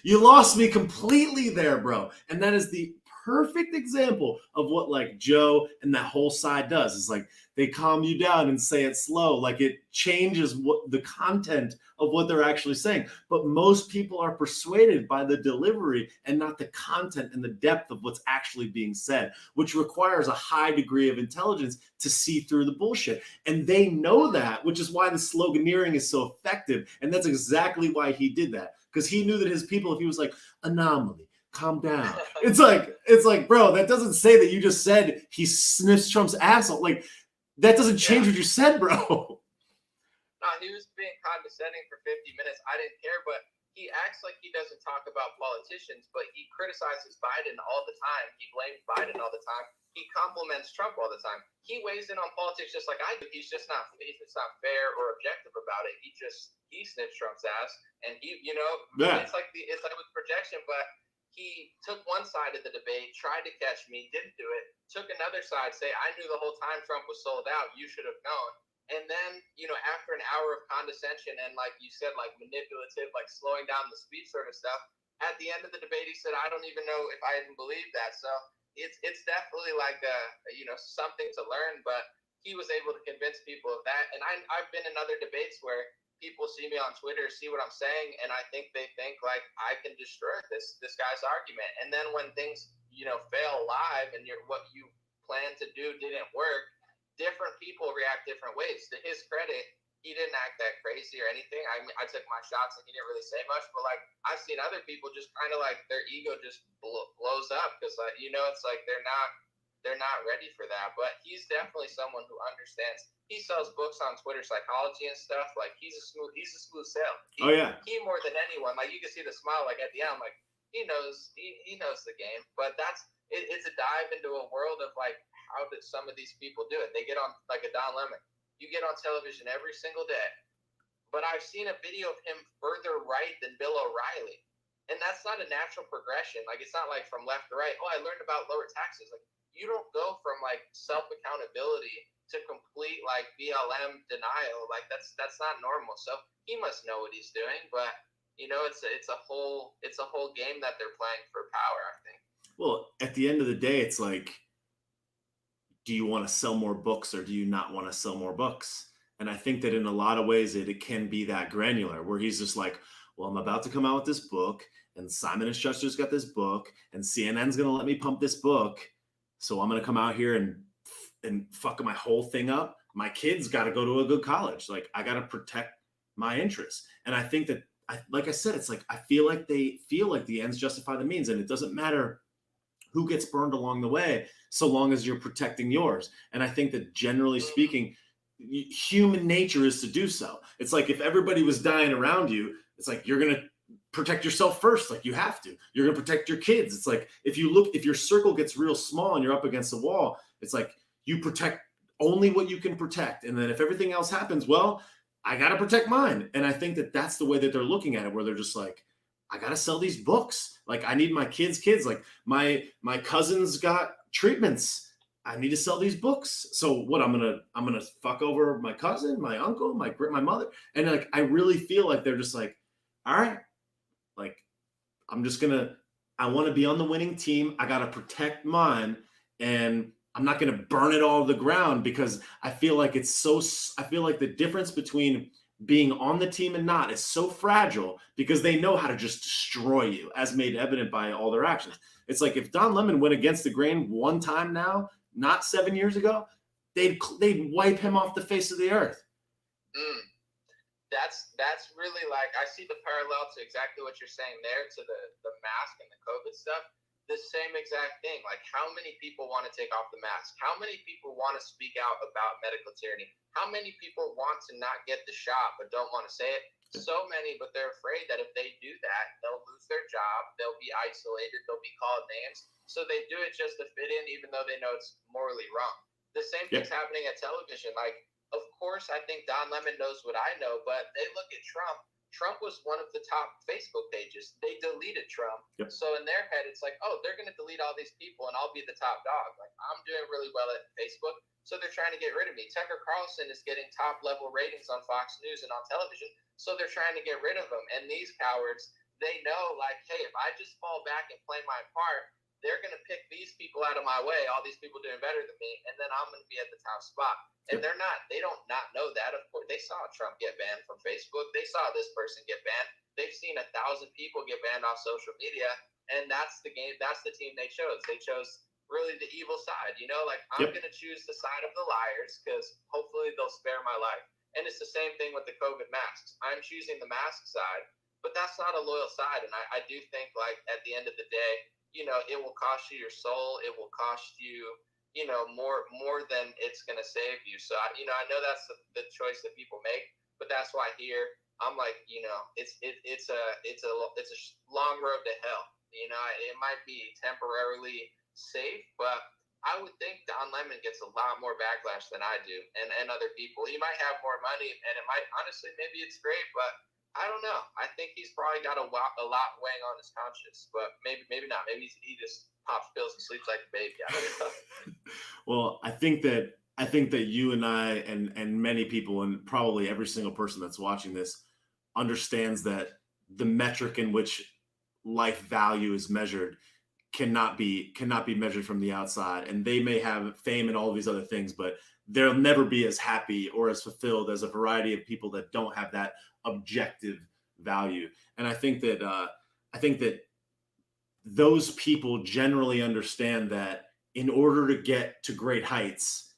you lost me completely there, bro. And that is the perfect example of what like Joe and that whole side does. It's like they calm you down and say it slow, like it changes what the content of what they're actually saying. But most people are persuaded by the delivery and not the content and the depth of what's actually being said, which requires a high degree of intelligence to see through the bullshit. And they know that, which is why the sloganeering is so effective. And that's exactly why he did that, because he knew that his people, if he was like, anomaly, calm down. It's like, bro, that doesn't say that you just said he sniffs Trump's asshole. Like, that doesn't change what you said, bro. No, he was being condescending for 50 minutes. I didn't care, but he acts like he doesn't talk about politicians, but he criticizes Biden all the time. He blames Biden all the time. He compliments Trump all the time. He weighs in on politics just like I do. He's just not fair or objective about it. He sniffs Trump's ass, and it's like with projection, but he took one side of the debate, tried to catch me, didn't do it, took another side, say, I knew the whole time Trump was sold out, you should have known. And then, after an hour of condescension and, like you said, like manipulative, like slowing down the speech sort of stuff, at the end of the debate, he said, I don't even know if I even believe that. So it's definitely like, something to learn, but he was able to convince people of that. And I've been in other debates where people see me on Twitter, see what I'm saying, and I think they think like I can destroy this guy's argument. And then when things, fail live and what you planned to do didn't work, different people react different ways. To his credit, he didn't act that crazy or anything. I took my shots and he didn't really say much, but like I've seen other people just kind of like their ego just blows up because it's like they're not ready for that. But he's definitely someone who understands. He sells books on Twitter psychology and stuff. Like he's a smooth sail. He more than anyone, like you can see the smile like at the end, like he knows the game. But it's a dive into a world of like how did some of these people do it? They get on like a Don Lemon. You get on television every single day. But I've seen a video of him further right than Bill O'Reilly. And that's not a natural progression. Like it's not like from left to right. Oh, I learned about lower taxes. Like you don't go from like self-accountability to complete like BLM denial. Like that's not normal. So he must know what he's doing, but it's a whole game that they're playing for power, I think. Well, at the end of the day, it's like, do you want to sell more books or do you not want to sell more books? And I think that in a lot of ways it can be that granular where he's just like, well, I'm about to come out with this book and Simon & Schuster's got this book and CNN's going to let me pump this book. So I'm going to come out here and fuck my whole thing up. My kids got to go to a good college. Like I got to protect my interests. And I think that, like I said, it's like, I feel like they feel like the ends justify the means and it doesn't matter who gets burned along the way, so long as you're protecting yours. And I think that generally speaking, human nature is to do so. It's like if everybody was dying around you, it's like you're going to protect yourself first. Like you have to. You're going to protect your kids. It's like if your circle gets real small and you're up against the wall, it's like you protect only what you can protect. And then if everything else happens, well, I got to protect mine. And I think that that's the way that they're looking at it, where they're just like, I got to sell these books. Like I need my kids. Like my cousins got treatments. I need to sell these books. So what, I'm going to fuck over my cousin, my uncle, my mother. And like, I really feel like they're just like, all right, like, I want to be on the winning team. I got to protect mine, and I'm not going to burn it all to the ground, because I feel like the difference between being on the team and not is so fragile, because they know how to just destroy you, as made evident by all their actions. It's like if Don Lemon went against the grain one time now, not 7 years ago, they'd wipe him off the face of the earth. That's really like, I see the parallel to exactly what you're saying there, to the mask and the COVID stuff. The same exact thing. Like, how many people want to take off the mask? How many people want to speak out about medical tyranny? How many people want to not get the shot but don't want to say it? So many, but they're afraid that if they do that, they'll lose their job, they'll be isolated, they'll be called names. So they do it just to fit in, even though they know it's morally wrong. The same thing's happening at television. Like, of course, I think Don Lemon knows what I know, but they look at Trump. Trump was one of the top Facebook pages. They deleted Trump. So in their head, it's like, oh, they're going to delete all these people and I'll be the top dog. Like, I'm doing really well at Facebook, so they're trying to get rid of me. Tucker Carlson is getting top level ratings on Fox News and on television, so they're trying to get rid of him. And these cowards, they know, like, hey, if I just fall back and play my part, they're going to pick these people out of my way, all these people doing better than me, and then I'm going to be at the top spot. And they don't not know that. Of course, they saw Trump get banned from Facebook. They saw this person get banned. They've seen 1,000 people get banned off social media, and that's the game. That's the team they chose. They chose really the evil side. You know, like, I'm going to choose the side of the liars, because hopefully they'll spare my life. And it's the same thing with the COVID masks. I'm choosing the mask side, but that's not a loyal side. And I do think, like, at the end of the day, you know, it will cost you your soul. It will cost you, you know, more than it's going to save you. So, I know that's the choice that people make, but that's why here I'm like, you know, it's a long road to hell. You know, it might be temporarily safe, but I would think Don Lemon gets a lot more backlash than I do, and other people. He might have more money, and it might, honestly, maybe it's great, but I don't know. I think he's probably got a lot weighing on his conscience, but maybe not. Maybe he just pops pills and sleeps like a baby. I don't know. Well, I think that you and I and many people, and probably every single person that's watching this, understands that the metric in which life value is measured cannot be measured from the outside. And they may have fame and all of these other things, but they'll never be as happy or as fulfilled as a variety of people that don't have that objective value. And I think that those people generally understand that in order to get to great heights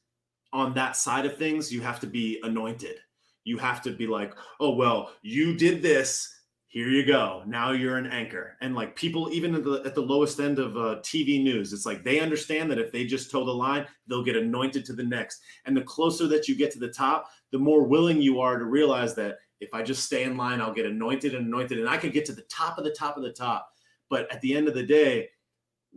on that side of things, you have to be anointed. You have to be like, oh, well, you did this. Here you go. Now you're an anchor. And like, people, even at the lowest end of TV news, it's like they understand that if they just toe the line, they'll get anointed to the next. And the closer that you get to the top, the more willing you are to realize that if I just stay in line, I'll get anointed, and I can get to the top of the top of the top. But at the end of the day,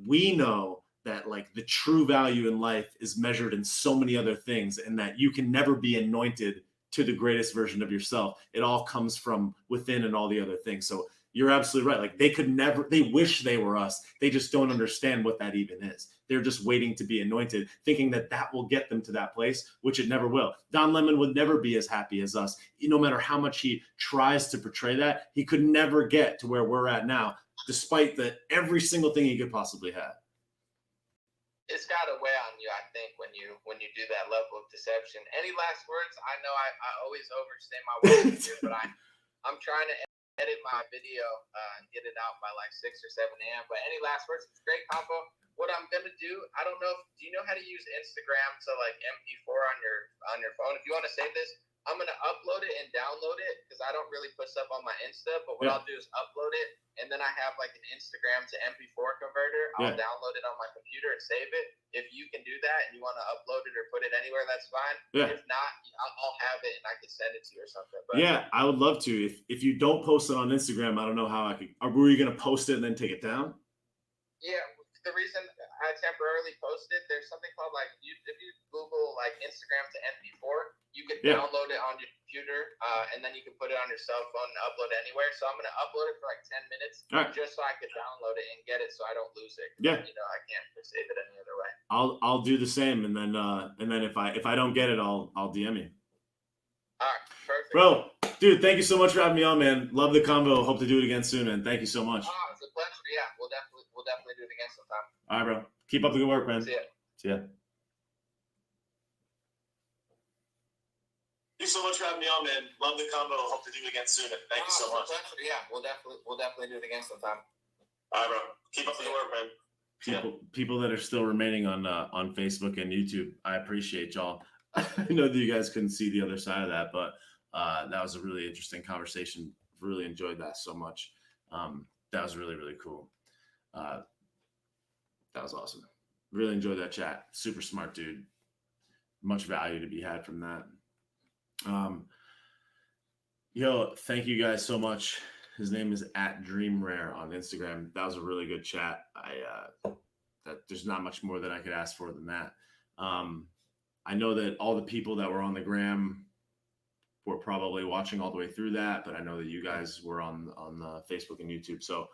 we know that, like, the true value in life is measured in so many other things, and that you can never be anointed to the greatest version of yourself. It all comes from within and all the other things. So you're absolutely right. Like, they wish they were us. They just don't understand what that even is. They're just waiting to be anointed, thinking that will get them to that place, which it never will. Don Lemon would never be as happy as us. No matter how much he tries to portray that, he could never get to where we're at now, despite every single thing he could possibly have. It's got to weigh on you, I think, when you do that level of deception. Any last words? I know I always overstay my welcome here, but I'm trying to edit my video and get it out by like 6 or 7 a.m. But any last words? It's a great combo. What I'm gonna do, I don't know. Do you know how to use Instagram to like MP4 on your phone? If you want to save this, I'm gonna upload it and download it because I don't really put stuff on my Insta. But what I'll do is upload it, and then I have like an Instagram to MP4 converter. I'll download it on my computer and save it. If you can do that and you want to upload it or put it anywhere, that's fine. Yeah. If not, I'll have it and I can send it to you or something. But yeah, I would love to. If you don't post it on Instagram, I don't know how I could. Or were you gonna post it and then take it down? yeah, the reason I temporarily posted, there's something called like if you Google like Instagram to MP4, you can download it on your computer, and then you can put it on your cell phone and upload it anywhere. So I'm gonna upload it for like 10 minutes just so I could download it and get it so I don't lose it. Yeah, I can't save it any other way. I'll do the same, and then if I don't get it, I'll DM you. All right, perfect, bro. Dude, thank you so much for having me on, man. Love the combo. Hope to do it again soon, man. Thank you so much. Oh, it's a pleasure. Yeah, we'll definitely do it again sometime. All right, bro. Keep up the good work, man. See ya. See ya. Thank you so much for having me on, man. Love the combo. Hope to do it again soon. Thank you so much. Yeah, we'll definitely do it again sometime. All right, bro. Keep up the good work, man. People that are still remaining on Facebook and YouTube, I appreciate y'all. I know that you guys couldn't see the other side of that, but that was a really interesting conversation. Really enjoyed that so much. That was really, really cool. That was awesome. Really enjoyed that chat. Super smart dude. Much value to be had from that. Thank you guys so much. His name is @DreamRare on Instagram. That was a really good chat. That there's not much more that I could ask for than that. I know that all the people that were on the gram were probably watching all the way through that, but I know that you guys were on Facebook and YouTube. So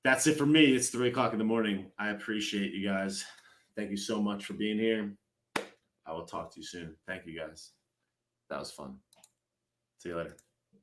that's it for me. It's 3:00 in the morning. I appreciate you guys. Thank you so much for being here. I will talk to you soon. Thank you guys. That was fun. See you later.